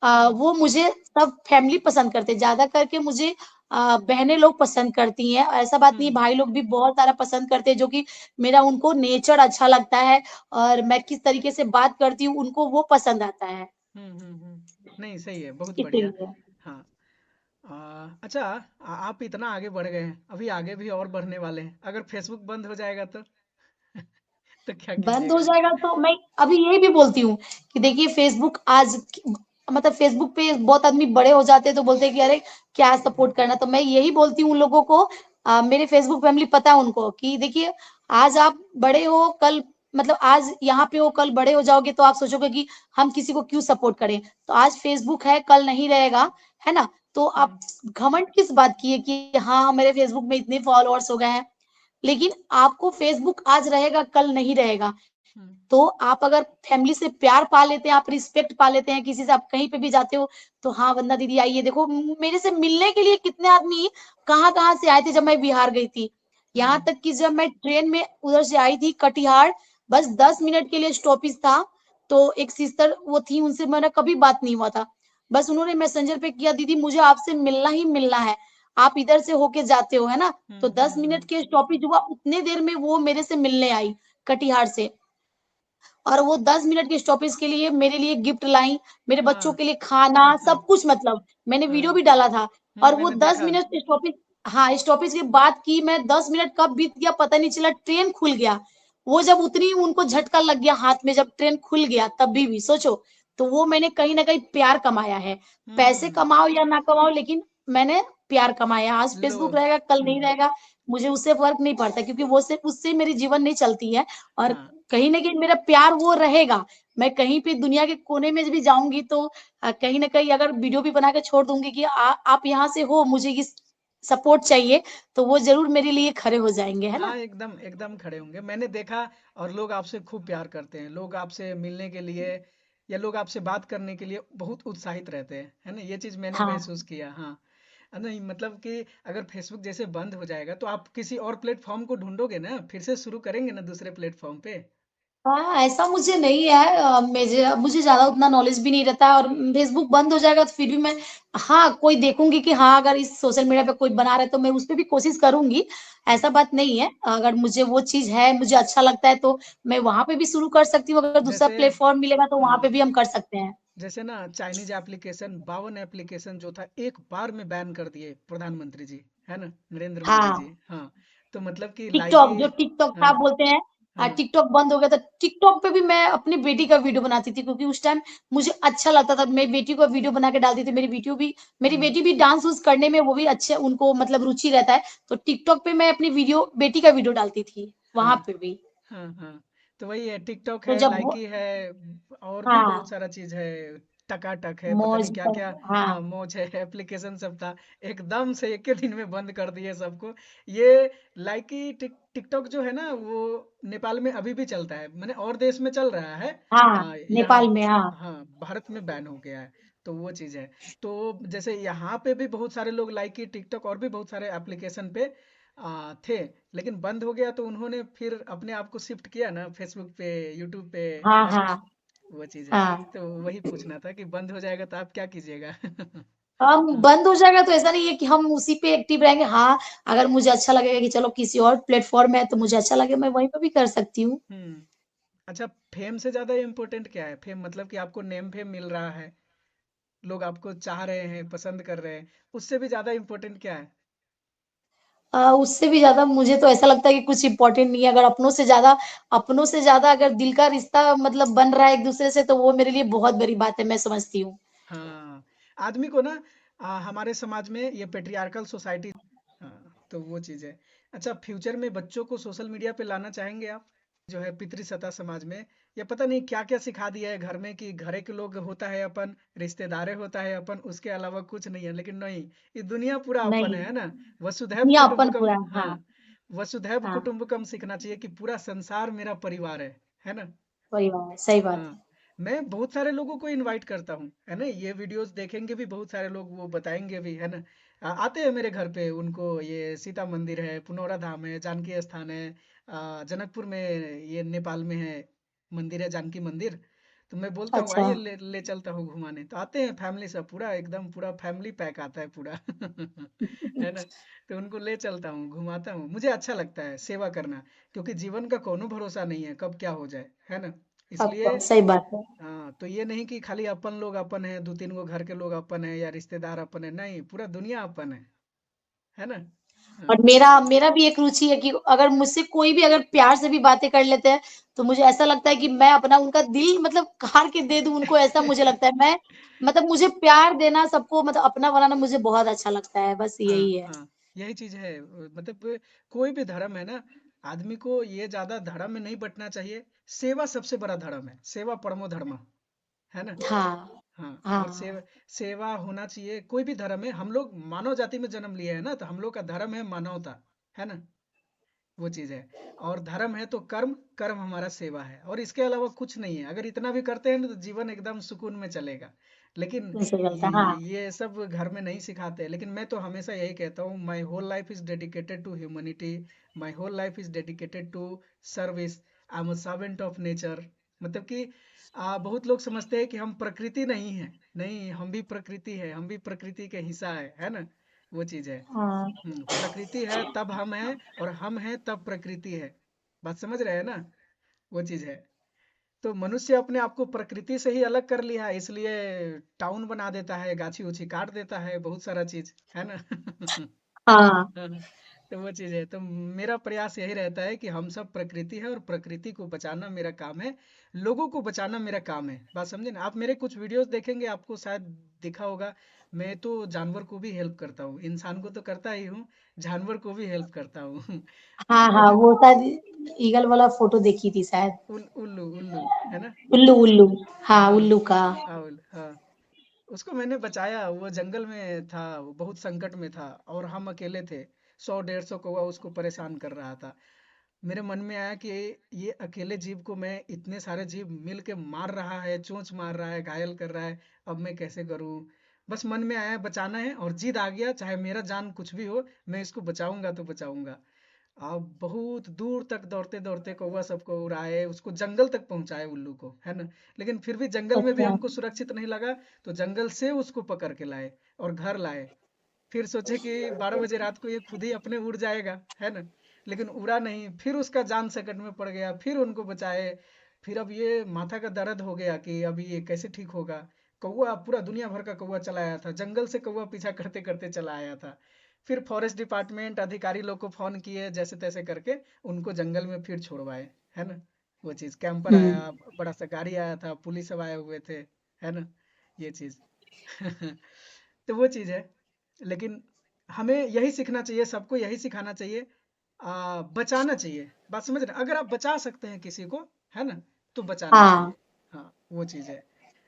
हम्म। वो मुझे सब फैमिली पसंद करते हैं। ज़्यादा करके मुझे बहनें लोग पसंद करती हैं। ऐसा बात नहीं है, हम्म। भाई लोग भी बहुत सारा पसंद करते हैं जो कि मेरा उनको नेचर अच्छा लगता है और मैं किस तरीके से बात करती हूँ, उनको वो पसंद आता है, नहीं, सही है, बहुत बढ़िया। इसीलिए। हाँ। अच्छा, आप इतना आगे बढ़ गए हैं, अभी आगे भी और बढ़ने वाले हैं। अगर फेसबुक बंद हो जाएगा तो तो क्या बंद हो कीजिएगा? जाएगा तो मैं अभी यही भी बोलती हूँ कि देखिए फेसबुक आज मतलब फेसबुक पे बहुत आदमी बड़े हो जाते हैं तो बोलते हैं कि अरे क्या सपोर्ट करना तो मैं यही बोलती हूँ उन लोगों को मेरे फेसबुक फैमिली पता है उनको कि देखिए आज आप बड़े हो कल मतलब आज यहाँ पे हो कल बड़े हो जाओगे तो आप सोचोगे कि हम किसी को क्यों सपोर्ट करें तो आज फेसबुक है कल नहीं रहेगा है ना तो आप हम्म। घमंड किस बात की है कि हाँ मेरे फेसबुक में इतने फॉलोअर्स हो गए हैं लेकिन आपको फेसबुक आज रहेगा कल नहीं रहेगा हम्म। तो आप अगर फैमिली से प्यार पा लेते हैं आप रिस्पेक्ट पा लेते हैं किसी से आप कहीं पे भी जाते हो तो हाँ वंदना दीदी आइए देखो मेरे से मिलने के लिए कितने आदमी कहाँ कहाँ से आए थे जब मैं बिहार गई थी यहाँ हम्म। तक कि जब मैं ट्रेन में उधर से आई थी कटिहार बस 10 मिनट के लिए स्टॉपेज था तो एक सिस्टर वो थी उनसे मेरा कभी बात नहीं हुआ था बस उन्होंने मैसेंजर पे किया दीदी मुझे आपसे मिलना ही मिलना है आप इधर से होके जाते हो है ना तो हम्म। 10 मिनट के स्टॉपेज हुआ उतने देर में वो मेरे से मिलने आई कटिहार से और वो 10 मिनट के स्टॉपेज के लिए मेरे लिए गिफ्ट लाई मेरे बच्चों हाँ। के लिए खाना सब कुछ मतलब मैंने वीडियो हाँ। भी डाला था और वो मैंने 10 मिनट देखा। स्टॉपेज हाँ स्टॉपेज के बाद की मैं 10 मिनट कब बीत गया पता नहीं चला ट्रेन खुल गया वो जब उतरी उनको झटका लग गया हाथ में जब ट्रेन खुल गया तब भी सोचो तो वो मैंने कहीं ना कहीं प्यार कमाया है पैसे हम्म। कमाओ या ना कमाओ लेकिन मैंने प्यार कमाया आज लो। फेसबुक रहेगा कल नहीं रहेगा मुझे उससे फर्क नहीं पड़ता क्योंकि वो से उससे मेरी जीवन नहीं चलती है और हाँ। कहीं न कहीं मेरा प्यार वो रहेगा। मैं कहीं पे दुनिया के कोने में भी जाऊँगी तो कहीं न कहीं अगर वीडियो भी बना के छोड़ दूँगी कि आप यहाँ से हो, मुझे इस सपोर्ट चाहिए, तो वो ज़रूर मेरे लिए खड़े हो जाएँगे, है हाँ, ना? एकदम एकदम खड़े होंगे, मैंने देखा। और लोग आपसे खूब प्यार करते हैं, लोग आपसे मिलने के लिए या लोग आपसे बात करने के लिए बहुत उत्साहित रहते हैं, है ना? ये चीज़ मैंने हाँ। महसूस किया। हाँ। नहीं, मतलब कि अगर फेसबुक जैसे बंद हो जाएगा तो आप किसी और प्लेटफॉर्म को ढूंढोगे ना, फिर से शुरू करेंगे ना दूसरे प्लेटफॉर्म पे? हाँ, ऐसा मुझे नहीं है मुझे ज़्यादा उतना नॉलेज भी नहीं रहता है और फेसबुक बंद हो जाएगा तो फिर भी मैं हाँ, कोई देखूँगी कि हाँ, अगर इस सोशल मीडिया पे कोई बना रहा है तो मैं उसपे भी कोशिश करूँगी, हाँ। ऐसा बात नहीं है। अगर मुझे वो चीज़ है, मुझे अच्छा लगता है तो मैं वहाँ पे भी शुरू कर सकती हूँ, अगर दूसरा जैसे प्लेटफ़ॉर्म मिलेगा तो वहाँ हाँ, पे भी हम कर सकते हैं। जैसे ना चाइनीज एप्लीकेशन 52 एप्लीकेशन जो था एक बार में बैन कर दिए प्रधानमंत्री जी, है ना, नरेंद्र मोदी हाँ। जी। हाँ। तो मतलब कि टिकटॉक लाइकी। जो टिकटॉक था हाँ। बोलते हैं हाँ। टिकटॉक बंद हो गया था टिकटॉक पे भी मैं अपनी बेटी का वीडियो बनाती थी क्योंकि उस टाइम मुझे अच्छा लगता था मैं बेटी को वीडियो बना के डालती थी मेरी हम्म। बेटी भी डांस उस करने में वो भी अच्छे उनको मतलब रुचि रहता है तो टिकटॉक पे मैं अपनी वीडियो बेटी का वीडियो डालती थी हाँ। वहां पे भी हाँ। हाँ। तो वही है, टिकटॉक तो है, जब वो लाइकी है, और भी बहुत हाँ सारा चीज है। टकाटक है, पता नहीं मौज क्या पर क्या। हाँ हाँ, मौज है, एप्लीकेशन सब था। एकदम से एक ही दिन में बंद कर दिए सबको। ये लाइकी टिकटॉक जो है ना, वो नेपाल में अभी भी चलता है, मैंने और देश में चल रहा है। हाँ यहाँ। नेपाल में हाँ हाँ, भारत में बैन हो गया है। तो वो चीज़ है। तो जैसे यहाँ पे भी बहुत सारे लोग लाइकी टिकटॉक और भी बहुत सारे एप्लीकेशन पे थे, लेकिन बंद हो गया तो उन्होंने फिर अपने आप को शिफ्ट किया ना फेसबुक पे, यूट्यूब पे, हाँ है ना? हाँ वो चीज़ है। हाँ तो वही पूछना था कि बंद हो जाएगा तो आप क्या कीजिएगा? हम हाँ। बंद हो जाएगा तो ऐसा नहीं है कि हम उसी पे एक्टिव रहेंगे हाँ अगर मुझे अच्छा लगेगा कि चलो किसी और प्लेटफॉर्म है तो मुझे अच्छा लगे मैं वहीं पे भी कर सकती हूँ हम्म। अच्छा, फेम से ज़्यादा इम्पोर्टेंट क्या है? फेम मतलब कि आपको नेम फेम मिल रहा है, लोग आपको चाह रहे हैं, पसंद कर रहे हैं, उससे भी ज़्यादा इम्पोर्टेंट क्या है? उससे भी ज़्यादा मुझे तो ऐसा लगता है कि कुछ इम्पोर्टेंट नहीं है। अगर अपनों से ज़्यादा अगर दिल का रिश्ता मतलब बन रहा है एक-दूसरे से तो वो मेरे लिए बहुत बड़ी बात है, मैं समझती हूँ। हाँ, आदमी को ना हमारे समाज में ये पेट्रियार्कल सोसाइटी। हाँ, तो वो चीज़ है। अच्छा, फ्यूचर में बच्चों को सोशल मीडिया पे लाना चाहेंगे आप? जो है पितृसत्ता समाज में, या पता नहीं क्या-क्या सिखा दिया है घर में कि घरे के लोग होता है अपन, रिश्तेदारें होता है अपन, उसके अलावा कुछ नहीं है। लेकिन नहीं, ये दुनिया पूरा अपन नहीं, है ना? वसुधैव दुनिया अपन कुटुंबकम। पूरा। हाँ, हाँ, वसुधैव हाँ, कुटुंबकम सीखना चाहिए कि पूरा संसार मेरा परिवार है ना? परिवार, सही बात हाँ, है। मैं बहुत सारे लोगों को इनवाइट करता हूँ, है ना? ये वीडियोस देखेंगे भी बहुत सारे लोग, वो बताएंगे भी, है ना? आते हैं मेरे घर पे, उनको ये सीता मंदिर है, पुनौरा धाम है, जानकी स्थान है, जनकपुर में ये नेपाल में है, मंदिर है जानकी मंदिर। तो मैं बोलता हूँ अच्छा। आइए, ले ले चलता हूँ घुमाने, तो आते हैं फैमिली सब, पूरा एकदम पूरा फैमिली पैक आता है पूरा। है ना? तो उनको ले चलता हूँ, घुमाता हूँ, मुझे अच्छा लगता है सेवा करना, क्योंकि जीवन का कोनो भरोसा नहीं है कब क्या हो जाए, है ना? इसलिए सही बात है। हाँ, तो ये नहीं कि खाली अपन लोग अपन है, दो तीन गो घर के लोग अपन है या रिश्तेदार अपन है, नहीं, पूरा दुनिया अपन है ना? हाँ, और मेरा मेरा भी एक रुचि है कि अगर मुझसे कोई भी अगर प्यार से भी बातें कर लेते हैं, तो मुझे ऐसा लगता है कि मैं अपना उनका दिल मतलब काढ़ के दे दूँ उनको, ऐसा मुझे लगता है। मैं मतलब मुझे प्यार देना, सबको मतलब अपना बनाना मुझे बहुत अच्छा लगता है, बस हाँ, यही है। हाँ, यही चीज है। मतलब कोई भी धर्म है ना, आदमी को ये ज्यादा धर्म में नहीं बंटना चाहिए। सेवा सबसे बड़ा धर्म है, सेवा परमो धर्म, है ना? हाँ, हाँ, और हाँ, सेवा सेवा होना चाहिए। कोई भी धर्म है, हम लोग मानव जाति में जन्म लिए है ना, तो हम लोग का धर्म है मानवता, है ना? वो चीज है। और धर्म है तो कर्म, कर्म हमारा सेवा है, और इसके अलावा कुछ नहीं है। अगर इतना भी करते हैं ना, तो जीवन एकदम सुकून में चलेगा। लेकिन सही चलता ये, है, हाँ। ये सब घर में नहीं सिखाते। लेकिन मैं तो हमेशा यही कहता हूँ, my whole life is dedicated to humanity, my whole life is dedicated to service, I am a servant of nature. मतलब कि बहुत लोग समझते हैं कि हम प्रकृति नहीं है, नहीं, हम भी प्रकृति है, हम भी प्रकृति के हिस्सा है ना? वो चीज है। हाँ, प्रकृति है तब हम हैं, और हम हैं तब प्रकृति है। बात समझ रहे हैं ना? वो चीज है। तो मनुष्य अपने आप को प्रकृति से ही अलग कर लिया है, इसलिए टाउन बना देता है, गाछी उछी काट देता है, बहुत सारा चीज, है ना? हाँ, हाँ, तो वो चीज है। तो मेरा प्रयास यही रहता है कि हम सब प्रकृति है, और प्रकृति को बचाना मेरा काम है, लोगों को बचाना मेरा काम है। बात समझे ना? आप मेरे कुछ वीडियोस देखेंगे, आपको शायद दिखा होगा, मैं तो जानवर को भी हेल्प करता हूँ, इंसान को तो करता ही हूँ, जानवर को भी हेल्प करता हूँ। हाँ, हाँ, मतलब वो शायद ईगल वाला फ़ोटो देखी थी शायद। उल्लू उल्लू, है ना? उल्लू, उल्लू। हाँ, हाँ, उल्लू का। हाँ, उसको मैंने बचाया, वो जंगल में था, वो बहुत संकट में था, और हम अकेले थे। 100 150 कौवा उसको परेशान कर रहा था। मेरे मन में आया कि ये अकेले जीव को मैं, इतने सारे जीव मिल के मार रहा है, चोंच मार रहा है, घायल कर रहा है, अब मैं कैसे करूं? बस मन में आया बचाना है, और जिद आ गया, चाहे मेरा जान कुछ भी हो, मैं इसको बचाऊंगा तो बचाऊंगा। अब बहुत दूर तक दौड़ते दौड़ते कौवा सबको उड़ाए, उसको जंगल तक पहुंचाए, उल्लू को, है ना? लेकिन फिर भी जंगल में भी अच्छा। हमको सुरक्षित नहीं लगा, तो जंगल से उसको पकड़ के लाए और घर लाए। फिर सोचे कि 12 बजे रात को ये खुद ही अपने उड़ जाएगा, है ना? लेकिन उड़ा नहीं, फिर उसका जान संकट में पड़ गया, फिर उनको बचाए। फिर अब ये माथा का दर्द हो गया कि अभी ये कैसे ठीक होगा। कौवा, पूरा दुनिया भर का कौवा चला आया था, जंगल से कौवा पीछा करते करते चला आया था। फिर फॉरेस्ट डिपार्टमेंट अधिकारी लोग को फोन किए, जैसे तैसे करके उनको जंगल में फिर छोड़वाए, है ना? वो चीज, कैंपर हुँ। आया, बड़ा सा गाड़ी आया था, पुलिस सब आए हुए थे, है ना? ये चीज। तो वो चीज है। लेकिन हमें यही सीखना चाहिए, सबको यही सिखाना चाहिए, बचाना चाहिए। बात समझ रहे हैं? अगर आप बचा सकते हैं किसी को, है ना, तो बचाना हाँ। चाहिए। हाँ, वो चीज है।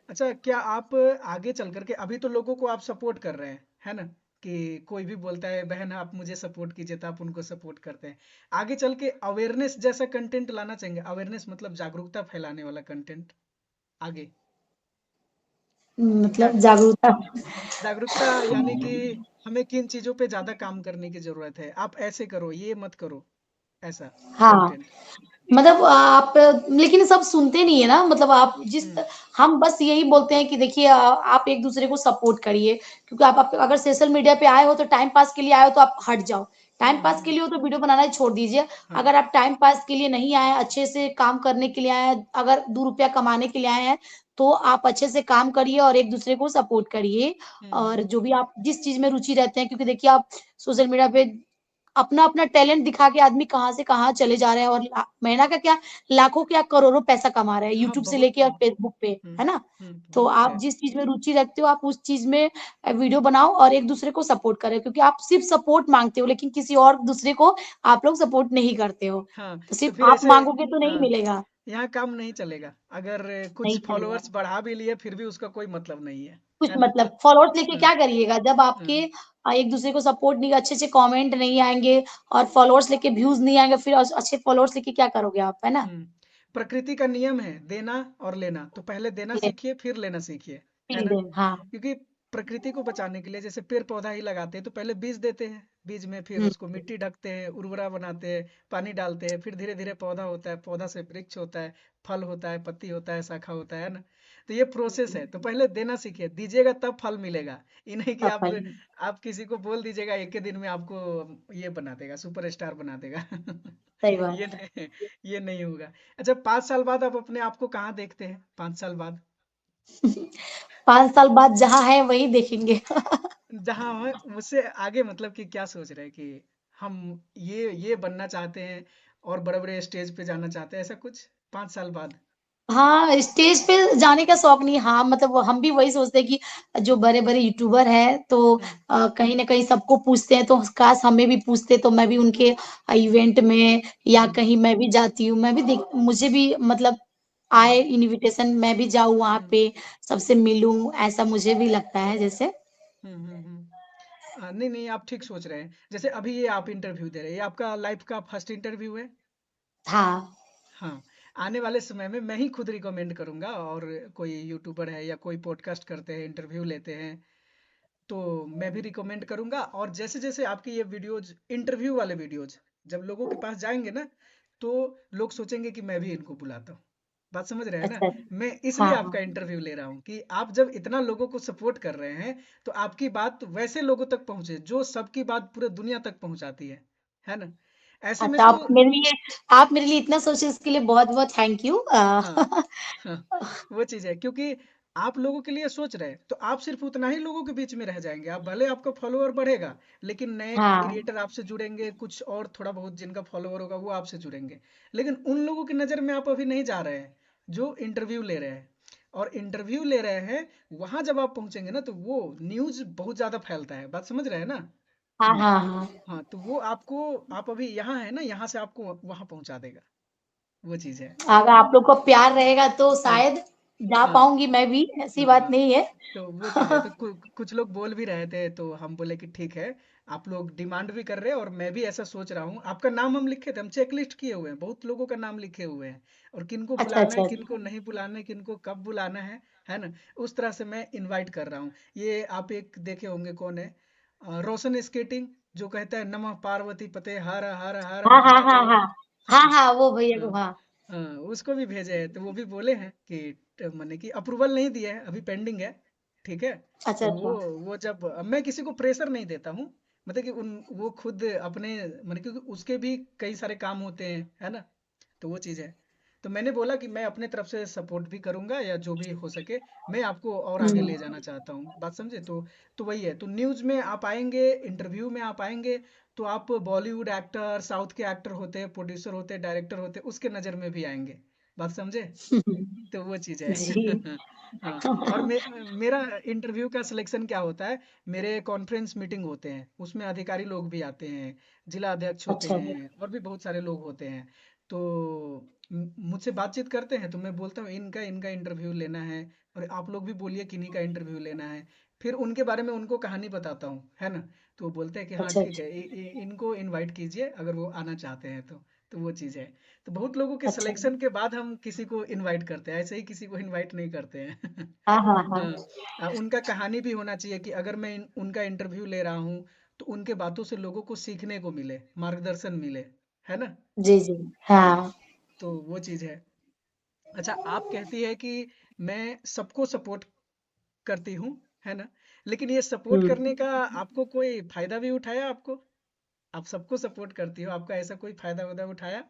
अच्छा, क्या आप आगे चल करके, अभी तो लोगों को आप सपोर्ट कर रहे हैं, है ना? कि कोई भी बोलता है बहन आप मुझे सपोर्ट कीजिए, तो आप उनको सपोर्ट करते हैं। आगे चल के अवेयरनेस जैसा कंटेंट लाना चाहेंगे? अवेयरनेस मतलब जागरूकता फैलाने वाला कंटेंट आगे, कि क्या? मतलब जागरूकता। जागरूकता यानी कि हमें किन चीजों पे ज्यादा काम करने की जरूरत है, आप ऐसे करो, ये मत करो, ऐसा हाँ। कंटेंट। मतलब आप लेकिन सब सुनते नहीं है ना, मतलब आप हम्म, हम बस यही बोलते हैं कि देखिए आप एक दूसरे को सपोर्ट करिए, क्योंकि आप अगर सोशल मीडिया पे आए हो तो टाइम पास के लिए आए हो तो आप हट जाओ, टाइम पास के लिए हो तो वीडियो बनाना ही छोड़ दीजिए। हाँ, अगर आप टाइम पास के लिए नहीं आए, अच्छे से काम करने के लिए आए हैं, अगर 2 रुपया कमाने के लिए आए हैं, तो आप अच्छे से काम करिए और एक दूसरे को सपोर्ट करिए। हम्म, और जो भी आप जिस चीज में रुचि रहते हैं, क्योंकि देखिए आप सोशल मीडिया पे अपना अपना टैलेंट दिखा के आदमी कहाँ से कहाँ चले जा रहे हैं, और महीना का क्या, लाखों क्या करोड़ों पैसा कमा रहे हैं हाँ, यूट्यूब से बहुत। लेके और फेसबुक पे, है ना। तो बहुत आप है। जिस चीज में रुचि रखते हो, आप उस चीज में वीडियो बनाओ और एक दूसरे को सपोर्ट करें, क्योंकि आप सिर्फ सपोर्ट मांगते हो लेकिन किसी और दूसरे को आप लोग सपोर्ट नहीं करते हो। हाँ, तो तो सिर्फ फिर आप ऐसे। मांगोगे तो नहीं हाँ, मिलेगा। यहाँ काम नहीं चलेगा अगर नहीं कुछ चलेगा। फॉलोअर्स बढ़ा भी लिए फिर भी उसका कोई मतलब नहीं कुछ है ना। मतलब फॉलोअर्स लेके हाँ, क्या करिएगा जब आपके हाँ, एक दूसरे को सपोर्ट नहीं, अच्छे अच्छे कमेंट नहीं आएंगे और फॉलोअर्स लेके व्यूज नहीं आएंगे, फिर अच्छे फॉलोअर्स लेके क्या करोगे आप, है ना। हम्म। प्रकृति का नियम है देना और लेना, तो पहले देना सीखिए फिर लेना सीखिए, है ना। हाँ। क्योंकि प्रकृति को बचाने के लिए जैसे पेड़ पौधा ही लगाते हैं तो पहले बीज देते हैं, बीज में फिर हम्म। उसको मिट्टी ढकते हैं, उर्वरा बनाते हैं, पानी डालते हैं, फिर धीरे धीरे पौधा होता है, पौधा से वृक्ष होता है, फल होता है, पत्ती होता है, शाखा होता है ना। तो ये प्रोसेस है, तो पहले देना सीखिए, दीजिएगा तब फल मिलेगा। ये नहीं कि सफल। आप किसी को बोल दीजिएगा एक ही दिन में आपको ये बना देगा, सुपर स्टार बना देगा। सही ये बात है। नहीं, ये नहीं होगा। अच्छा, 5 साल बाद आप अपने आप को कहाँ देखते हैं, 5 साल बाद? 5 साल बाद जहाँ है वही देखेंगे। जहाँ है उससे आगे, मतलब कि क्या सोच रहे हैं कि हम ये बनना चाहते हैं और बड़े बड़े स्टेज पे जाना चाहते हैं, ऐसा कुछ 5 साल बाद? हाँ, स्टेज पे जाने का शौक नहीं, हाँ मतलब हम भी वही सोचते हैं कि जो बड़े बड़े यूट्यूबर हैं तो हम्म, कहीं ना कहीं सबको पूछते हैं, तो काश हमें भी पूछते तो मैं भी उनके इवेंट में या हम्म, कहीं मैं भी जाती हूँ, मैं भी देख, मुझे भी मतलब हम्म, आए इनविटेशन, मैं भी जाऊँ वहां हम्म, पे, सबसे मिलूं, ऐसा मुझे भी लगता है जैसे। नहीं नहीं, आप ठीक सोच रहे हैं। जैसे अभी ये आप इंटरव्यू दे रहे हैं, ये आपका लाइफ का फर्स्ट इंटरव्यू है। हाँ। हाँ, आने वाले समय में मैं ही खुद रिकमेंड करूंगा, और कोई यूट्यूबर है या कोई पॉडकास्ट करते हैं, इंटरव्यू लेते हैं, तो मैं भी रिकमेंड करूंगा। और जैसे जैसे आपकी ये वीडियोज, इंटरव्यू वाले वीडियोज जब लोगों के पास जाएंगे ना, तो लोग सोचेंगे कि मैं भी इनको बुलाता हूँ। बात समझ रहे हैं ना। अच्छा। मैं इसलिए हाँ आपका हाँ। इंटरव्यू ले रहा हूँ कि आप जब इतना लोगों को सपोर्ट कर रहे हैं, तो आपकी बात वैसे लोगों तक पहुंचे जो सबकी बात पूरे दुनिया तक पहुंचाती है ना। ऐसे में अच्छा, तो आप मेरे लिए इतना सोचे, इसके लिए बहुत बहुत थैंक यू। हाँ, हाँ, वो चीज है, क्योंकि आप लोगों के लिए सोच रहे हैं तो आप सिर्फ उतना ही लोगों के बीच में रह जाएंगे, आप भले आपका फॉलोअर बढ़ेगा, लेकिन नए हाँ क्रिएटर आपसे जुड़ेंगे, कुछ और थोड़ा बहुत जिनका फॉलोअर होगा वो आपसे जुड़ेंगे। लेकिन उन लोगों की नज़र में आप अभी नहीं जा रहे हैं जो इंटरव्यू ले रहे हैं। और इंटरव्यू ले रहे हैं, वहां जब आप पहुंचेंगे ना, तो वो न्यूज बहुत ज्यादा फैलता है, बात समझ रहे हैं ना। हाँ हम्म। हाँ हाँ। हाँ, तो वो आपको, आप अभी यहाँ है ना, यहाँ से आपको वहां पहुंचा देगा, वो चीज है। अगर हाँ, आप लोग को प्यार रहेगा तो हाँ, शायद जा हाँ, पाऊंगी मैं भी, ऐसी बात हाँ। नहीं है। तो वो चीज़ है, तो कुछ लोग बोल भी रहे थे, तो हम बोले कि ठीक है, आप लोग डिमांड भी कर रहे हैं और मैं भी ऐसा सोच रहा हूँ। आपका नाम हम लिखे थे, हम चेक लिस्ट किए हुए हैं, बहुत लोगों का नाम लिखे हुए हैं, और किनको अच्छा बुलाना है, अच्छा किनको नहीं बुलाना है, किनको कब बुलाना है ना। उस तरह से मैं इनवाइट कर रहा हूँ। ये आप एक देखे होंगे, कौन है, रोशन स्केटिंग, जो कहता है नमः पार्वती पते हर हर हर हाँ हाँ हाँ महादेव। हाँ। हाँ हाँ, वो भैया हाँ, को, हाँ। हाँ, उसको भी भेजे हैं, तो वो भी बोले हैं कि मैंने कि अप्रूवल नहीं दिया है, अभी पेंडिंग है। ठीक है। अच्छा तो अच्छा। वो जब, मैं किसी को प्रेशर नहीं देता हूँ, मतलब कि उन वो खुद अपने, मतलब क्योंकि उसके भी कई सारे काम होते हैं, है ना। तो वो चीज़ है। तो मैंने बोला कि मैं अपने तरफ से सपोर्ट भी करूंगा, या जो भी हो सके मैं आपको और आगे हम्म। ले जाना चाहता हूँ, बात समझे। तो वही है, तो न्यूज़ में आप आएंगे, इंटरव्यू में आप आएंगे, तो आप बॉलीवुड एक्टर, साउथ के एक्टर होते हैं, प्रोड्यूसर होते हैं, डायरेक्टर होते हैं, उसके नज़र में भी आएंगे, बात समझे। तो वो चीज़ है। जी। हाँ। और मेरा इंटरव्यू का सिलेक्शन क्या होता है, मेरे कॉन्फ्रेंस मीटिंग होते हैं, उसमें अधिकारी लोग भी आते हैं, जिला अध्यक्ष होते अच्छा। हैं, और भी बहुत सारे लोग होते हैं। तो मुझसे बातचीत करते हैं, तो मैं बोलता हूँ इनका इनका इंटरव्यू लेना है, और आप लोग भी बोलिए किन्हीं का इंटरव्यू लेना है। फिर उनके बारे में उनको कहानी बताता हूँ, है ना। तो वो बोलते हैं कि हाँ अच्छा ठीक अच्छा। है, इनको इनवाइट कीजिए अगर वो आना चाहते हैं तो वो चीज़ है। तो बहुत लोगों के अच्छा। सिलेक्शन के बाद हम किसी को इनवाइट करते हैं, ऐसे ही किसी को इनवाइट नहीं करते हैं। हाँ हाँ हाँ। हाँ, उनका कहानी भी होना चाहिए कि अगर मैं उनका इंटरव्यू ले रहा हूँ, तो उनके बातों से लोगों को सीखने को मिले, मार्गदर्शन मिले, है ना। जी जी। हाँ, हाँ। तो वो चीज़ है। अच्छा, आप कहती है कि मैं सबको सपोर्ट करती हूँ, है ना, लेकिन ये सपोर्ट हम्म। करने का आपको कोई फायदा भी उठाया आपको? आप सबको सपोर्ट करती हो, आपका ऐसा कोई फायदा वायदा उठाया?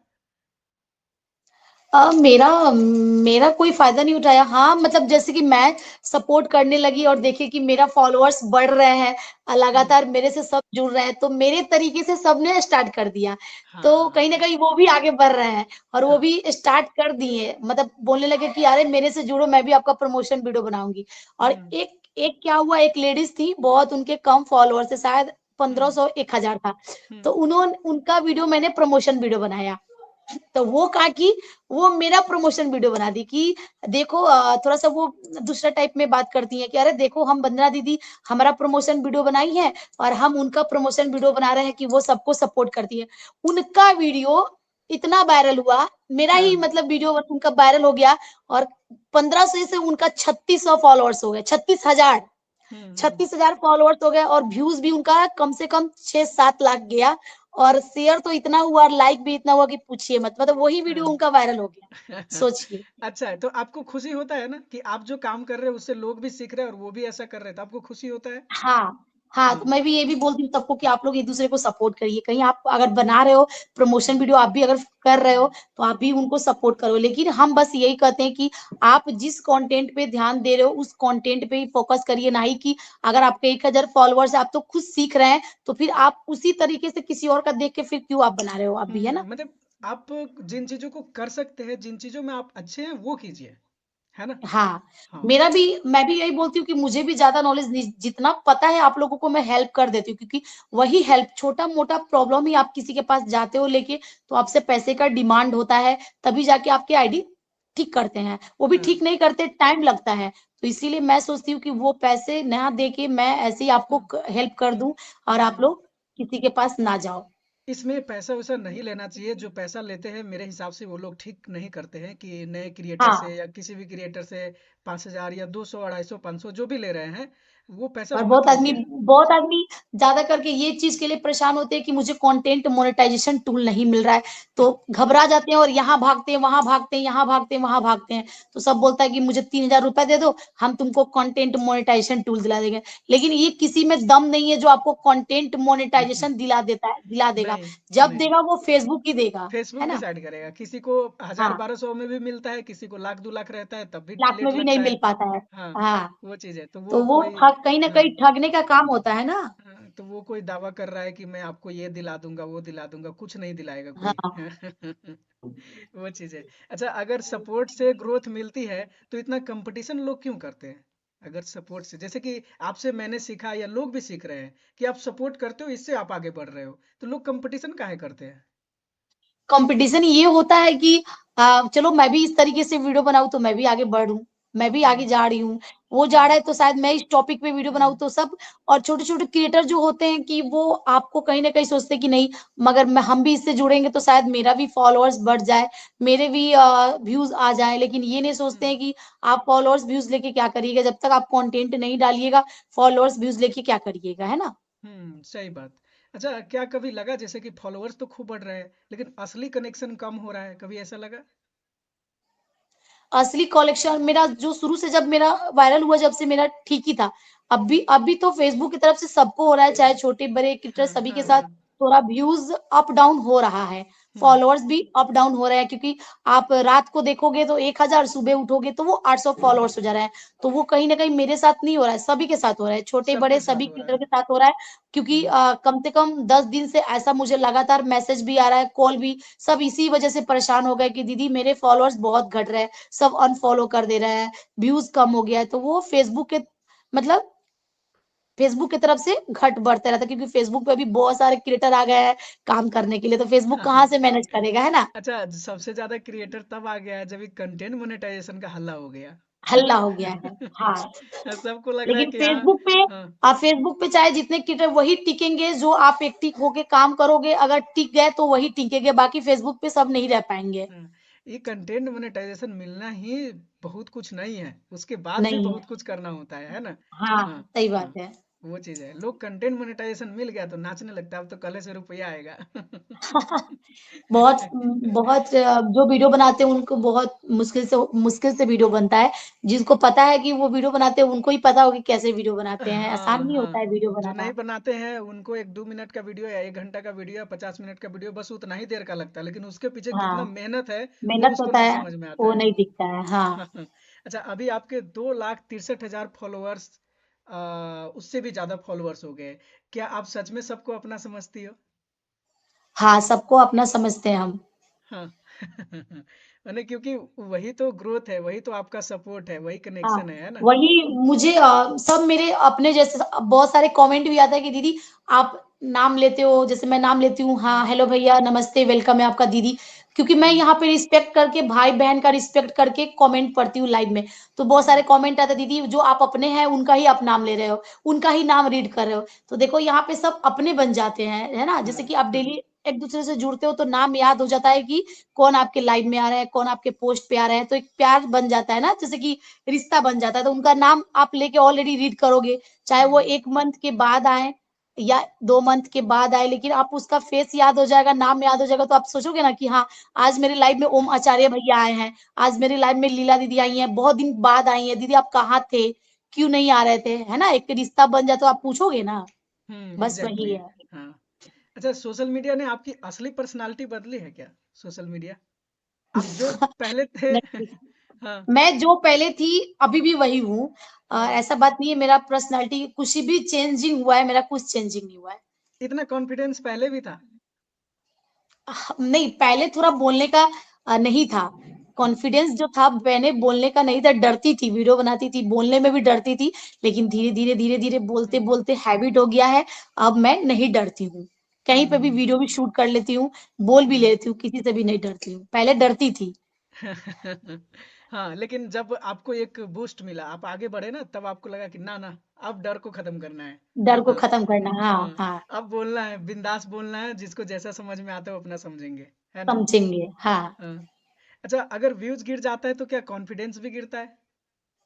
मेरा मेरा कोई फायदा नहीं उठाया। हाँ, मतलब जैसे कि मैं सपोर्ट करने लगी और देखिए कि मेरा फॉलोअर्स बढ़ रहे हैं, हुँ, लगातार मेरे से सब जुड़ रहे हैं, तो मेरे तरीके से सबने स्टार्ट कर दिया। तो हाँ, कहीं न कहीं वो भी आगे बढ़ रहे हैं और वो हाँ, भी स्टार्ट कर दिए। मतलब बोलने लगे कि अरे मेरे से जुड़ो, मैं भी आपका प्रमोशन वीडियो बनाऊँगी। और हुँ, एक एक क्या हुआ, एक लेडीज़ थी, बहुत उनके कम फॉलोअर्स थे, शायद हुँ, 1500 1000 था। हुँ, तो उनका वीडियो मैंने प्रमोशन वीडियो बनाया। तो वो कहा कि वो मेरा प्रमोशन वीडियो बना दी कि देखो थोड़ा-सा वो दूसरा टाइप में बात करती हैं कि अरे देखो हम वंदना दीदी हमारा प्रमोशन वीडियो बनाई है और हम उनका प्रमोशन वीडियो बना रहे हैं कि वो सबको सपोर्ट करती है। उनका वीडियो इतना वायरल हुआ, मेरा हाँ, ही मतलब वीडियो उनका वायरल हो गया और 1500 से उनका 3600 फॉलोअर्स हो गए, 36,000 हुँ, हुँ, 36,000 फॉलोअर्स हो गए और व्यूज़ भी उनका कम से कम 6-7 लाख गया और शेयर तो इतना हुआ और लाइक भी इतना हुआ कि पूछिए मत। मतलब वही वीडियो हाँ। उनका वायरल हो गया। सोचिए। अच्छा है, तो आपको खुशी होता है ना कि आप जो काम कर रहे हो उससे लोग भी सीख रहे हैं और वो भी ऐसा कर रहे हैं, तो आपको खुशी होता है? हाँ, हाँ, तो हाँ, मैं भी ये भी बोलती हूँ सबको कि आप लोग एक-दूसरे को सपोर्ट करिए। कहीं आप अगर बना रहे हो, प्रमोशन हुँ, वीडियो आप भी अगर कर रहे हो, हुँ, तो आप भी उनको सपोर्ट करो। लेकिन हम बस यही कहते हैं कि आप जिस कंटेंट पे ध्यान दे रहे हो, उस कंटेंट पे ही फोकस करिए, ना ही कि अगर आपके 1000 फॉलोवर्स हैं, आप तो खुद सीख रहे हैं, तो फिर हुँ, आप उसी तरीके से किसी और का देख के फिर क्यों आप बना रहे हो आप भी, है ना? मतलब आप जिन चीज़ों को कर सकते हैं, जिन चीज़ों में आप अच्छे हैं, वो कीजिए, है ना? हाँ, हाँ, मेरा भी मैं भी यही बोलती हूँ कि मुझे भी ज़्यादा नॉलेज नहीं जितना पता है आप लोगों को मैं हेल्प कर देती हूँ क्योंकि वही हेल्प छोटा-मोटा प्रॉब्लम ही आप किसी के पास जाते हो लेके तो आपसे पैसे का डिमांड होता है, तभी जाके आपकी आईडी ठीक करते हैं। वो भी हाँ, ठीक नहीं करते, टाइम लगता है। तो इसीलिए मैं सोचती हूँ कि वो पैसे ना दे के मैं ऐसे ही आपको हुँ, क हेल्प कर दूँ और आप हुँ। लोग किसी के पास ना जाओ। इसमें पैसा-वैसा नहीं लेना चाहिए, जो पैसा लेते हैं मेरे हिसाब से वो लोग ठीक नहीं करते हैं कि नए क्रिएटर से हाँ। या किसी भी क्रिएटर से 5,000 या 200, 250, 500 जो भी ले रहे हैं, वो पैसा और मत लीजिए। बहुत आदमी ज़्यादा करके ये चीज़ के लिए परेशान होते हैं कि मुझे कंटेंट मोनेटाइजेशन टूल नहीं मिल रहा है, तो घबरा जाते हैं और यहाँ भागते हैं, वहाँ भागते हैं, यहाँ भागते हैं, वहाँ भागते हैं। तो सब बोलता है कि मुझे 3000 रुपए दे दो, हम तुमको कंटेंट मोनेटाइजेशन टूल दिला देंगे। लेकिन ये किसी में दम नहीं है जो आपको कंटेंट मोनेटाइजेशन दिला देगा। नहीं, जब नहीं। देगा वो फेसबुक ही देगा, है फेसबुक ना? डिसाइड करेगा, किसी को 1000, हाँ, 1200 में भी मिलता है, किसी को लाख 2 लाख रहता है, तब भी लाख लेट में भी नहीं लगता मिल है। पाता है। हाँ, हाँ, वो चीज़ है, तो वो तो वो कोई ठग कहीं न हाँ। कहीं ठगने का काम होता है ना? हाँ, तो वो कोई दावा कर रहा है कि मैं आपको ये दिला दूंगा वो दिला दूंगा, कुछ नहीं दिलाएगा कोई। हाँ। वो चीज है। अच्छा, अगर सपोर्ट से ग्रोथ मिलती है तो इतना कंपटीशन लोग क्यों करते हैं? अगर सपोर्ट से, जैसे कि आपसे मैंने सीखा या लोग भी सीख रहे हैं कि आप सपोर्ट करते हो, इससे आप आगे बढ़ रहे हो, तो लोग कंपटीशन काहे करते हैं? कंपटीशन ये होता है कि चलो मैं भी इस तरीके से वीडियो बनाऊँ तो मैं भी आगे बढ़ूँ, मैं भी आगे हम्म, जा रही हूँ। वो जा रहा हम्म, है तो शायद मैं इस टॉपिक पे वीडियो बनाऊँ हम्म, तो सब और छोटे-छोटे क्रिएटर जो होते हैं कि वो आपको कहीं न कहीं सोचते हैं कि नहीं मगर मैं हम भी इससे जुड़ेंगे तो शायद मेरा भी फॉलोअर्स बढ़ जाए, मेरे भी व्यूज़ आ जाएँ। लेकिन ये नहीं सोचते हम्म, हैं कि आप फॉलोअर्स व्यूज़ लेके क्या करिएगा? जब तक आप कंटेंट नहीं डालिएगा, फॉलोअर्स व्यूज़ लेके क्या करिएगा, है ना? सही बात। अच्छा, क्या कभी लगा जैसे कि फॉलोअर्स तो खूब बढ़ रहे हैं लेकिन असली कनेक्शन कम हो रहा है, कभी ऐसा लगा? असली कलेक्शन मेरा जो शुरू से जब मेरा वायरल हुआ जब से मेरा ठीक ही था। अभी तो फ़ेसबुक की तरफ से सबको हो रहा है, चाहे छोटे-बड़े क्रिएटर हाँ, सभी के हाँ, साथ हाँ। थोड़ा व्यूज़ अप डाउन हो रहा है। हम्म, फॉलोअर्स भी अप डाउन हो रहे हैं क्योंकि आप रात को देखोगे तो 1000 सुबह उठोगे तो वो 800 फॉलोअर्स हो जा रहा है। तो वो कहीं न कहीं मेरे साथ नहीं हो रहा है, सभी के साथ हो रहा है, छोटे-बड़े सबके सभी साथ हो रहा क्रिएटर है। के साथ हो रहा है क्योंकि हम्म, कम से कम 10 दिन से ऐसा मुझे लगातार मैसेज भी आ रहा है, कॉल भी, सब इसी वजह से परेशान हो गए कि दीदी मेरे फॉलोअर्स बहुत घट रहे हैं। सब अनफॉलो कर दे रहे हैं, व्यूज़ कम हो गया है, तो वो मतलब फ़ेसबुक की तरफ से घट बढ़ता रहता है क्योंकि फ़ेसबुक पे अभी बहुत सारे क्रिएटर आ गए हैं काम करने के लिए, तो फ़ेसबुक हाँ, कहाँ हाँ। से मैनेज करेगा, है ना? अच्छा, सबसे ज्यादा क्रिएटर तब आ गया है जब ये कंटेंट मोनेटाइजेशन का हल्ला हो गया, है हल्ला ना? हो गया है। हाँ, सबको लग रहा है लेकिन कि हाँ। हाँ, फ़ेसबुक पे चाहे जितने क्रिएटर वही टिकेंगे जो आप एक्टिव होके काम करोगे, अगर टिक गए तो वही टिकेंगे, बाकी फ़ेसबुक पे सब नहीं रह पाएँगे। हाँ, ये कंटेंट मोनेटाइजेशन मिलना ही बहुत कुछ नहीं है, उसके बाद भी नहीं बहुत है। कुछ करना होता है ना? हाँ, हाँ, सही बात हाँ। है। वो चीज़ है। लोग कंटेंट मोनेटाइजेशन मिल गया तो नाचने लगता है, अब तो कल से रुपया आएगा। बहुत बहुत जो वीडियो बनाते हैं उनको बहुत मुश्किल से वीडियो बनता है। जिसको पता है कि वो वीडियो बनाते हैं उनको ही पता होगा कि कैसे वीडियो बनाते हैं, आसान हाँ, नहीं होता है हाँ। वीडियो जो नहीं बनाना। बनाते हैं उनको 1-2 मिनट का वीडियो या 1 घंटा का वीडियो या 50 मिनट का वीडियो बस उतना ही देर का लगता है, लेकिन उसके पीछे कितना हाँ, मेहनत है वो मेहनत उसको होता नहीं है, समझ में आता वो है। नहीं दिखता है। हाँ। अच्छा, अभी आपके 2,63,000 फॉलोअर्स, उससे भी ज्यादा फॉलोअर्स हो गए। क्या आप सच में सबको अपना समझती हो? हाँ, सबको अपना समझते हैं हम। हाँ। मैंने, क्योंकि वही तो ग्रोथ है, वही तो आपका सपोर्ट है, वही हाँ, कनेक्शन है ना? वही मुझे सब मेरे अपने जैसे बहुत सारे कमेंट भी आता है कि दीदी आप नाम लेते हो, जैसे मैं नाम लेती हूँ, हम्म, हाँ हेलो भैया नमस्ते वेलकम है आपका दीदी, क्योंकि मैं हम्म, यहाँ पे रिस्पेक्ट करके भाई बहन का रिस्पेक्ट करके कमेंट पढ़ती हूँ लाइव में। तो बहुत सारे हम्म, कमेंट आते हैं, दीदी जो आप अपने हैं उनका ही आप नाम ले रहे हो, उनका ही नाम रीड कर रहे हो। तो देखो यहाँ पे सब अपने बन जाते हैं, है ना, हाँ, जैसे कि आप हाँ, डेली एक दूसरे से जुड़ते हो तो नाम याद हो जाता है कि कौन आपके लाइव में आ रहा है, कौन आपके पोस्ट पे आ रहा है, तो एक प्यार बन जाता है ना, जैसे कि रिश्ता बन जाता है। तो उनका नाम आप लेके ऑलरेडी रीड करोगे, चाहे वो हम्म, 1 मंथ के बाद आए या 2 मंथ के बाद आए, लेकिन आप उसका फेस याद हो जाएगा, नाम याद हो जाएगा, तो आप सोचोगे ना कि हाँ, आज मेरे लाइव में ओम आचार्य भैया आए हैं, आज मेरे लाइव में लीला दीदी आई हैं, बहुत दिन बाद आई हैं, दीदी आप कहाँ थे? क्यों नहीं आ रहे थे? है ना? एक रिश्ता बन जाए तो आप पूछोगे ना, बस एग्जैक्टली। वही है। हाँ। अच्छा, सोशल मीडिया ने आपकी असली पर्सनालिटी बदली है क्या? सोशल मीडिया, आप जो पहले थे। नहीं, हाँ, मैं जो पहले थी अभी भी वही हूँ। हाँ। ऐसा बात नहीं है मेरा पर्सनैलिटी कुछ भी चेंजिंग हुआ है, मेरा कुछ चेंजिंग नहीं हुआ है। इतना कॉन्फिडेंस पहले भी था? नहीं, पहले थोड़ा बोलने का नहीं था। कॉन्फिडेंस जो था मैंने बोलने का नहीं था, डरती थी, वीडियो बनाती थी, बोलने में भी डरती थी। लेकिन धीरे-धीरे हम्म, बोलते-बोलते हैबिट हो गया है। अब मैं नहीं डरती हूँ। कहीं पे भी हम्म, वीडियो भी शूट कर लेती हूँ, बोल भी हम्म। लेती हूँ, किसी से भी नहीं डरती हूँ। पहले डरती थी। हाँ, लेकिन जब आपको एक बूस्ट मिला, आप आगे बढ़े ना, तब आपको लगा कि ना ना, अब डर को खत्म करना है। डर हाँ, को हाँ, खत्म करना, हाँ, हाँ। हाँ, अब बोलना है, बिंदास बोलना है, जिसको जैसा समझ में आता है वो अपना समझेंगे, है ना? समझेंगे, हाँ। हाँ। अच्छा, अगर व्यूज गिर जाता है तो क्या कॉन्फिडेंस भी गिरता है?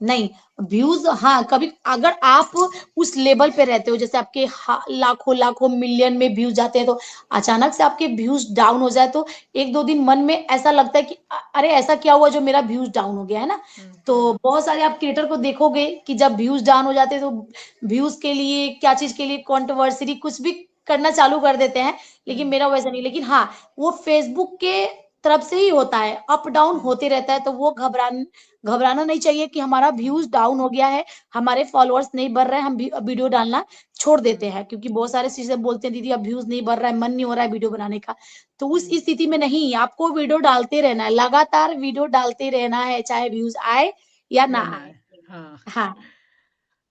नहीं, व्यूज हाँ, कभी अगर आप उस लेवल पे रहते हो, जैसे आपके लाखों लाखों मिलियन में व्यूज जाते हैं, तो अचानक से आपके व्यूज डाउन हो जाए तो 1-2 दिन मन में ऐसा लगता है कि अरे ऐसा क्या हुआ जो मेरा व्यूज डाउन हो गया, है ना? हम्म, तो हम्म, बहुत सारे आप क्रिएटर को देखोगे कि जब व्यूज डाउन हो जाते हैं तो व्यूज के लिए क्या चीज के लिए कंट्रोवर्सी कुछ भी करना चालू कर देते हैं। लेकिन हम्म, मेरा वैसा नहीं, लेकिन हाँ, वो फेसबुक के तरफ से ही होता है, अप डाउन हम्म, होते रहता है, तो वो घबराना नहीं चाहिए कि हमारा हम्म, व्यूज डाउन हो गया है, हमारे फॉलोअर्स नहीं बढ़ रहे हैं, हम वीडियो डालना छोड़ हम्म, देते हैं, क्योंकि बहुत सारे चीजें बोलते हैं दीदी अब व्यूज नहीं बढ़ रहा है, मन नहीं हो रहा है वीडियो बनाने का। तो उस हम्म। स्थिति में नहीं, आपको वीडियो डालते रहना है, लगातार वीडियो डालते रहना है, चाहे व्यूज आए या ना या ना आए। है। हाँ। हाँ।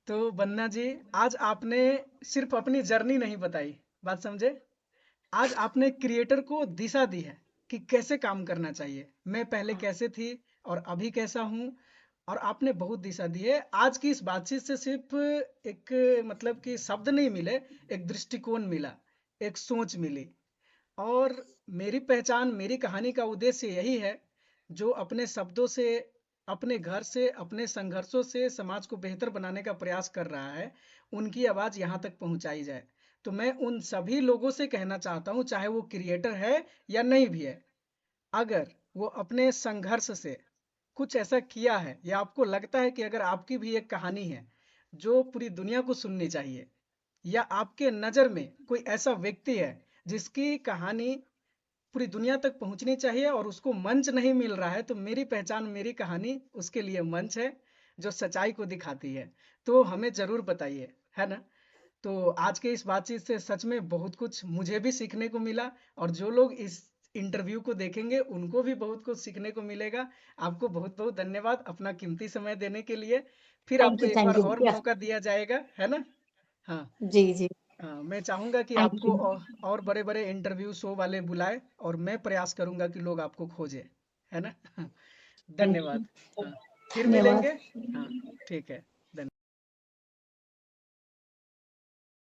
तो बन्ना जी, आज आपने सिर्फ अपनी जर्नी नहीं बताई, बात समझे? आज आपने क्रिएटर को दिशा दी है कि कैसे काम करना चाहिए। मैं पहले कैसे थी और अभी कैसा हूँ, और आपने बहुत दिशा दी है। आज की इस बातचीत से सिर्फ एक, मतलब कि शब्द नहीं मिले, एक दृष्टिकोण मिला, एक सोच मिली। और मेरी पहचान मेरी कहानी का उद्देश्य यही है, जो अपने शब्दों से, अपने घर से, अपने संघर्षों से समाज को बेहतर बनाने का प्रयास कर रहा है, उनकी आवाज़ यहाँ तक पहुँचाई जाए। तो मैं उन सभी लोगों से कहना चाहता हूँ, चाहे वो क्रिएटर है या नहीं भी है, अगर वो अपने संघर्ष से कुछ ऐसा किया है, या आपको लगता है कि अगर आपकी भी एक कहानी है जो पूरी दुनिया को सुननी चाहिए, या आपके नज़र में कोई ऐसा व्यक्ति है जिसकी कहानी पूरी दुनिया तक पहुंचनी चाहिए और उसको मंच नहीं मिल रहा है, तो मेरी पहचान मेरी कहानी उसके लिए मंच है, जो सच्चाई को दिखाती है। तो हमें जरूर बताइए, है ना? तो आज के इस बातचीत से सच में बहुत कुछ मुझे भी सीखने को मिला, और जो लोग इस इंटरव्यू को देखेंगे उनको भी बहुत कुछ सीखने को मिलेगा। आपको बहुत बहुत धन्यवाद अपना कीमती समय देने के लिए। फिर आपको एक बार थैंक यू और भैया। मौका दिया जाएगा, है ना? हाँ। जी जी। हाँ, मैं चाहूंगा कि थैंक आपको यू। और बड़े बड़े इंटरव्यू शो वाले बुलाए, और मैं प्रयास करूंगा कि लोग आपको खोजें, है ना? थैंक धन्यवाद। यू। हाँ, फिर मिलेंगे। धन्यवाद। हाँ, ठीक है। धन्यवाद।